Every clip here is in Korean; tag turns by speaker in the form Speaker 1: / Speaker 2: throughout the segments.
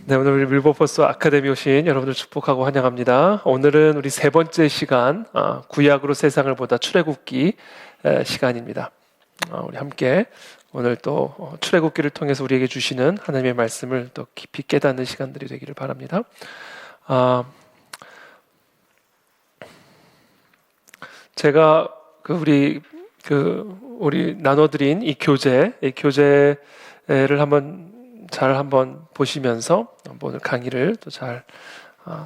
Speaker 1: 네, 오늘 우리 밀버퍼스 아카데미 오신 여러분들 축복하고 환영합니다. 오늘은 우리 세 번째 시간, 구약으로 세상을 보다 출애굽기 시간입니다. 우리 함께 오늘 또 출애굽기를 통해서 우리에게 주시는 하나님의 말씀을 또 깊이 깨닫는 시간들이 되기를 바랍니다. 제가 우리 나눠드린 이 교재를 한번 보시면서 오늘 강의를 또 잘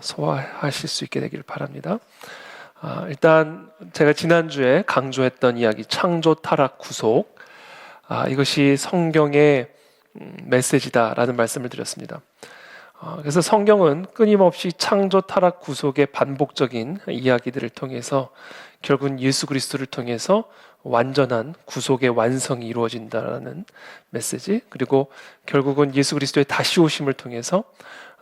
Speaker 1: 소화하실 수 있게 되기를 바랍니다. 일단 제가 지난주에 강조했던 이야기, 창조, 타락, 구속, 이것이 성경의 메시지다라는 말씀을 드렸습니다. 그래서 성경은 끊임없이 창조, 타락, 구속의 반복적인 이야기들을 통해서 결국은 예수 그리스도를 통해서 완전한 구속의 완성이 이루어진다라는 메시지, 그리고 결국은 예수 그리스도의 다시 오심을 통해서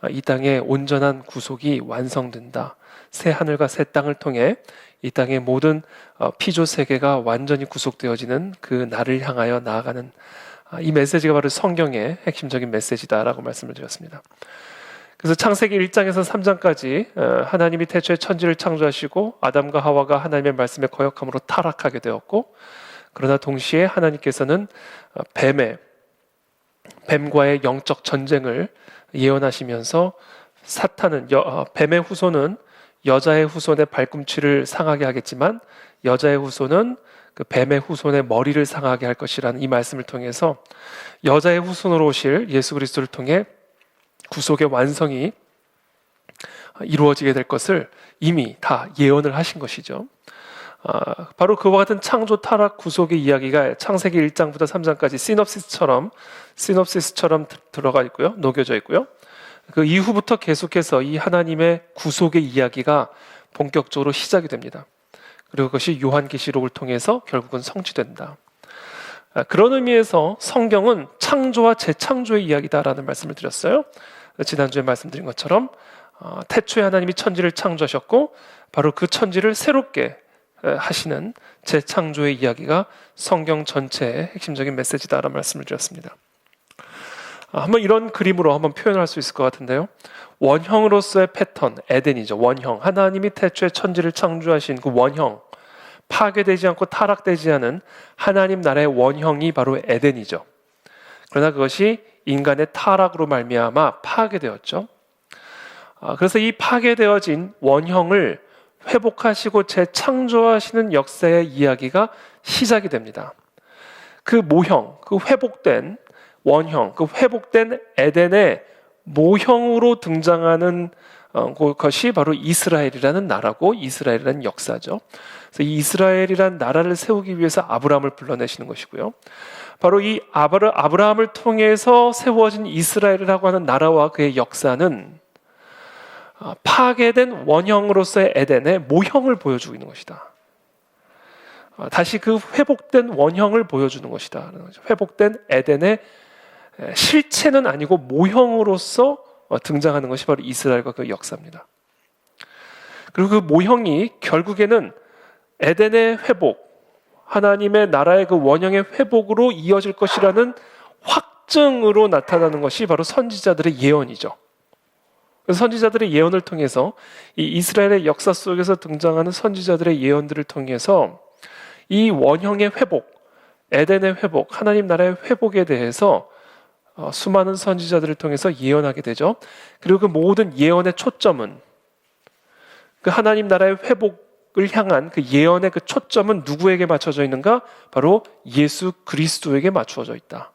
Speaker 1: 이 땅의 온전한 구속이 완성된다. 새 하늘과 새 땅을 통해 이 땅의 모든 피조 세계가 완전히 구속되어지는 그 날을 향하여 나아가는 이 메시지가 바로 성경의 핵심적인 메시지다라고 말씀을 드렸습니다. 그래서 창세기 1장에서 3장까지 하나님이 태초에 천지를 창조하시고 아담과 하와가 하나님의 말씀에 거역함으로 타락하게 되었고, 그러나 동시에 하나님께서는 뱀과의 영적 전쟁을 예언하시면서 뱀의 후손은 여자의 후손의 발꿈치를 상하게 하겠지만 여자의 후손은 그 뱀의 후손의 머리를 상하게 할 것이라는 이 말씀을 통해서 여자의 후손으로 오실 예수 그리스도를 통해 구속의 완성이 이루어지게 될 것을 이미 다 예언을 하신 것이죠. 바로 그와 같은 창조, 타락, 구속의 이야기가 창세기 1장부터 3장까지 시놉시스처럼 들어가 있고요, 녹여져 있고요. 그 이후부터 계속해서 이 하나님의 구속의 이야기가 본격적으로 시작이 됩니다. 그리고 그것이 요한계시록을 통해서 결국은 성취된다. 그런 의미에서 성경은 창조와 재창조의 이야기다라는 말씀을 드렸어요. 지난주에 말씀드린 것처럼 태초에 하나님이 천지를 창조하셨고 바로 그 천지를 새롭게 하시는 재창조의 이야기가 성경 전체의 핵심적인 메시지다라는 말씀을 드렸습니다. 한번 이런 그림으로 한번 표현할 수 있을 것 같은데요. 원형으로서의 패턴, 에덴이죠. 원형, 하나님이 태초에 천지를 창조하신 그 원형, 파괴되지 않고 타락되지 않은 하나님 나라의 원형이 바로 에덴이죠. 그러나 그것이 인간의 타락으로 말미암아 파괴되었죠. 그래서 이 파괴되어진 원형을 회복하시고 재창조하시는 역사의 이야기가 시작이 됩니다. 그 모형, 그 회복된 원형, 그 회복된 에덴의 모형으로 등장하는 것이 바로 이스라엘이라는 나라고 이스라엘이라는 역사죠. 그래서 이 이스라엘이라는 나라를 세우기 위해서 아브라함을 불러내시는 것이고요. 바로 이 아브라함을 통해서 세워진 이스라엘이라고 하는 나라와 그의 역사는 파괴된 원형으로서의 에덴의 모형을 보여주고 있는 것이다. 다시 그 회복된 원형을 보여주는 것이다. 회복된 에덴의 실체는 아니고 모형으로서 등장하는 것이 바로 이스라엘과 그 역사입니다. 그리고 그 모형이 결국에는 에덴의 회복, 하나님의 나라의 그 원형의 회복으로 이어질 것이라는 확증으로 나타나는 것이 바로 선지자들의 예언이죠. 그래서 선지자들의 예언을 통해서 이 이스라엘의 역사 속에서 등장하는 선지자들의 예언들을 통해서 이 원형의 회복, 에덴의 회복, 하나님 나라의 회복에 대해서 수많은 선지자들을 통해서 예언하게 되죠. 그리고 그 모든 예언의 초점은 그 하나님 나라의 회복을 향한 그 예언의 그 초점은 누구에게 맞춰져 있는가? 바로 예수 그리스도에게 맞추어져 있다.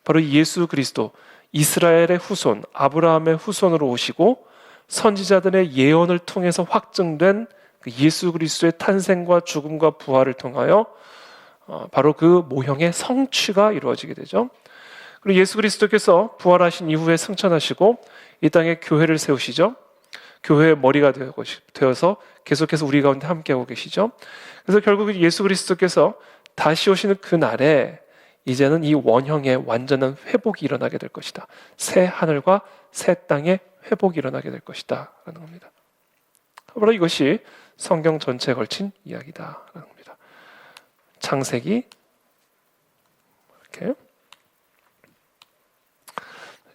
Speaker 1: 바로 예수 그리스도, 이스라엘의 후손, 아브라함의 후손으로 오시고 선지자들의 예언을 통해서 확증된 그 예수 그리스도의 탄생과 죽음과 부활을 통하여 바로 그 모형의 성취가 이루어지게 되죠. 그리고 예수 그리스도께서 부활하신 이후에 승천하시고 이 땅에 교회를 세우시죠. 교회의 머리가 되어서 계속해서 우리 가운데 함께하고 계시죠. 그래서 결국 예수 그리스도께서 다시 오시는 그 날에 이제는 이 원형의 완전한 회복이 일어나게 될 것이다. 새 하늘과 새 땅의 회복이 일어나게 될 것이다 라는 겁니다. 바로 이것이 성경 전체에 걸친 이야기다 라는 겁니다. 창세기 이렇게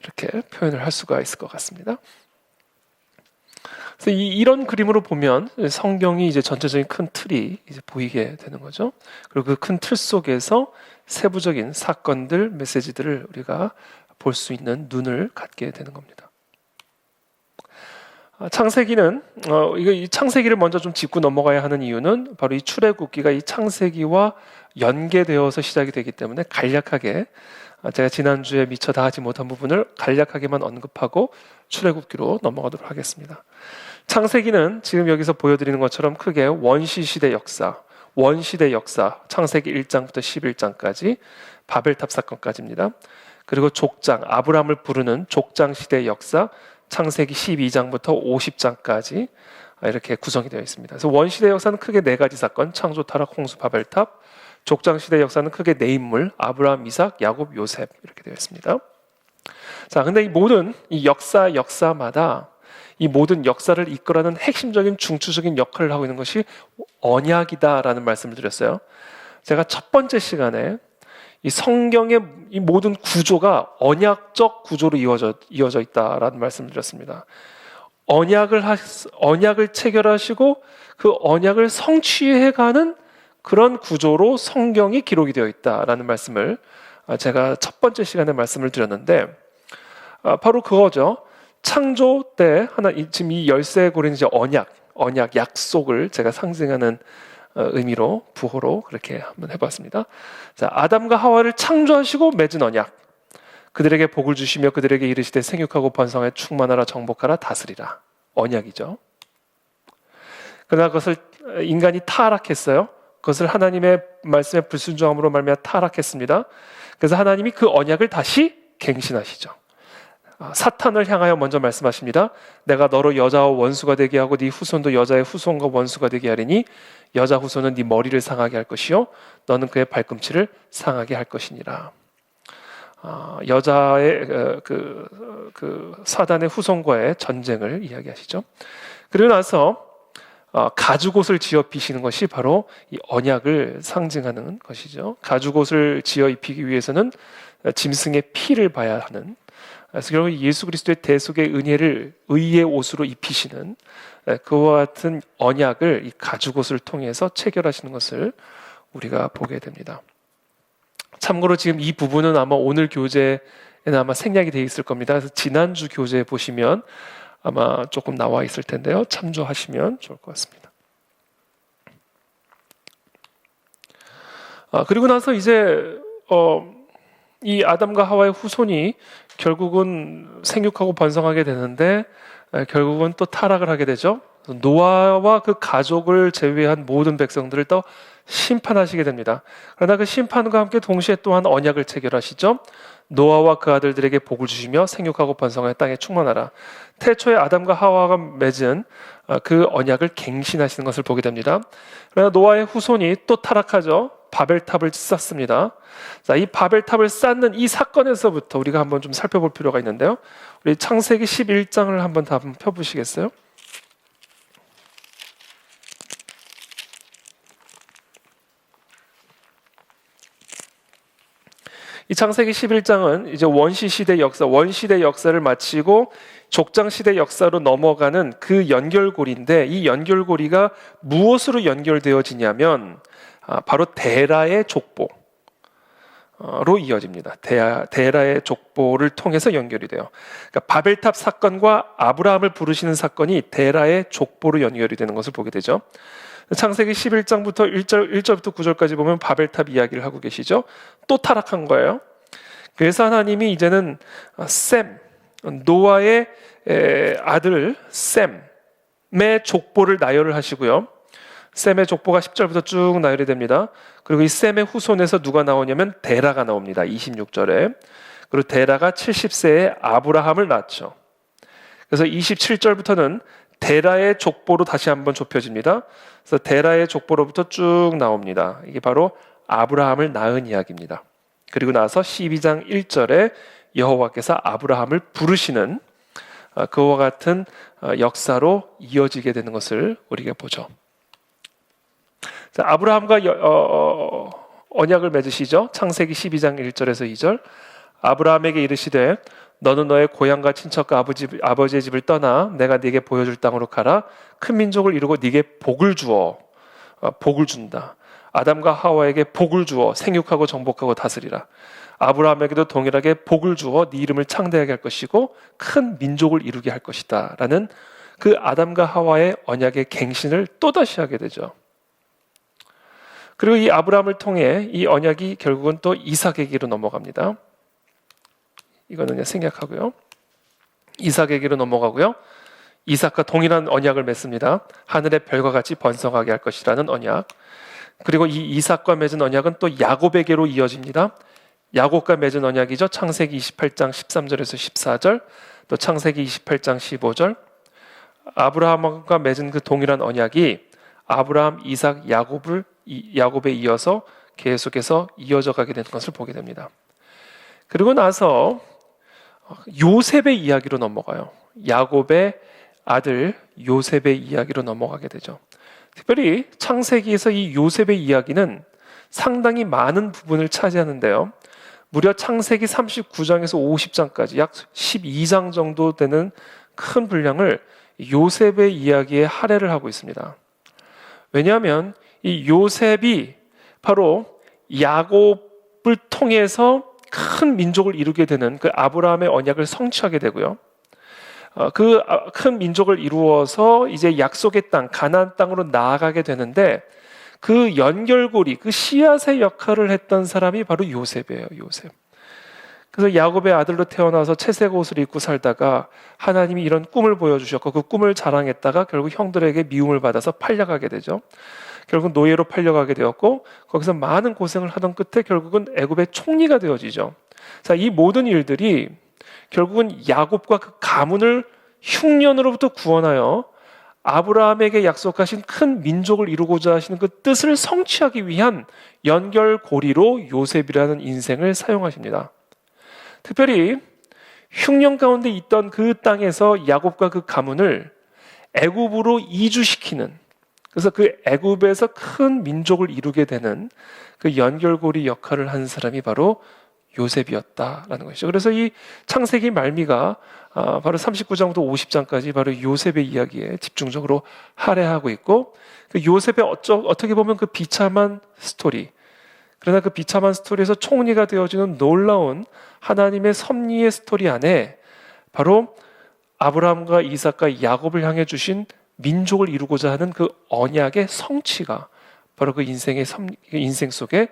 Speaker 1: 이렇게 표현을 할 수가 있을 것 같습니다. 그래서 이런 그림으로 보면 성경이 이제 전체적인 큰 틀이 이제 보이게 되는 거죠. 그리고 그 큰 틀 속에서 세부적인 사건들, 메시지들을 우리가 볼 수 있는 눈을 갖게 되는 겁니다. 창세기는 이 창세기를 먼저 좀 짚고 넘어가야 하는 이유는 바로 이 출애굽기가 이 창세기와 연계되어서 시작이 되기 때문에 간략하게 제가 지난주에 미처 다 하지 못한 부분을 간략하게만 언급하고 출애굽기로 넘어가도록 하겠습니다. 창세기는 지금 여기서 보여드리는 것처럼 크게 원시시대 역사, 창세기 1장부터 11장까지 바벨탑 사건까지입니다. 그리고 족장, 아브라함을 부르는 족장시대 역사, 창세기 12장부터 50장까지 이렇게 구성이 되어 있습니다. 그래서 원시대 역사는 크게 네 가지 사건, 창조, 타락, 홍수, 바벨탑. 족장시대 역사는 크게 네 인물, 아브라함, 이삭, 야곱, 요셉 이렇게 되어 있습니다. 자, 근데 이 모든 이 역사마다 이 모든 역사를 이끌어가는 핵심적인 중추적인 역할을 하고 있는 것이 언약이다라는 말씀을 드렸어요. 제가 첫 번째 시간에 이 성경의 이 모든 구조가 언약적 구조로 이어져 있다라는 말씀을 드렸습니다. 언약을 체결하시고 그 언약을 성취해가는 그런 구조로 성경이 기록이 되어 있다라는 말씀을 제가 첫 번째 시간에 말씀을 드렸는데 바로 그거죠. 창조 때 지금 이 열쇠고리는 이제 언약, 약속을 제가 상징하는 의미로 부호로 그렇게 한번 해봤습니다. 자, 아담과 하와를 창조하시고 맺은 언약. 그들에게 복을 주시며 그들에게 이르시되 생육하고 번성하여 충만하라 정복하라 다스리라. 언약이죠. 그러나 그것을 인간이 타락했어요. 그것을 하나님의 말씀에 불순종함으로 말미암아 타락했습니다. 그래서 하나님이 그 언약을 다시 갱신하시죠. 사탄을 향하여 먼저 말씀하십니다. 내가 너로 여자와 원수가 되게 하고 네 후손도 여자의 후손과 원수가 되게 하리니 여자 후손은 네 머리를 상하게 할 것이요 너는 그의 발꿈치를 상하게 할 것이니라. 여자의 그 사단의 후손과의 전쟁을 이야기하시죠. 그리고 나서 가죽옷을 지어 입히시는 것이 바로 이 언약을 상징하는 것이죠. 가죽옷을 지어 입히기 위해서는 짐승의 피를 봐야 하는, 그래서 결국 예수 그리스도의 대속의 은혜를 의의 옷으로 입히시는 그와 같은 언약을 이 가죽옷을 통해서 체결하시는 것을 우리가 보게 됩니다. 참고로 지금 이 부분은 아마 오늘 교재에는 아마 생략이 되어 있을 겁니다. 그래서 지난주 교재에 보시면 아마 조금 나와 있을 텐데요. 참조하시면 좋을 것 같습니다. 그리고 나서 이제 이 아담과 하와의 후손이 결국은 생육하고 번성하게 되는데 결국은 또 타락을 하게 되죠. 노아와 그 가족을 제외한 모든 백성들을 또 심판하시게 됩니다. 그러나 그 심판과 함께 동시에 또한 언약을 체결하시죠. 노아와 그 아들들에게 복을 주시며 생육하고 번성하여 땅에 충만하라. 태초에 아담과 하와가 맺은 그 언약을 갱신하시는 것을 보게 됩니다. 그러나 노아의 후손이 또 타락하죠. 바벨탑을 쌓습니다. 자, 이 바벨탑을 쌓는 이 사건에서부터 우리가 한번 좀 살펴볼 필요가 있는데요. 우리 창세기 11장을 한번 다 펴보시겠어요? 이 창세기 11장은 이제 원시시대 역사를 마치고 족장시대 역사로 넘어가는 그 연결고리인데 이 연결고리가 무엇으로 연결되어지냐면 바로 데라의 족보로 이어집니다. 데라의 족보를 통해서 연결이 돼요. 그러니까 바벨탑 사건과 아브라함을 부르시는 사건이 데라의 족보로 연결이 되는 것을 보게 되죠. 창세기 11장부터 1절부터 9절까지 보면 바벨탑 이야기를 하고 계시죠. 또 타락한 거예요. 그래서 하나님이 이제는 노아의 아들 셈의 족보를 나열을 하시고요. 셈의 족보가 10절부터 쭉 나열이 됩니다. 그리고 이 셈의 후손에서 누가 나오냐면 데라가 나옵니다. 26절에. 그리고 데라가 70세에 아브라함을 낳죠. 그래서 27절부터는 데라의 족보로 다시 한번 좁혀집니다. 그래서 데라의 족보로부터 쭉 나옵니다. 이게 바로 아브라함을 낳은 이야기입니다. 그리고 나서 12장 1절에 여호와께서 아브라함을 부르시는 그와 같은 역사로 이어지게 되는 것을 우리가 보죠. 자, 아브라함과 언약을 맺으시죠. 창세기 12장 1절에서 2절. 아브라함에게 이르시되 너는 너의 고향과 친척과 아버지의 집을 떠나 내가 네게 보여줄 땅으로 가라. 큰 민족을 이루고 네게 복을 주어. 복을 준다. 아담과 하와에게 복을 주어 생육하고 정복하고 다스리라. 아브라함에게도 동일하게 복을 주어 네 이름을 창대하게 할 것이고 큰 민족을 이루게 할 것이다 라는 그 아담과 하와의 언약의 갱신을 또다시 하게 되죠. 그리고 이 아브라함을 통해 이 언약이 결국은 또 이삭에게로 넘어갑니다. 이거는 그냥 생략하고요. 이삭에게로 넘어가고요. 이삭과 동일한 언약을 맺습니다. 하늘의 별과 같이 번성하게 할 것이라는 언약. 그리고 이 이삭과 맺은 언약은 또 야곱에게로 이어집니다. 야곱과 맺은 언약이죠. 창세기 28장 13절에서 14절, 또 창세기 28장 15절. 아브라함과 맺은 그 동일한 언약이 아브라함, 이삭, 야곱에 이어서 계속해서 이어져 가게 되는 것을 보게 됩니다. 그리고 나서 요셉의 이야기로 넘어가요. 야곱의 아들 요셉의 이야기로 넘어가게 되죠. 특별히 창세기에서 이 요셉의 이야기는 상당히 많은 부분을 차지하는데요. 무려 창세기 39장에서 50장까지 약 12장 정도 되는 큰 분량을 요셉의 이야기에 할애를 하고 있습니다. 왜냐하면 이 요셉이 바로 야곱을 통해서 큰 민족을 이루게 되는 그 아브라함의 언약을 성취하게 되고요. 그 큰 민족을 이루어서 이제 약속의 땅, 가나안 땅으로 나아가게 되는데 그 연결고리, 그 씨앗의 역할을 했던 사람이 바로 요셉이에요. 요셉. 그래서 야곱의 아들로 태어나서 채색 옷을 입고 살다가 하나님이 이런 꿈을 보여주셨고 그 꿈을 자랑했다가 결국 형들에게 미움을 받아서 팔려가게 되죠. 결국 노예로 팔려가게 되었고 거기서 많은 고생을 하던 끝에 결국은 애굽의 총리가 되어지죠. 자, 이 모든 일들이 결국은 야곱과 그 가문을 흉년으로부터 구원하여 아브라함에게 약속하신 큰 민족을 이루고자 하시는 그 뜻을 성취하기 위한 연결고리로 요셉이라는 인생을 사용하십니다. 특별히 흉년 가운데 있던 그 땅에서 야곱과 그 가문을 애굽으로 이주시키는, 그래서 그 애굽에서 큰 민족을 이루게 되는 그 연결고리 역할을 한 사람이 바로 요셉이었다라는 것이죠. 그래서 이 창세기 말미가 바로 39장부터 50장까지 바로 요셉의 이야기에 집중적으로 할애하고 있고, 그 요셉의 어떻게 보면 그 비참한 스토리, 그러나 그 비참한 스토리에서 총리가 되어지는 놀라운 하나님의 섭리의 스토리 안에 바로 아브라함과 이삭과 야곱을 향해 주신 민족을 이루고자 하는 그 언약의 성취가 바로 그 인생 속에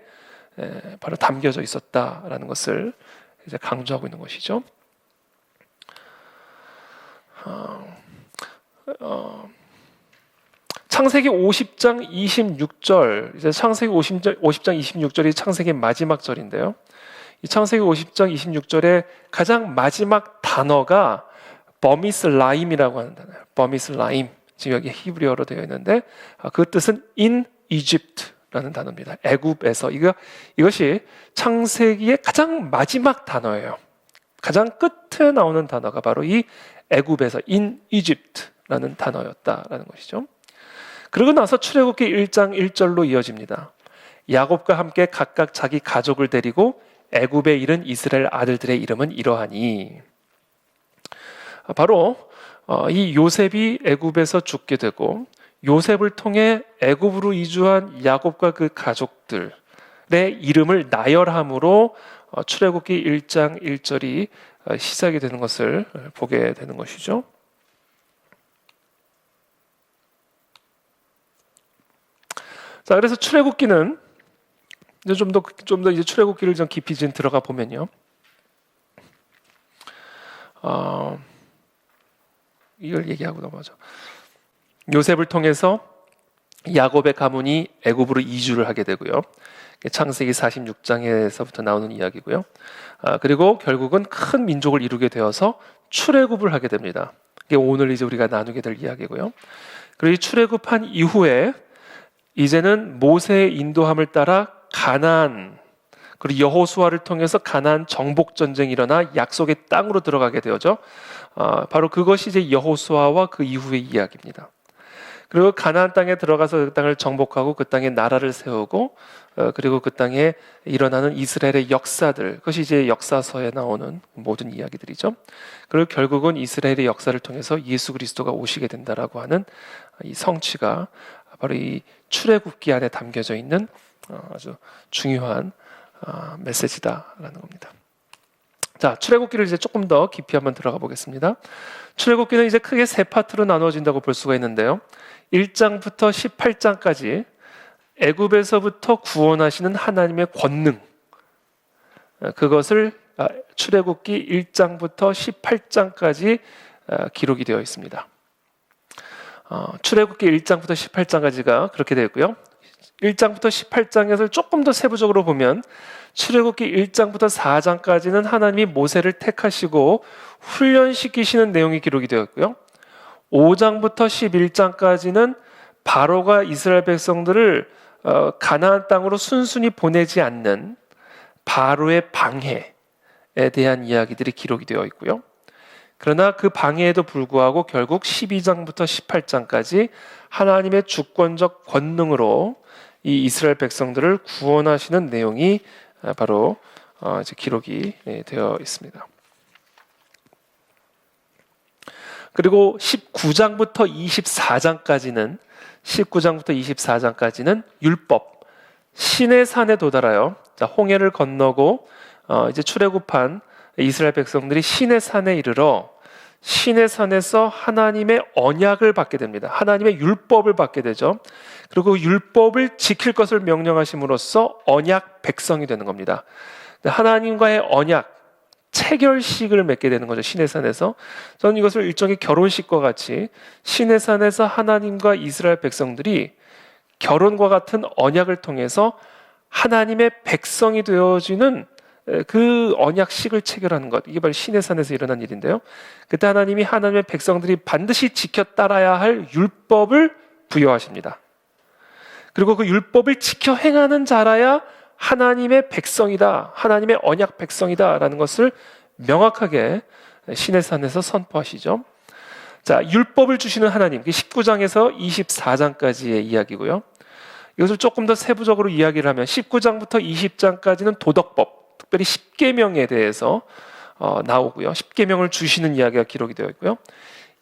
Speaker 1: 바로 담겨져 있었다라는 것을 이제 강조하고 있는 것이죠. 창세기 50장 26절, 이제 창세기 50장 26절이 창세기 마지막 절인데요. 이 창세기 50장 26절의 가장 마지막 단어가 버미스 라임이라고 하는 단어예요. 버미스 라임. 지금 여기 히브리어로 되어 있는데 그 뜻은 in Egypt라는 단어입니다. 애굽에서. 이것이 창세기의 가장 마지막 단어예요. 가장 끝에 나오는 단어가 바로 이 애굽에서 in Egypt라는 단어였다라는 것이죠. 그러고 나서 출애굽기 1장 1절로 이어집니다. 야곱과 함께 각각 자기 가족을 데리고 애굽에 이른 이스라엘 아들들의 이름은 이러하니, 바로 이 요셉이 애굽에서 죽게 되고 요셉을 통해 애굽으로 이주한 야곱과 그 가족들의 이름을 나열함으로 출애굽기 1장 1절이 시작이 되는 것을 보게 되는 것이죠. 자, 그래서 출애굽기는 이제 좀 더 이제 출애굽기를 좀 깊이 좀 들어가 보면요. 이걸 얘기하고 넘어가죠. 요셉을 통해서 야곱의 가문이 애굽으로 이주를 하게 되고요. 창세기 46장에서부터 나오는 이야기고요. 그리고 결국은 큰 민족을 이루게 되어서 출애굽을 하게 됩니다. 이게 오늘 이제 우리가 나누게 될 이야기고요. 그리고 이 출애굽한 이후에 이제는 모세의 인도함을 따라 가나안, 그리고 여호수아를 통해서 가나안 정복 전쟁이 일어나 약속의 땅으로 들어가게 되어죠. 바로 그것이 이제 여호수아와 그 이후의 이야기입니다. 그리고 가나안 땅에 들어가서 그 땅을 정복하고 그 땅에 나라를 세우고 그리고 그 땅에 일어나는 이스라엘의 역사들, 그것이 이제 역사서에 나오는 모든 이야기들이죠. 그리고 결국은 이스라엘의 역사를 통해서 예수 그리스도가 오시게 된다라고 하는 이 성취가 바로 이 출애굽기 안에 담겨져 있는 아주 중요한 메시지다라는 겁니다. 자, 출애굽기를 이제 조금 더 깊이 한번 들어가 보겠습니다. 출애굽기는 이제 크게 세 파트로 나누어진다고 볼 수가 있는데요. 1장부터 18장까지 애굽에서부터 구원하시는 하나님의 권능, 그것을 출애굽기 1장부터 18장까지 기록이 되어 있습니다. 출애굽기 1장부터 18장까지가 그렇게 되어 있고요. 1장부터 18장에서 조금 더 세부적으로 보면 출애굽기 1장부터 4장까지는 하나님이 모세를 택하시고 훈련시키시는 내용이 기록이 되어 있고요. 5장부터 11장까지는 바로가 이스라엘 백성들을 가나안 땅으로 순순히 보내지 않는 바로의 방해에 대한 이야기들이 기록이 되어 있고요. 그러나 그 방해에도 불구하고 결국 12장부터 18장까지 하나님의 주권적 권능으로 이 이스라엘 백성들을 구원하시는 내용이 바로 이제 기록이 되어 있습니다. 그리고 19장부터 24장까지는 율법, 신의 산에 도달하여 홍해를 건너고 이제 출애굽한 이스라엘 백성들이 신의 산에 이르러 신의 산에서 하나님의 언약을 받게 됩니다. 하나님의 율법을 받게 되죠. 그리고 율법을 지킬 것을 명령하심으로써 언약 백성이 되는 겁니다. 하나님과의 언약, 체결식을 맺게 되는 거죠. 신의 산에서. 저는 이것을 일종의 결혼식과 같이 신의 산에서 하나님과 이스라엘 백성들이 결혼과 같은 언약을 통해서 하나님의 백성이 되어지는 그 언약식을 체결하는 것, 이게 바로 신의 산에서 일어난 일인데요. 그때 하나님이 하나님의 백성들이 반드시 지켜 따라야 할 율법을 부여하십니다. 그리고 그 율법을 지켜 행하는 자라야 하나님의 백성이다, 하나님의 언약 백성이다라는 것을 명확하게 신의 산에서 선포하시죠. 자, 율법을 주시는 하나님, 19장에서 24장까지의 이야기고요. 이것을 조금 더 세부적으로 이야기를 하면 19장부터 20장까지는 도덕법, 특별히 십계명에 대해서 나오고요. 십계명을 주시는 이야기가 기록이 되어 있고요.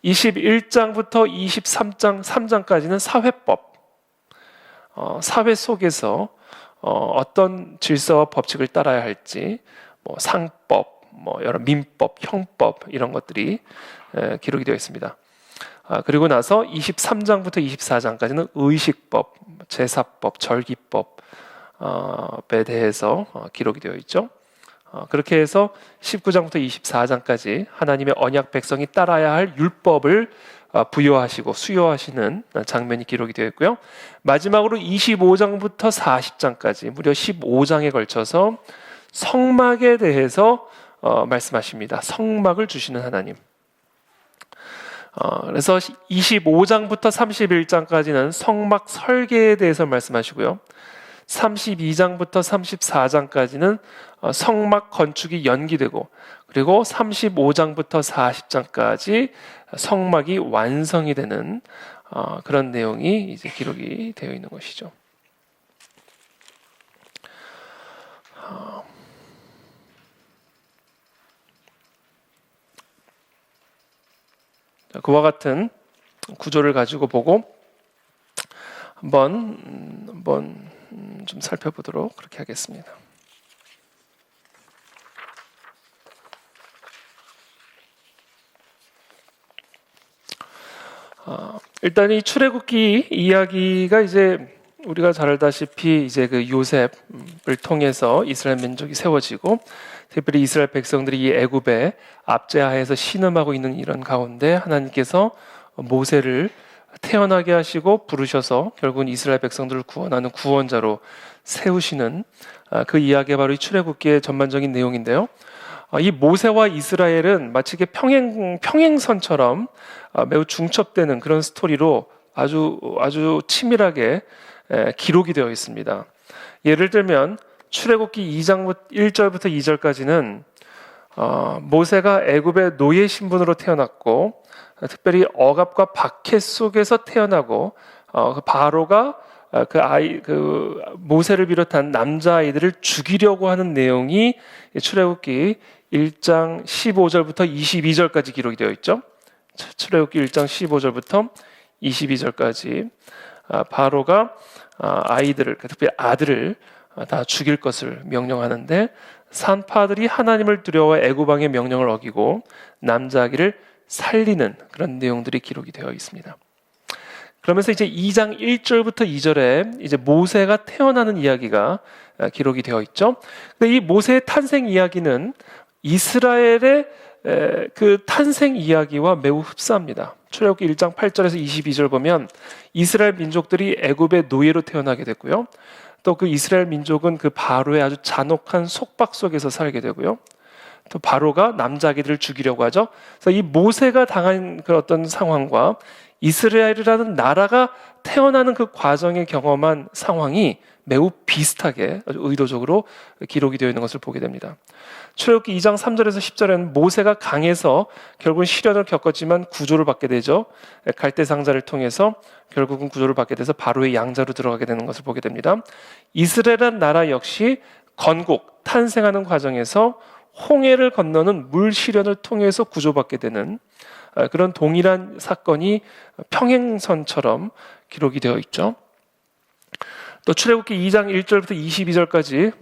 Speaker 1: 21장부터 23장 3장까지는 사회법, 사회 속에서 어떤 질서와 법칙을 따라야 할지, 뭐 상법, 뭐 여러 민법, 형법 이런 것들이 기록이 되어 있습니다. 그리고 나서 23장부터 24장까지는 의식법, 제사법, 절기법 에 대해서 기록이 되어 있죠. 그렇게 해서 19장부터 24장까지 하나님의 언약 백성이 따라야 할 율법을 부여하시고 수여하시는 장면이 기록이 되어 있고요. 마지막으로 25장부터 40장까지 무려 15장에 걸쳐서 성막에 대해서 말씀하십니다. 성막을 주시는 하나님. 그래서 25장부터 31장까지는 성막 설계에 대해서 말씀하시고요. 32장부터 34장까지는 성막 건축이 연기되고, 그리고 35장부터 40장까지 성막이 완성이 되는 그런 내용이 이제 기록이 되어 있는 것이죠. 그와 같은 구조를 가지고 보고 한번 좀 살펴보도록 그렇게 하겠습니다. 일단 이 출애굽기 이야기가 이제 우리가 잘 알다시피 이제 그 요셉을 통해서 이스라엘 민족이 세워지고, 특별히 이스라엘 백성들이 이 애굽의 압제하에서 신음하고 있는 이런 가운데 하나님께서 모세를 태어나게 하시고 부르셔서 결국은 이스라엘 백성들을 구원하는 구원자로 세우시는 그 이야기가 바로 이 출애굽기의 전반적인 내용인데요. 이 모세와 이스라엘은 마치 평행선처럼 매우 중첩되는 그런 스토리로 아주 치밀하게 기록이 되어 있습니다. 예를 들면 출애굽기 2장 1절부터 2절까지는 모세가 애굽의 노예 신분으로 태어났고 특별히 억압과 박해 속에서 태어나고 그 바로가 그 모세를 비롯한 남자 아이들을 죽이려고 하는 내용이 출애굽기 1장 15절부터 22절까지 기록이 되어 있죠. 출애굽기 1장 15절부터 22절까지 바로가 아이들을, 특별히 아들을 다 죽일 것을 명령하는데 산파들이 하나님을 두려워 애굽 왕의 명령을 어기고 남자 아기를 살리는 그런 내용들이 기록이 되어 있습니다. 그러면서 이제 2장 1절부터 2절에 이제 모세가 태어나는 이야기가 기록이 되어 있죠. 근데 이 모세의 탄생 이야기는 이스라엘의 그 탄생 이야기와 매우 흡사합니다. 출애굽기 1장 8절에서 22절 보면 이스라엘 민족들이 애굽의 노예로 태어나게 됐고요. 또 그 이스라엘 민족은 그 바로의 아주 잔혹한 속박 속에서 살게 되고요. 또 바로가 남자아기들을 죽이려고 하죠. 그래서 이 모세가 당한 그 어떤 상황과 이스라엘이라는 나라가 태어나는 그 과정에 경험한 상황이 매우 비슷하게 아주 의도적으로 기록이 되어 있는 것을 보게 됩니다. 출애굽기 2장 3절에서 10절에는 모세가 강에서 결국은 시련을 겪었지만 구조를 받게 되죠. 갈대 상자를 통해서 결국은 구조를 받게 돼서 바로의 양자로 들어가게 되는 것을 보게 됩니다. 이스라엘이라는 나라 역시 건국, 탄생하는 과정에서 홍해를 건너는 물 시련을 통해서 구조받게 되는 그런 동일한 사건이 평행선처럼 기록이 되어 있죠. 또 출애굽기 2장 1절부터 22절까지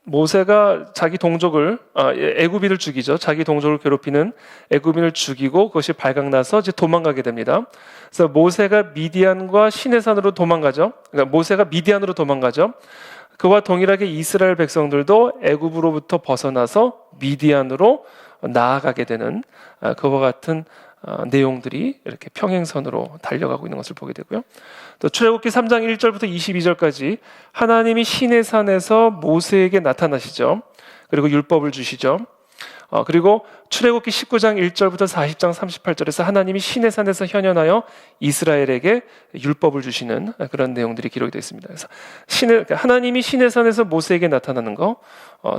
Speaker 1: 모세가 자기 동족을 애굽인을 죽이죠. 자기 동족을 괴롭히는 애굽인을 죽이고 그것이 발각나서 이제 도망가게 됩니다. 그래서 모세가 미디안과 시내산으로 도망가죠. 그러니까 모세가 미디안으로 도망가죠. 그와 동일하게 이스라엘 백성들도 애굽으로부터 벗어나서 미디안으로 나아가게 되는 그와 같은 내용들이 이렇게 평행선으로 달려가고 있는 것을 보게 되고요. 또 출애굽기 3장 1절부터 22절까지 하나님이 시내산에서 모세에게 나타나시죠. 그리고 율법을 주시죠. 그리고 출애굽기 19장 1절부터 40장 38절에서 하나님이 시내산에서 현현하여 이스라엘에게 율법을 주시는 그런 내용들이 기록이 되어 있습니다. 그래서 하나님이 시내산에서 모세에게 나타나는 거,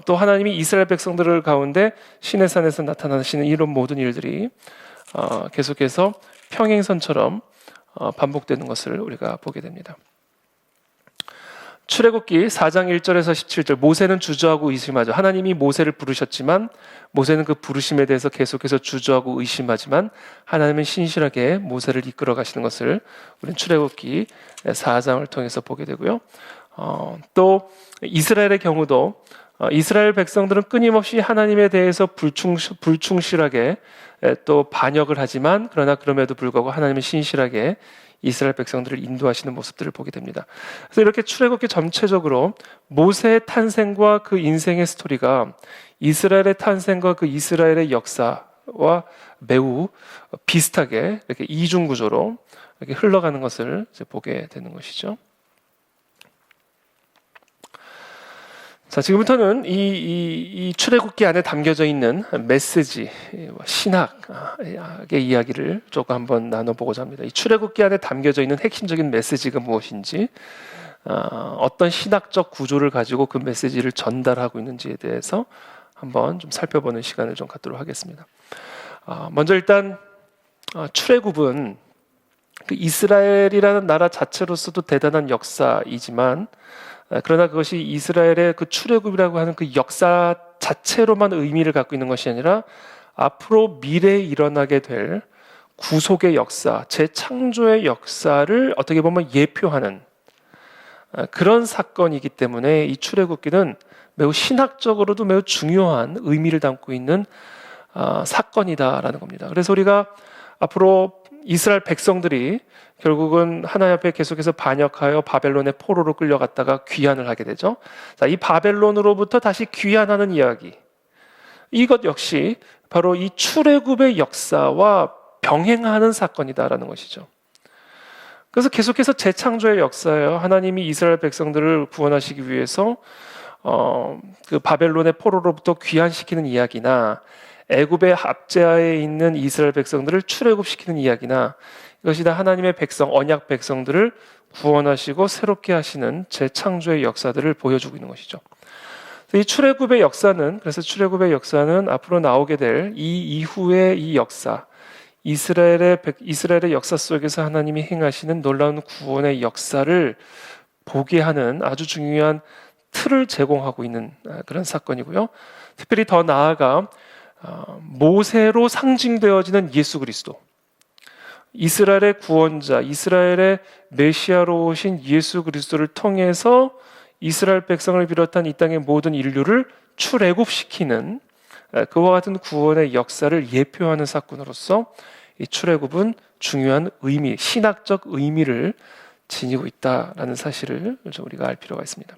Speaker 1: 또 하나님이 이스라엘 백성들을 가운데 시내산에서 나타나시는 이런 모든 일들이 계속해서 평행선처럼 반복되는 것을 우리가 보게 됩니다. 출애굽기 4장 1절에서 17절 모세는 주저하고 의심하죠. 하나님이 모세를 부르셨지만 모세는 그 부르심에 대해서 계속해서 주저하고 의심하지만 하나님은 신실하게 모세를 이끌어 가시는 것을 우리는 출애굽기 4장을 통해서 보게 되고요. 또 이스라엘의 경우도 이스라엘 백성들은 끊임없이 하나님에 대해서 불충실하게 또 반역을 하지만 그러나 그럼에도 불구하고 하나님은 신실하게 이스라엘 백성들을 인도하시는 모습들을 보게 됩니다. 그래서 이렇게 출애굽기 전체적으로 모세의 탄생과 그 인생의 스토리가 이스라엘의 탄생과 그 이스라엘의 역사와 매우 비슷하게 이렇게 이중 구조로 이렇게 흘러가는 것을 이제 보게 되는 것이죠. 자, 지금부터는 이 출애굽기 안에 담겨져 있는 메시지, 신학의 이야기를 조금 한번 나눠보고자 합니다. 이 출애굽기 안에 담겨져 있는 핵심적인 메시지가 무엇인지, 어떤 신학적 구조를 가지고 그 메시지를 전달하고 있는지에 대해서 한번 좀 살펴보는 시간을 좀 갖도록 하겠습니다. 먼저 일단 출애굽은 그 이스라엘이라는 나라 자체로서도 대단한 역사이지만 그러나 그것이 이스라엘의 그 출애굽이라고 하는 그 역사 자체로만 의미를 갖고 있는 것이 아니라 앞으로 미래에 일어나게 될 구속의 역사, 재창조의 역사를 어떻게 보면 예표하는 그런 사건이기 때문에 이 출애굽기는 매우 신학적으로도 매우 중요한 의미를 담고 있는 사건이다라는 겁니다. 그래서 우리가 앞으로 이스라엘 백성들이 결국은 하나님 앞에 계속해서 반역하여 바벨론의 포로로 끌려갔다가 귀환을 하게 되죠. 자, 이 바벨론으로부터 다시 귀환하는 이야기, 이것 역시 바로 이 출애굽의 역사와 병행하는 사건이다라는 것이죠. 그래서 계속해서 재창조의 역사예요. 하나님이 이스라엘 백성들을 구원하시기 위해서 그 바벨론의 포로로부터 귀환시키는 이야기나 애굽의 압제하에 있는 이스라엘 백성들을 출애굽시키는 이야기나 이것이 다 하나님의 백성, 언약 백성들을 구원하시고 새롭게 하시는 재창조의 역사들을 보여주고 있는 것이죠. 이 출애굽의 역사는, 그래서 출애굽의 역사는 앞으로 나오게 될 이 이후의 이 역사, 이스라엘의 역사 속에서 하나님이 행하시는 놀라운 구원의 역사를 보게 하는 아주 중요한 틀을 제공하고 있는 그런 사건이고요. 특별히 더 나아가 모세로 상징되어지는 예수 그리스도, 이스라엘의 구원자, 이스라엘의 메시아로 오신 예수 그리스도를 통해서 이스라엘 백성을 비롯한 이 땅의 모든 인류를 출애굽시키는 그와 같은 구원의 역사를 예표하는 사건으로서 이 출애굽은 중요한 의미, 신학적 의미를 지니고 있다라는 사실을 좀 우리가 알 필요가 있습니다.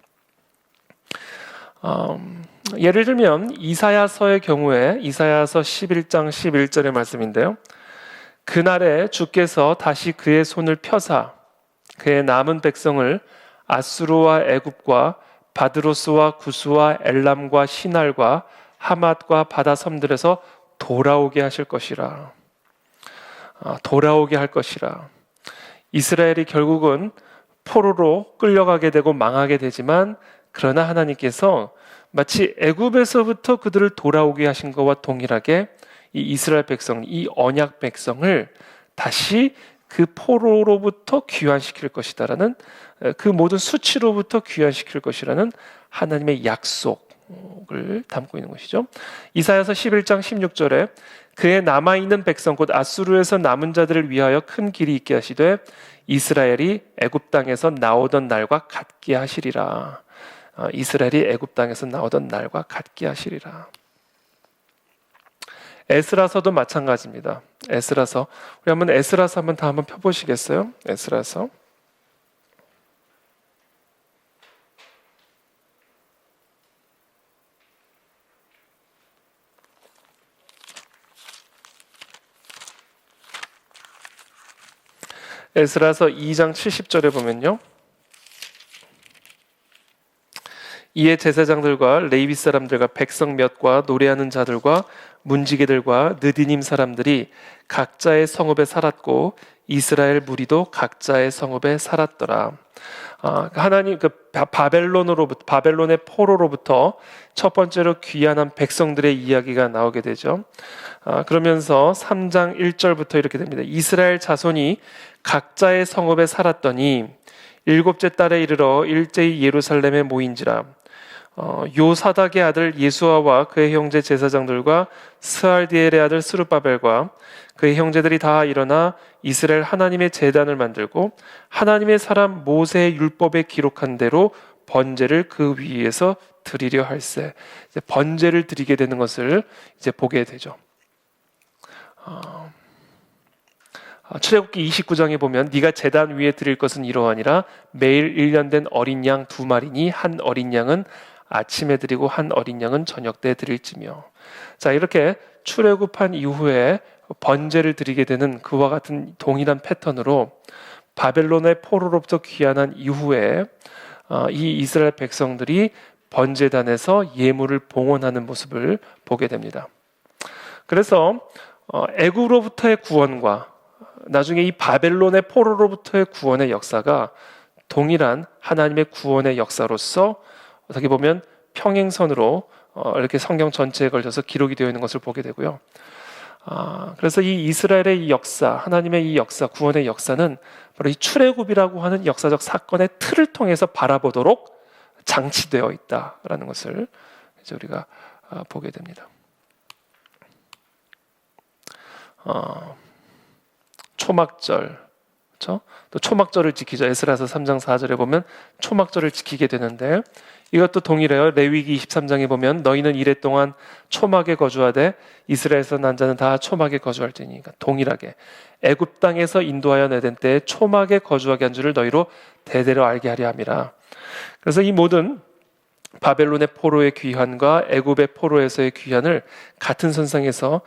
Speaker 1: 예를 들면 이사야서의 경우에 이사야서 11장 11절의 말씀인데요. 그날에 주께서 다시 그의 손을 펴사 그의 남은 백성을 아수르와 애굽과 바드로스와 구스와 엘람과 시날과 하맛과 바다 섬들에서 돌아오게 하실 것이라. 돌아오게 할 것이라. 이스라엘이 결국은 포로로 끌려가게 되고 망하게 되지만 그러나 하나님께서 마치 애굽에서부터 그들을 돌아오게 하신 것과 동일하게 이 이스라엘 백성, 이 언약 백성을 다시 그 포로로부터 귀환시킬 것이다라는, 그 모든 수치로부터 귀환시킬 것이라는 하나님의 약속을 담고 있는 것이죠. 이사야서 11장 16절에 그의 남아있는 백성 곧 아수르에서 남은 자들을 위하여 큰 길이 있게 하시되 이스라엘이 애굽 땅에서 나오던 날과 같게 하시리라. 이스라엘이 애굽 땅에서 나오던 날과 같게 하시리라. 에스라서도 마찬가지입니다. 에스라서, 우리 한번 에스라서 한번 펴보시겠어요? 에스라서. 에스라서 2장 70절에 보면요. 이에 제사장들과 레위 사람들과 백성 몇과 노래하는 자들과 문지기들과 느디님 사람들이 각자의 성읍에 살았고 이스라엘 무리도 각자의 성읍에 살았더라. 하나님 바벨론의 포로로부터 첫 번째로 귀환한 백성들의 이야기가 나오게 되죠. 그러면서 3장 1절부터 이렇게 됩니다. 이스라엘 자손이 각자의 성읍에 살았더니 일곱째 달에 이르러 일제히 예루살렘에 모인지라. 요사닥의 아들 예수아와 그의 형제 제사장들과 스알디엘의 아들 스룹바벨과 그의 형제들이 다 일어나 이스라엘 하나님의 제단을 만들고 하나님의 사람 모세의 율법에 기록한 대로 번제를 그 위에서 드리려 할세. 이제 번제를 드리게 되는 것을 이제 보게 되죠. 출애굽기 29장에 보면 네가 제단 위에 드릴 것은 이러하니라. 매일 1년 된 어린 양 2마리니 한 어린 양은 아침에 드리고 한 어린 양은 저녁 때 드릴지며. 자, 이렇게 출애굽한 이후에 번제를 드리게 되는 그와 같은 동일한 패턴으로 바벨론의 포로로부터 귀환한 이후에 이 이스라엘 백성들이 번제단에서 예물을 봉헌하는 모습을 보게 됩니다. 그래서 애굽으로부터의 구원과 나중에 이 바벨론의 포로로부터의 구원의 역사가 동일한 하나님의 구원의 역사로서 어떻게 보면 평행선으로 이렇게 성경 전체에 걸쳐서 기록이 되어 있는 것을 보게 되고요. 그래서 이 이스라엘의 이 역사, 하나님의 이 역사, 구원의 역사는 바로 이 출애굽이라고 하는 역사적 사건의 틀을 통해서 바라보도록 장치되어 있다라는 것을 이제 우리가 보게 됩니다. 초막절, 그렇죠? 또 초막절을 지키죠. 에스라서 3장 4절에 보면 초막절을 지키게 되는데 이것도 동일해요. 레위기 23장에 보면 너희는 이래 동안 초막에 거주하되 이스라엘에서 난 자는 다 초막에 거주할 테니까 동일하게 애굽 땅에서 인도하여 내던 때에 초막에 거주하게 한 줄을 너희로 대대로 알게 하려 함이라. 그래서 이 모든 바벨론의 포로의 귀환과 애굽의 포로에서의 귀환을 같은 선상에서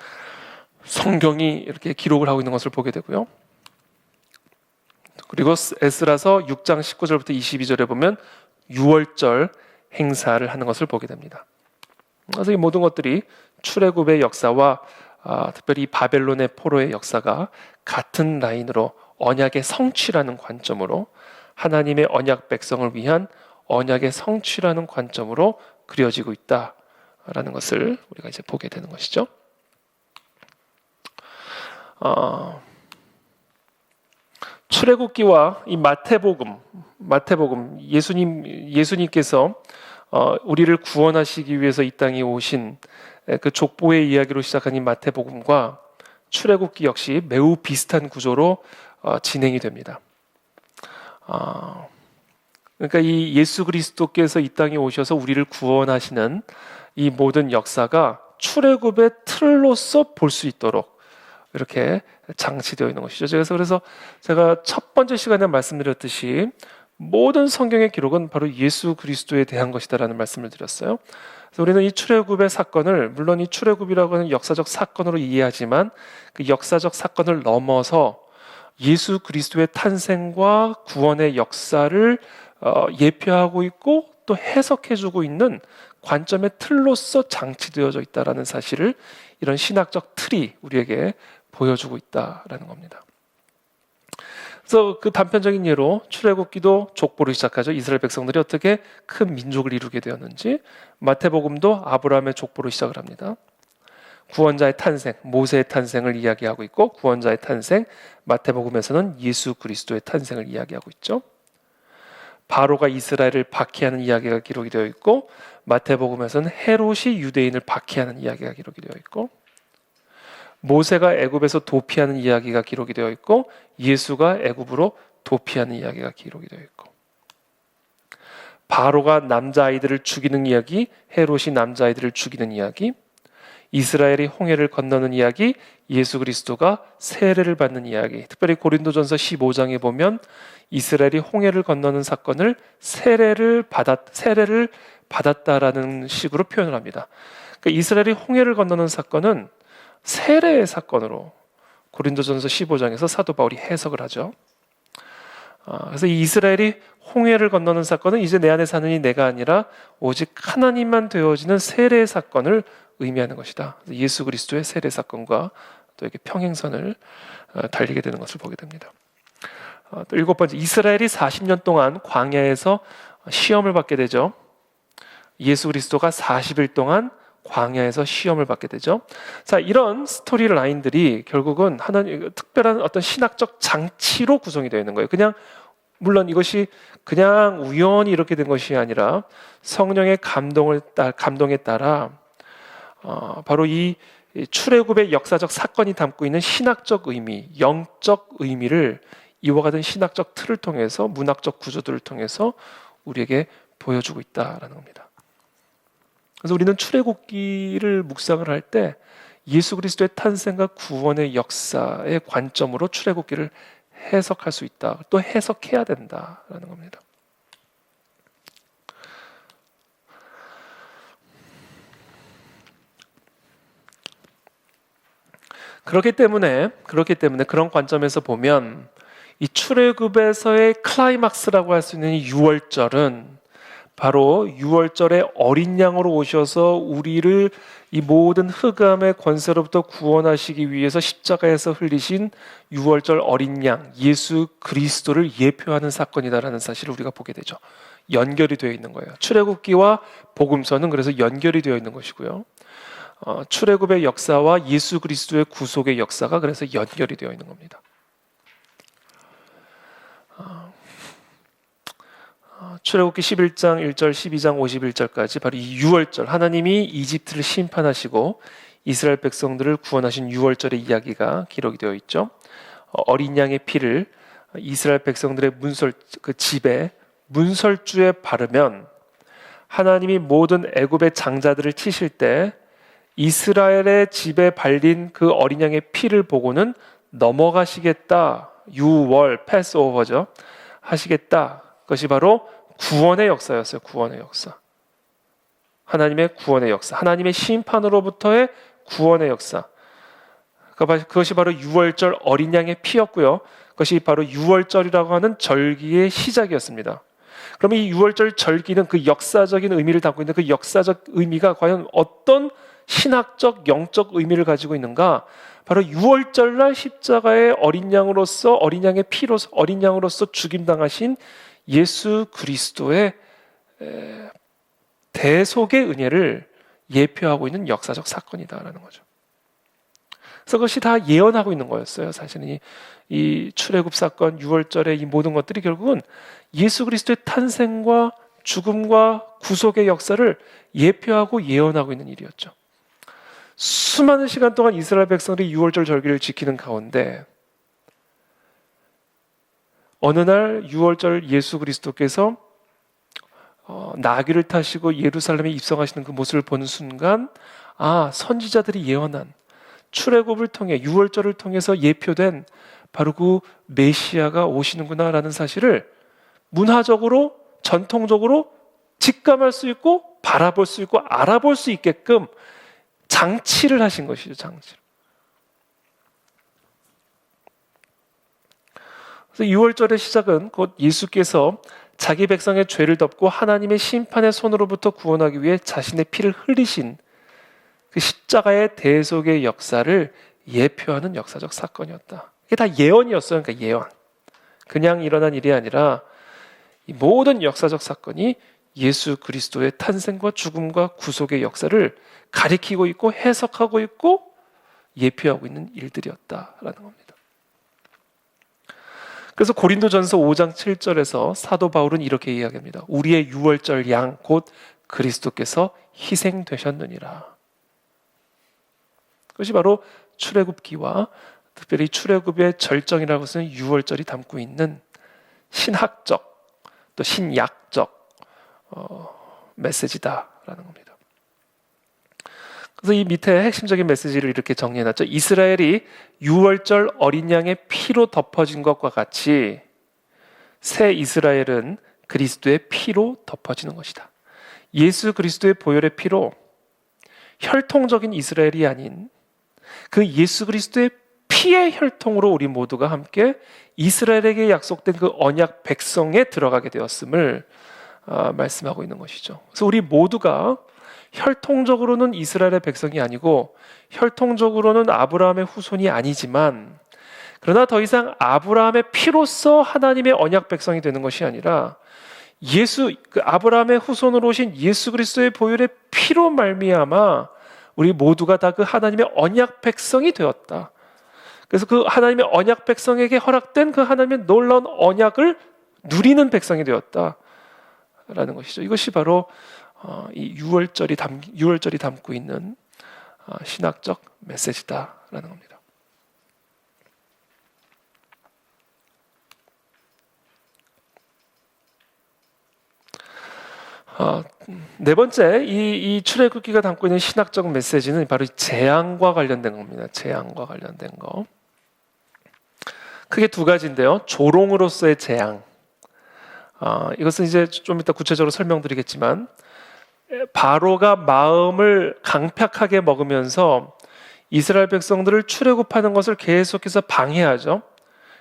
Speaker 1: 성경이 이렇게 기록을 하고 있는 것을 보게 되고요. 그리고 에스라서 6장 19절부터 22절에 보면 6월절 행사를 하는 것을 보게 됩니다. 그래서 이 모든 것들이 출애굽의 역사와 특별히 바벨론의 포로의 역사가 같은 라인으로 언약의 성취라는 관점으로 하나님의 언약 백성을 위한 언약의 성취라는 관점으로 그려지고 있다라는 것을 우리가 이제 보게 되는 것이죠. 출애굽기와 이 마태복음 예수님께서 우리를 구원하시기 위해서 이 땅에 오신 그 족보의 이야기로 시작한 이 마태복음과 출애굽기 역시 매우 비슷한 구조로 진행이 됩니다. 그러니까 이 예수 그리스도께서 이 땅에 오셔서 우리를 구원하시는 이 모든 역사가 출애굽의 틀로서 볼 수 있도록 이렇게 장치되어 있는 것이죠. 그래서 제가 첫 번째 시간에 말씀드렸듯이 모든 성경의 기록은 바로 예수 그리스도에 대한 것이다라는 말씀을 드렸어요. 그래서 우리는 이 출애굽의 사건을 물론 이 출애굽이라고 하는 역사적 사건으로 이해하지만 그 역사적 사건을 넘어서 예수 그리스도의 탄생과 구원의 역사를 예표하고 있고 또 해석해주고 있는 관점의 틀로서 장치되어져 있다라는 사실을 이런 신학적 틀이 우리에게 보여주고 있다라는 겁니다. 그래서 그 단편적인 예로 출애굽기도 족보로 시작하죠. 이스라엘 백성들이 어떻게 큰 민족을 이루게 되었는지, 마태복음도 아브라함의 족보로 시작을 합니다. 구원자의 탄생, 모세의 탄생을 이야기하고 있고, 구원자의 탄생, 마태복음에서는 예수 그리스도의 탄생을 이야기하고 있죠. 바로가 이스라엘을 박해하는 이야기가 기록이 되어 있고, 마태복음에서는 헤롯이 유대인을 박해하는 이야기가 기록이 되어 있고, 모세가 애굽에서 도피하는 이야기가 기록이 되어 있고, 예수가 애굽으로 도피하는 이야기가 기록이 되어 있고, 바로가 남자아이들을 죽이는 이야기, 헤롯이 남자아이들을 죽이는 이야기, 이스라엘이 홍해를 건너는 이야기, 예수 그리스도가 세례를 받는 이야기. 특별히 고린도전서 15장에 보면 이스라엘이 홍해를 건너는 사건을 세례를 받았다라는 식으로 표현을 합니다. 그러니까 이스라엘이 홍해를 건너는 사건은 세례의 사건으로 고린도전서 15장에서 사도 바울이 해석을 하죠. 그래서 이 이스라엘이 홍해를 건너는 사건은 이제 내 안에 사는 이 내가 아니라 오직 하나님만 되어지는 세례의 사건을 의미하는 것이다. 예수 그리스도의 세례 사건과 또 이렇게 평행선을 달리게 되는 것을 보게 됩니다. 또 일곱 번째, 이스라엘이 40년 동안 광야에서 시험을 받게 되죠. 예수 그리스도가 40일 동안 광야에서 시험을 받게 되죠. 자, 이런 스토리 라인들이 결국은 하나님 특별한 어떤 신학적 장치로 구성이 되어 있는 거예요. 물론 이것이 그냥 우연히 이렇게 된 것이 아니라 성령의 감동에 따라 바로 이 출애굽의 역사적 사건이 담고 있는 신학적 의미, 영적 의미를 이와 같은 신학적 틀을 통해서, 문학적 구조들을 통해서 우리에게 보여주고 있다라는 겁니다. 그래서 우리는 출애굽기를 묵상을 할 때 예수 그리스도의 탄생과 구원의 역사의 관점으로 출애굽기를 해석할 수 있다, 또 해석해야 된다라는 겁니다. 그렇기 때문에 그런 관점에서 보면 이 출애굽에서의 클라이막스라고 할 수 있는 이 유월절은 바로 유월절에 어린 양으로 오셔서 우리를 이 모든 흑암의 권세로부터 구원하시기 위해서 십자가에서 흘리신 유월절 어린 양 예수 그리스도를 예표하는 사건이다라는 사실을 우리가 보게 되죠. 연결이 되어 있는 거예요. 출애굽기와 복음서는 그래서 연결이 되어 있는 것이고요. 출애굽의 역사와 예수 그리스도의 구속의 역사가 그래서 연결이 되어 있는 겁니다. 출애굽기 11장 1절 12장 51절까지 바로 이 유월절, 하나님이 이집트를 심판하시고 이스라엘 백성들을 구원하신 유월절의 이야기가 기록이 되어 있죠. 어린 양의 피를 이스라엘 백성들의 집에 문설주에 바르면 하나님이 모든 애굽의 장자들을 치실 때 이스라엘의 집에 발린 그 어린 양의 피를 보고는 넘어가시겠다. 유월, 패스오버죠. 하시겠다. 그것이 바로 구원의 역사였어요. 구원의 역사. 하나님의 구원의 역사. 하나님의 심판으로부터의 구원의 역사. 그것이 바로 유월절 어린 양의 피였고요. 그것이 바로 유월절이라고 하는 절기의 시작이었습니다. 그럼 이 유월절 절기는 그 역사적인 의미를 담고 있는 그 역사적 의미가 과연 어떤 신학적, 영적 의미를 가지고 있는가? 바로 유월절날 십자가의 어린 양으로서, 어린 양의 피로서, 어린 양으로서 죽임당하신 예수 그리스도의 대속의 은혜를 예표하고 있는 역사적 사건이다라는 거죠. 그래서 그것이 다 예언하고 있는 거였어요. 사실은 이 출애굽 사건, 6월절의 이 모든 것들이 결국은 예수 그리스도의 탄생과 죽음과 구속의 역사를 예표하고 예언하고 있는 일이었죠. 수많은 시간 동안 이스라엘 백성들이 6월절 절기를 지키는 가운데 어느 날 6월절 예수 그리스도께서 나귀를 타시고 예루살렘에 입성하시는 그 모습을 보는 순간, 선지자들이 예언한 출애굽을 통해 6월절을 통해서 예표된 바로 그 메시아가 오시는구나라는 사실을 문화적으로 전통적으로 직감할 수 있고 바라볼 수 있고 알아볼 수 있게끔 장치를 하신 것이죠. 장치를. 그래서 6월절의 시작은 곧 예수께서 자기 백성의 죄를 덮고 하나님의 심판의 손으로부터 구원하기 위해 자신의 피를 흘리신 그 십자가의 대속의 역사를 예표하는 역사적 사건이었다. 이게 다 예언이었어요. 그러니까 예언. 그냥 일어난 일이 아니라 이 모든 역사적 사건이 예수 그리스도의 탄생과 죽음과 구속의 역사를 가리키고 있고 해석하고 있고 예표하고 있는 일들이었다라는 겁니다. 그래서 고린도전서 5장 7절에서 사도 바울은 이렇게 이야기합니다. 우리의 유월절 양 곧 그리스도께서 희생되셨느니라. 그것이 바로 출애굽기와 특별히 출애굽의 절정이라고 쓰는 유월절이 담고 있는 신학적 또 신약적 메시지다라는 겁니다. 그래서 이 밑에 핵심적인 메시지를 이렇게 정리해놨죠. 이스라엘이 유월절 어린 양의 피로 덮어진 것과 같이 새 이스라엘은 그리스도의 피로 덮어지는 것이다. 예수 그리스도의 보혈의 피로 혈통적인 이스라엘이 아닌 그 예수 그리스도의 피의 혈통으로 우리 모두가 함께 이스라엘에게 약속된 그 언약 백성에 들어가게 되었음을 말씀하고 있는 것이죠. 그래서 우리 모두가 혈통적으로는 이스라엘의 백성이 아니고 혈통적으로는 아브라함의 후손이 아니지만 그러나 더 이상 아브라함의 피로서 하나님의 언약 백성이 되는 것이 아니라 그 아브라함의 후손으로 오신 예수 그리스도의 보혈의 피로 말미암아 우리 모두가 다 그 하나님의 언약 백성이 되었다. 그래서 그 하나님의 언약 백성에게 허락된 그 하나님의 놀라운 언약을 누리는 백성이 되었다라는 것이죠. 이것이 바로 이 6월절이 담고 있는 신학적 메시지다라는 겁니다. 네 번째, 이 출애굽기가 담고 있는 신학적 메시지는 바로 재앙과 관련된 겁니다. 재앙과 관련된 거. 크게 두 가지인데요. 조롱으로서의 재앙. 이것은 이제 좀 이따 구체적으로 설명드리겠지만 바로가 마음을 강팍하게 먹으면서 이스라엘 백성들을 출애굽하는 것을 계속해서 방해하죠.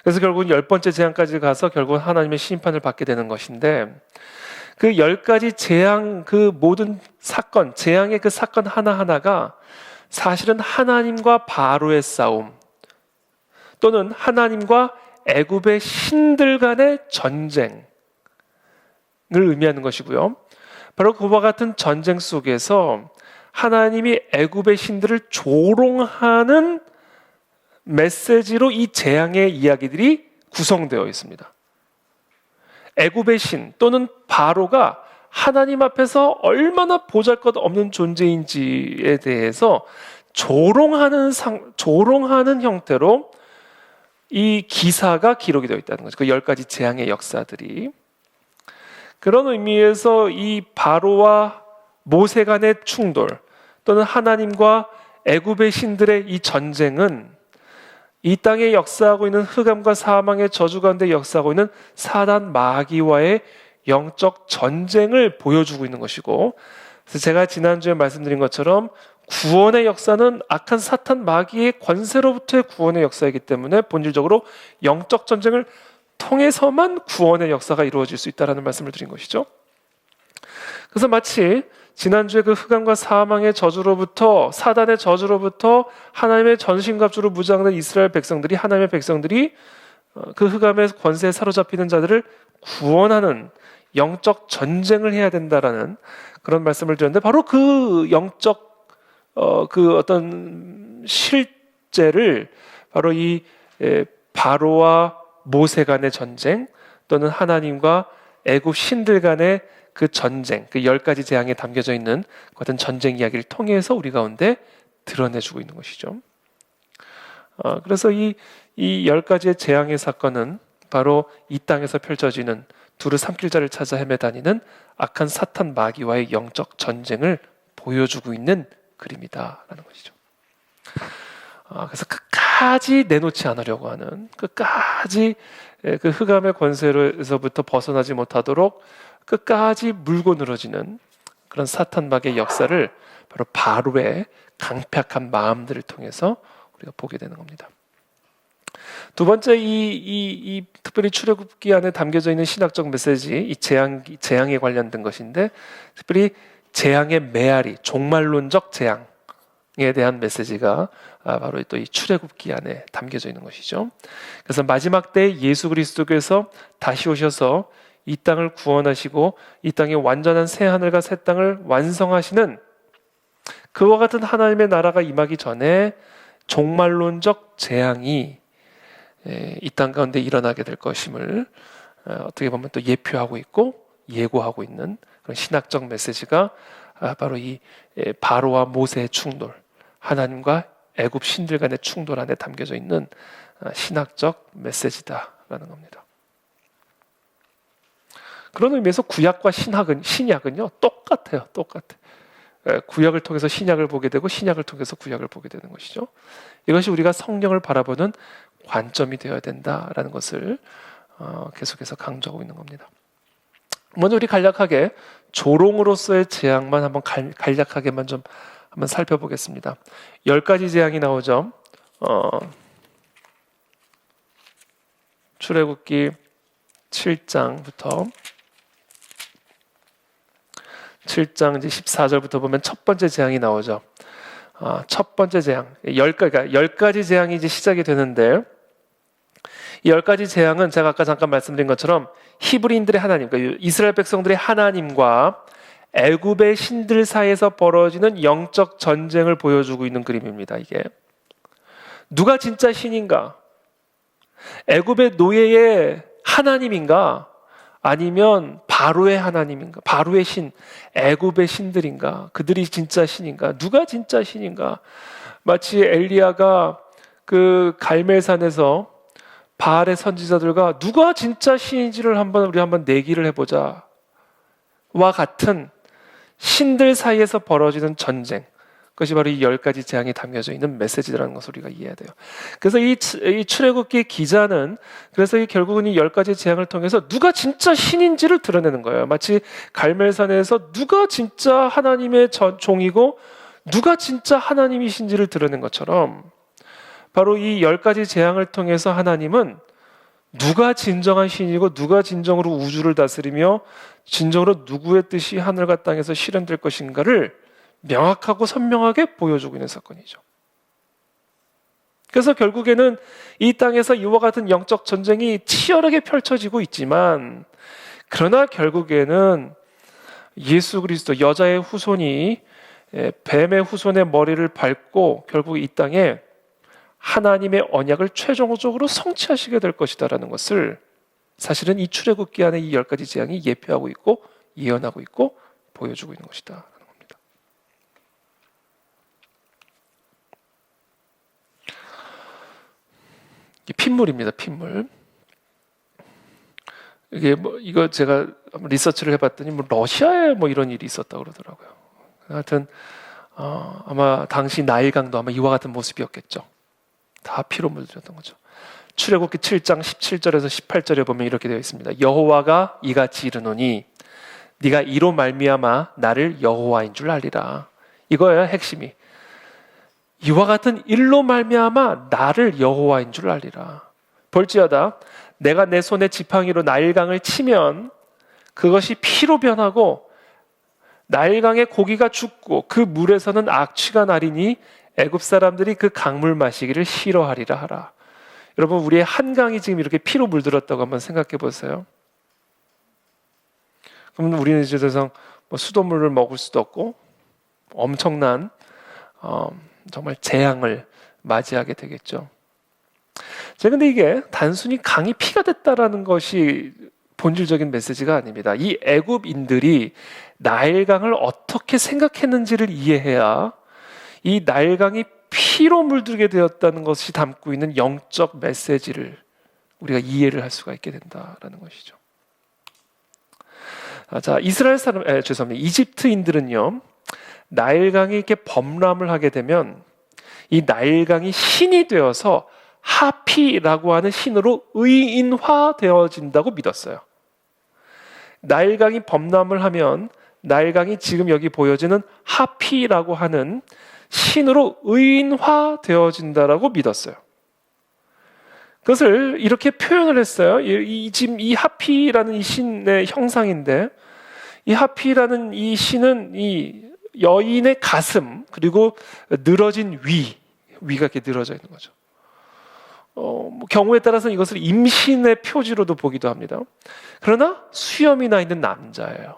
Speaker 1: 그래서 결국은 10번째 재앙까지 가서 결국은 하나님의 심판을 받게 되는 것인데 그 10가지 재앙, 그 모든 사건, 재앙의 그 사건 하나하나가 사실은 하나님과 바로의 싸움 또는 하나님과 애굽의 신들 간의 전쟁을 의미하는 것이고요. 바로 그와 같은 전쟁 속에서 하나님이 애굽의 신들을 조롱하는 메시지로 이 재앙의 이야기들이 구성되어 있습니다. 애굽의 신 또는 바로가 하나님 앞에서 얼마나 보잘것없는 존재인지에 대해서 조롱하는 형태로 이 기사가 기록이 되어 있다는 거죠. 그 10가지 재앙의 역사들이. 그런 의미에서 이 바로와 모세 간의 충돌 또는 하나님과 애굽의 신들의 이 전쟁은 이 땅에 역사하고 있는 흑암과 사망의 저주 가운데 역사하고 있는 사단 마귀와의 영적 전쟁을 보여주고 있는 것이고, 그래서 제가 지난주에 말씀드린 것처럼 구원의 역사는 악한 사탄 마귀의 권세로부터의 구원의 역사이기 때문에 본질적으로 영적 전쟁을 통해서만 구원의 역사가 이루어질 수 있다는 말씀을 드린 것이죠. 그래서 마치 지난주에 그 흑암과 사망의 저주로부터 사단의 저주로부터 하나님의 전신갑주로 무장된 이스라엘 백성들이 하나님의 백성들이 그 흑암의 권세에 사로잡히는 자들을 구원하는 영적 전쟁을 해야 된다라는 그런 말씀을 드렸는데, 바로 그 영적 그 어떤 실제를 바로 이 바로와 모세 간의 전쟁, 또는 하나님과 애굽 신들 간의 그 전쟁, 그 10가지 재앙에 담겨져 있는 그 어떤 전쟁 이야기를 통해서 우리 가운데 드러내주고 있는 것이죠. 그래서 이 10가지의 재앙의 사건은 바로 이 땅에서 펼쳐지는 두루 삼킬 자를 찾아 헤매다니는 악한 사탄 마귀와의 영적 전쟁을 보여주고 있는 그림이다라는 것이죠. 그래서 끝까지 내놓지 않으려고 하는, 끝까지 그 흑암의 권세로서부터 벗어나지 못하도록 끝까지 물고 늘어지는 그런 사탄 마귀의 역사를 바로 바로의 강팍한 마음들을 통해서 우리가 보게 되는 겁니다. 두 번째, 이 특별히 출애굽기 안에 담겨져 있는 신학적 메시지, 이 재앙에 관련된 것인데, 특별히 재앙의 메아리, 종말론적 재앙에 대한 메시지가 바로 또 이 출애굽기 안에 담겨져 있는 것이죠. 그래서 마지막 때 예수 그리스도께서 다시 오셔서 이 땅을 구원하시고 이 땅에 완전한 새 하늘과 새 땅을 완성하시는 그와 같은 하나님의 나라가 임하기 전에 종말론적 재앙이 이 땅 가운데 일어나게 될 것임을 어떻게 보면 또 예표하고 있고 예고하고 있는 그런 신학적 메시지가 바로 이 바로와 모세의 충돌, 하나님과 애굽 신들 간의 충돌 안에 담겨져 있는 신학적 메시지다라는 겁니다. 그런 의미에서 구약과 신약은요 똑같아요. 구약을 통해서 신약을 보게 되고 신약을 통해서 구약을 보게 되는 것이죠. 이것이 우리가 성령을 바라보는 관점이 되어야 된다라는 것을 계속해서 강조하고 있는 겁니다. 먼저 우리 간략하게 조롱으로서의 재앙만 한번 간략하게만 좀 한번 살펴보겠습니다. 10가지 재앙이 나오죠. 출애굽기 7장부터 7장 이제 14절부터 보면 첫 번째 재앙이 나오죠. 첫 번째 재앙, 10가지 재앙이 이제 시작이 되는데, 이 10가지 재앙은 제가 아까 잠깐 말씀드린 것처럼 히브리인들의 하나님, 그러니까 이스라엘 백성들의 하나님과 애굽의 신들 사이에서 벌어지는 영적 전쟁을 보여주고 있는 그림입니다. 이게 누가 진짜 신인가? 애굽의 노예의 하나님인가? 아니면 바로의 하나님인가? 바로의 신, 애굽의 신들인가? 그들이 진짜 신인가? 누가 진짜 신인가? 마치 엘리야가 그 갈멜산에서 바알의 선지자들과 누가 진짜 신인지를 우리 한번 내기를 해보자 와 같은 신들 사이에서 벌어지는 전쟁, 그것이 바로 이 10가지 재앙이 담겨져 있는 메시지라는 것을 우리가 이해해야 돼요. 그래서 이 출애굽기 기자는 그래서 결국은 이 10가지 재앙을 통해서 누가 진짜 신인지를 드러내는 거예요. 마치 갈멜산에서 누가 진짜 하나님의 종이고 누가 진짜 하나님이신지를 드러낸 것처럼, 바로 이 10가지 재앙을 통해서 하나님은 누가 진정한 신이고 누가 진정으로 우주를 다스리며 진정으로 누구의 뜻이 하늘과 땅에서 실현될 것인가를 명확하고 선명하게 보여주고 있는 사건이죠. 그래서 결국에는 이 땅에서 이와 같은 영적 전쟁이 치열하게 펼쳐지고 있지만, 그러나 결국에는 예수 그리스도, 여자의 후손이 뱀의 후손의 머리를 밟고 결국 이 땅에 하나님의 언약을 최종적으로 성취하시게 될 것이다라는 것을 사실은 이 출애굽기 안에 이 10가지 재앙이 예표하고 있고 예언하고 있고 보여주고 있는 것이다라는 겁니다. 이 핏물입니다. 핏물. 이거 제가 리서치를 해봤더니 러시아에 이런 일이 있었다고 그러더라고요. 하여튼 아마 당시 나일강도 아마 이와 같은 모습이었겠죠. 다 피로 물들었던 거죠. 출애굽기 7장 17절에서 18절에 보면 이렇게 되어 있습니다. 여호와가 이같이 이르노니 네가 이로 말미암아 나를 여호와인 줄 알리라. 이거예요, 핵심이. 이와 같은 일로 말미암아 나를 여호와인 줄 알리라. 볼지어다 내가 내 손에 지팡이로 나일강을 치면 그것이 피로 변하고 나일강의 고기가 죽고 그 물에서는 악취가 나리니 애굽 사람들이 그 강물 마시기를 싫어하리라 하라. 여러분, 우리의 한강이 지금 이렇게 피로 물들었다고 한번 생각해 보세요. 그럼 우리는 이제 더 이상 뭐 수돗물을 먹을 수도 없고 엄청난 정말 재앙을 맞이하게 되겠죠. 자, 근데 이게 단순히 강이 피가 됐다라는 것이 본질적인 메시지가 아닙니다. 이 애굽인들이 나일강을 어떻게 생각했는지를 이해해야 이 나일강이 피로 물들게 되었다는 것이 담고 있는 영적 메시지를 우리가 이해를 할 수가 있게 된다라는 것이죠. 자, 이집트인들은요, 나일강이 이렇게 범람을 하게 되면 이 나일강이 신이 되어서 하피라고 하는 신으로 의인화되어진다고 믿었어요. 나일강이 범람을 하면 나일강이 지금 여기 보여지는 하피라고 하는 신으로 의인화되어진다라고 믿었어요. 그것을 이렇게 표현을 했어요. 지금 이 하피라는 이 신의 형상인데, 이 하피라는 이 신은 이 여인의 가슴 그리고 늘어진 위가 이렇게 늘어져 있는 거죠. 경우에 따라서는 이것을 임신의 표지로도 보기도 합니다. 그러나 수염이 나 있는 남자예요.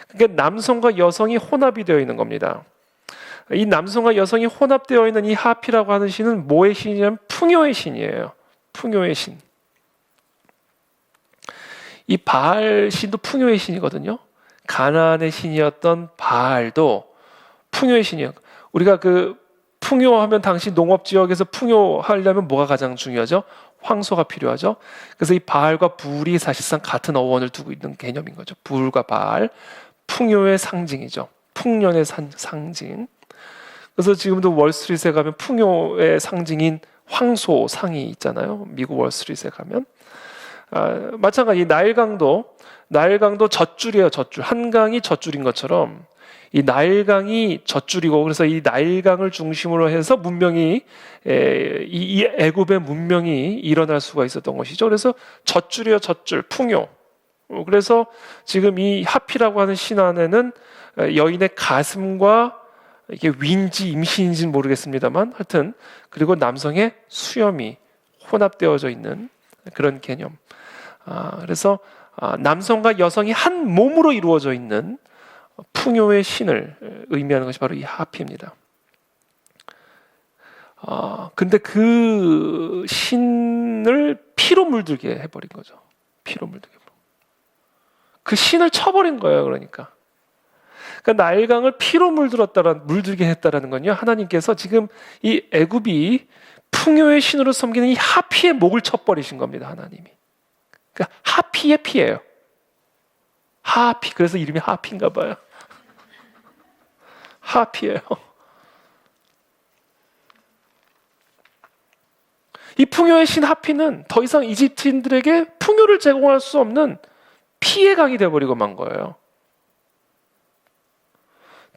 Speaker 1: 그러니까 남성과 여성이 혼합이 되어 있는 겁니다. 이 남성과 여성이 혼합되어 있는 이 하피라고 하는 신은 뭐의 신이냐면 풍요의 신이에요. 풍요의 신. 이 바알 신도 풍요의 신이거든요. 가나안의 신이었던 바알도 풍요의 신이에요. 우리가 풍요하면 당시 농업 지역에서 풍요하려면 뭐가 가장 중요하죠? 황소가 필요하죠. 그래서 이 바알과 불이 사실상 같은 어원을 두고 있는 개념인 거죠. 불과 바알, 풍요의 상징이죠. 풍년의 상징. 그래서 지금도 월스트리트에 가면 풍요의 상징인 황소 상이 있잖아요. 미국 월스트리트에 가면. 마찬가지 나일강도 젖줄이에요. 젖줄. 한강이 젖줄인 것처럼 이 나일강이 젖줄이고, 그래서 이 나일강을 중심으로 해서 문명이 이 애굽의 문명이 일어날 수가 있었던 것이죠. 그래서 젖줄이에요. 젖줄. 풍요. 그래서 지금 이 하피라고 하는 신 안에는 여인의 가슴과 이게 위인지 임신인지는 모르겠습니다만 하여튼 그리고 남성의 수염이 혼합되어져 있는 그런 개념. 그래서 남성과 여성이 한 몸으로 이루어져 있는 풍요의 신을 의미하는 것이 바로 이 하피입니다. 근데 그 신을 피로 물들게 해버린 거죠. 피로 물들게. 그 신을 쳐버린 거예요. 그러니까 나일강을 피로 물들게 했다라는 건요, 하나님께서 지금 이 애굽이 풍요의 신으로 섬기는 이 하피의 목을 쳐버리신 겁니다. 하나님이. 그러니까 하피의 피예요. 하피. 그래서 이름이 하피인가 봐요. 하피예요. 이 풍요의 신 하피는 더 이상 이집트인들에게 풍요를 제공할 수 없는 피의 강이 되어버리고 만 거예요.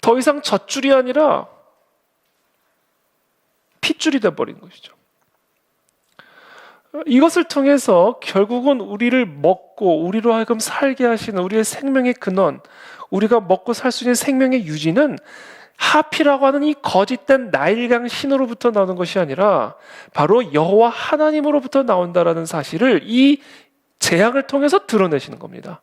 Speaker 1: 더 이상 젖줄이 아니라 핏줄이 되어버린 것이죠. 이것을 통해서 결국은 우리를 먹고 우리로 하여금 살게 하시는 우리의 생명의 근원, 우리가 먹고 살 수 있는 생명의 유지는 하피라고 하는 이 거짓된 나일강 신으로부터 나오는 것이 아니라 바로 여호와 하나님으로부터 나온다라는 사실을 이 재앙을 통해서 드러내시는 겁니다.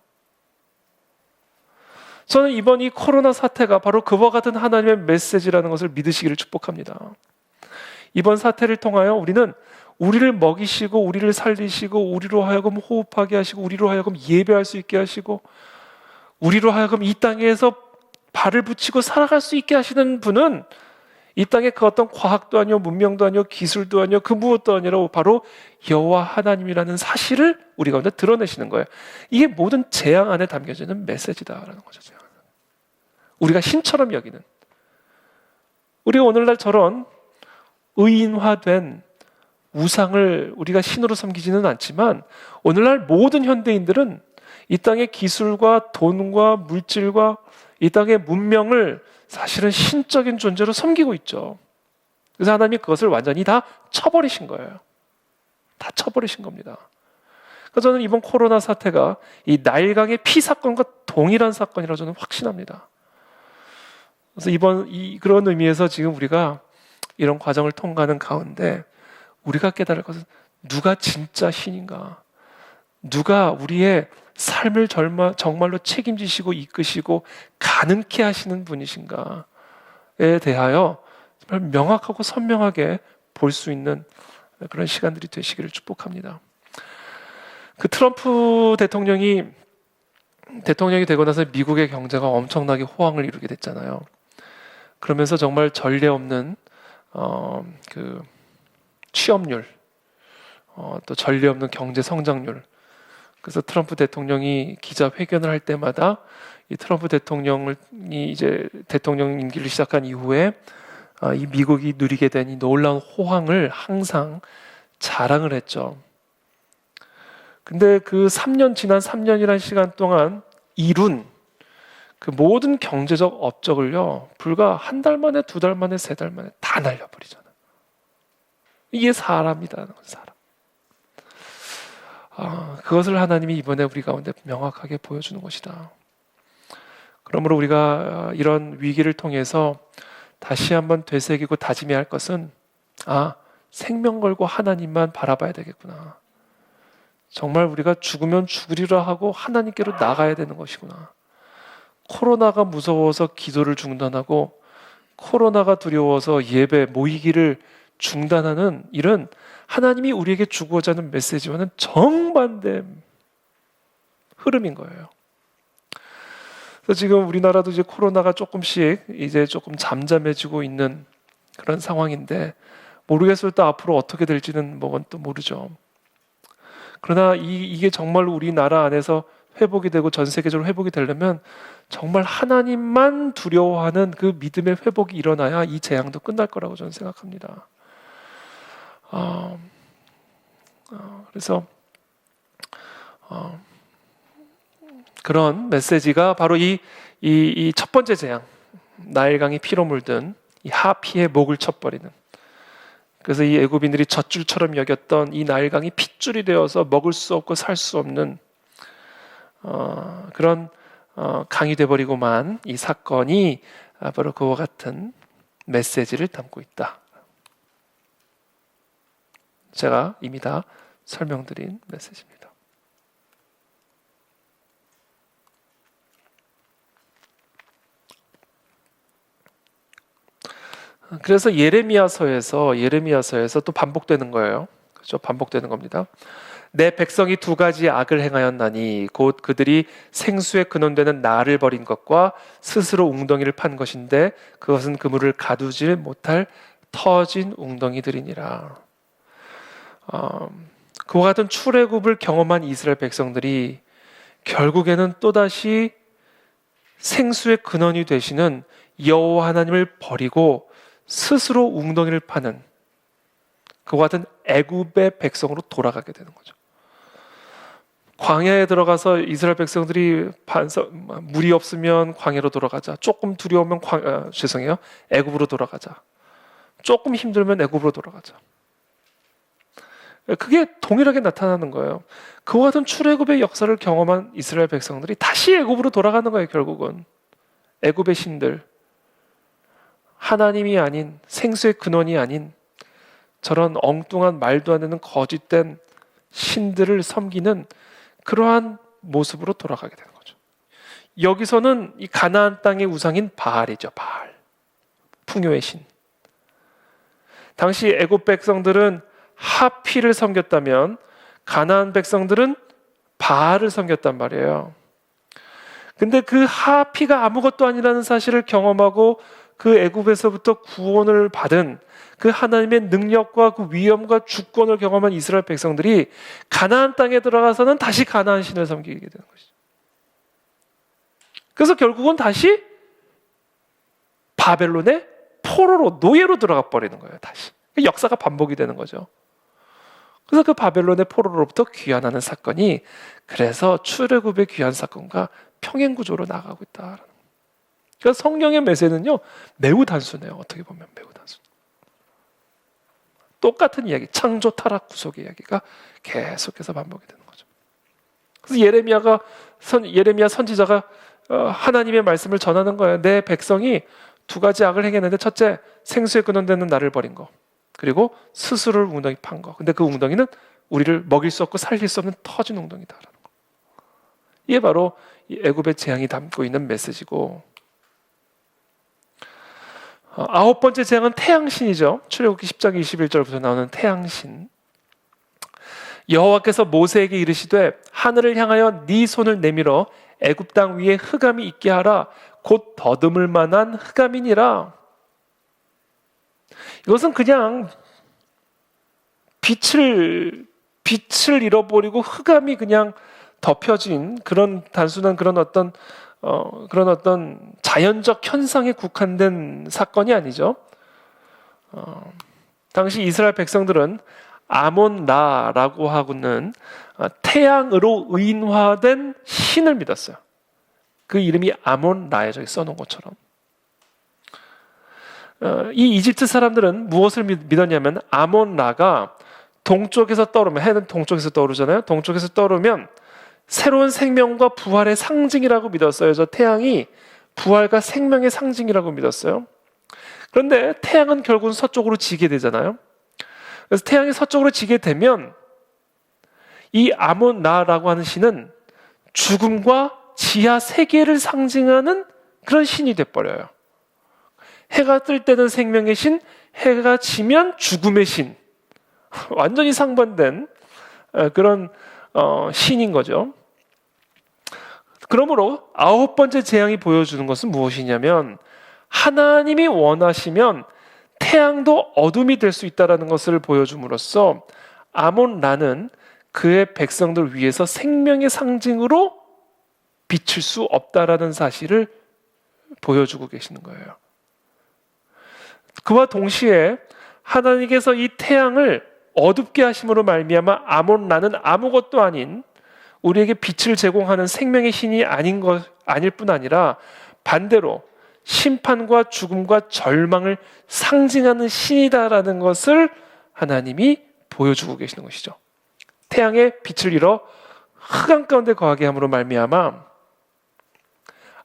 Speaker 1: 저는 이번 이 코로나 사태가 바로 그와 같은 하나님의 메시지라는 것을 믿으시기를 축복합니다. 이번 사태를 통하여 우리는 우리를 먹이시고 우리를 살리시고 우리로 하여금 호흡하게 하시고 우리로 하여금 예배할 수 있게 하시고 우리로 하여금 이 땅에서 발을 붙이고 살아갈 수 있게 하시는 분은 이 땅에 그 어떤 과학도 아니요 문명도 아니요 기술도 아니요 그 무엇도 아니라 바로 여호와 하나님이라는 사실을 우리 가운데 드러내시는 거예요. 이게 모든 재앙 안에 담겨져 있는 메시지다라는 거죠. 우리가 신처럼 여기는, 우리가 오늘날 저런 의인화된 우상을 우리가 신으로 섬기지는 않지만 오늘날 모든 현대인들은 이 땅의 기술과 돈과 물질과 이 땅의 문명을 사실은 신적인 존재로 섬기고 있죠. 그래서 하나님이 그것을 완전히 다 쳐버리신 거예요. 다 쳐버리신 겁니다. 그래서 저는 이번 코로나 사태가 이 나일강의 피 사건과 동일한 사건이라고 저는 확신합니다. 그래서 그런 의미에서 지금 우리가 이런 과정을 통과하는 가운데 우리가 깨달을 것은 누가 진짜 신인가? 누가 우리의 삶을 정말로 책임지시고 이끄시고 가능케 하시는 분이신가에 대하여 정말 명확하고 선명하게 볼 수 있는 그런 시간들이 되시기를 축복합니다. 그 트럼프 대통령이 되고 나서 미국의 경제가 엄청나게 호황을 이루게 됐잖아요. 그러면서 정말 전례 없는 그 취업률, 또 전례 없는 경제 성장률. 그래서 트럼프 대통령이 기자회견을 할 때마다 이 트럼프 대통령이 이제 대통령 임기를 시작한 이후에 이 미국이 누리게 된 이 놀라운 호황을 항상 자랑을 했죠. 근데 그 지난 3년이라는 시간 동안 이룬 그 모든 경제적 업적을요, 불과 한 달 만에, 두 달 만에, 세 달 만에 다 날려버리잖아요. 이게 사람이다, 사람. 그것을 하나님이 이번에 우리 가운데 명확하게 보여주는 것이다. 그러므로 우리가 이런 위기를 통해서 다시 한번 되새기고 다짐해야 할 것은 생명 걸고 하나님만 바라봐야 되겠구나. 정말 우리가 죽으면 죽으리라 하고 하나님께로 나가야 되는 것이구나. 코로나가 무서워서 기도를 중단하고 코로나가 두려워서 예배 모이기를 중단하는 일은 하나님이 우리에게 주고자 하는 메시지와는 정반대 흐름인 거예요. 그래서 지금 우리나라도 이제 코로나가 조금씩 이제 조금 잠잠해지고 있는 그런 상황인데 모르겠어요. 또 앞으로 어떻게 될지는 또 모르죠. 그러나 이게 정말 우리나라 안에서 회복이 되고 전 세계적으로 회복이 되려면 정말 하나님만 두려워하는 그 믿음의 회복이 일어나야 이 재앙도 끝날 거라고 저는 생각합니다. 그래서 그런 메시지가 바로 이 첫 번째 재앙, 나일강이 피로 물든 이 하피의 목을 쳐버리는, 그래서 이 애굽인들이 젖줄처럼 여겼던 이 나일강이 핏줄이 되어서 먹을 수 없고 살 수 없는 그런 강이 되어버리고만 이 사건이 바로 그와 같은 메시지를 담고 있다. 제가 이미 다 설명드린 메시지입니다. 그래서 예레미야서에서 또 반복되는 거예요. 그렇죠? 반복되는 겁니다. 내 백성이 두 가지 악을 행하였나니 곧 그들이 생수에 근원되는 나를 버린 것과 스스로 웅덩이를 판 것인데 그것은 그물을 가두지 못할 터진 웅덩이들이니라. 그와 같은 출애굽을 경험한 이스라엘 백성들이 결국에는 또다시 생수의 근원이 되시는 여호와 하나님을 버리고 스스로 웅덩이를 파는 그와 같은 애굽의 백성으로 돌아가게 되는 거죠. 광야에 들어가서 이스라엘 백성들이 물이 없으면 광야로 돌아가자. 조금 두려우면 애굽으로 돌아가자. 조금 힘들면 애굽으로 돌아가자. 그게 동일하게 나타나는 거예요. 그와 같은 출애굽의 역사를 경험한 이스라엘 백성들이 다시 애굽으로 돌아가는 거예요. 결국은 애굽의 신들, 하나님이 아닌, 생수의 근원이 아닌 저런 엉뚱한 말도 안 되는 거짓된 신들을 섬기는 그러한 모습으로 돌아가게 되는 거죠. 여기서는 이 가나안 땅의 우상인 바알이죠. 바알, 풍요의 신. 당시 애굽 백성들은 하피를 섬겼다면 가나안 백성들은 바알을 섬겼단 말이에요. 근데 그 하피가 아무것도 아니라는 사실을 경험하고 그 애굽에서부터 구원을 받은 그 하나님의 능력과 그 위엄과 주권을 경험한 이스라엘 백성들이 가나안 땅에 들어가서는 다시 가나안 신을 섬기게 되는 것이죠. 그래서 결국은 다시 바벨론의 포로로, 노예로 들어가 버리는 거예요. 다시 역사가 반복이 되는 거죠. 그래서 그 바벨론의 포로로부터 귀환하는 사건이, 그래서 출애굽의 귀환 사건과 평행 구조로 나가고 있다. 그러니까 성경의 메시지는요 매우 단순해요. 어떻게 보면 매우 단순. 똑같은 이야기, 창조, 타락, 구속의 이야기가 계속해서 반복이 되는 거죠. 그래서 예레미야 선지자가 하나님의 말씀을 전하는 거예요. 내 백성이 두 가지 악을 행했는데, 첫째, 생수에 근원되는 나를 버린 거, 그리고 스스로를 웅덩이 판 거. 근데 그 웅덩이는 우리를 먹일 수 없고 살릴 수 없는 터진 웅덩이다라는 거. 이게 바로 이 애굽의 재앙이 담고 있는 메시지고, 아홉 번째 재앙은 태양신이죠. 출애굽기 10장 21절부터 나오는 태양신. 여호와께서 모세에게 이르시되 하늘을 향하여 네 손을 내밀어 애굽 땅 위에 흑암이 있게 하라. 곧 더듬을 만한 흑암이니라. 이것은 그냥 빛을 잃어버리고 흑암이 그냥 덮여진 그런 단순한 그런 어떤 자연적 현상에 국한된 사건이 아니죠. 당시 이스라엘 백성들은 아몬라라고 하고는 태양으로 의인화된 신을 믿었어요. 그 이름이 아몬라에 저기 써놓은 것처럼. 이 이집트 사람들은 무엇을 믿었냐면 아몬라가 동쪽에서 떠오르면, 해는 동쪽에서 떠오르잖아요. 동쪽에서 떠오르면 새로운 생명과 부활의 상징이라고 믿었어요. 저 태양이 부활과 생명의 상징이라고 믿었어요. 그런데 태양은 결국은 서쪽으로 지게 되잖아요. 그래서 태양이 서쪽으로 지게 되면 이 아몬라라고 하는 신은 죽음과 지하 세계를 상징하는 그런 신이 돼버려요. 해가 뜰 때는 생명의 신, 해가 지면 죽음의 신. 완전히 상반된 그런 신인 거죠. 그러므로 아홉 번째 재앙이 보여주는 것은 무엇이냐면, 하나님이 원하시면 태양도 어둠이 될 수 있다는 것을 보여줌으로써 아몬라는 그의 백성들 위해서 생명의 상징으로 비칠 수 없다라는 사실을 보여주고 계시는 거예요. 그와 동시에 하나님께서 이 태양을 어둡게 하심으로 말미암아 아몬라는 아무것도 아닌 우리에게 빛을 제공하는 생명의 신이 아닐 뿐 아니라 반대로 심판과 죽음과 절망을 상징하는 신이다라는 것을 하나님이 보여주고 계시는 것이죠. 태양의 빛을 잃어 흑암 가운데 거하게 함으로 말미암아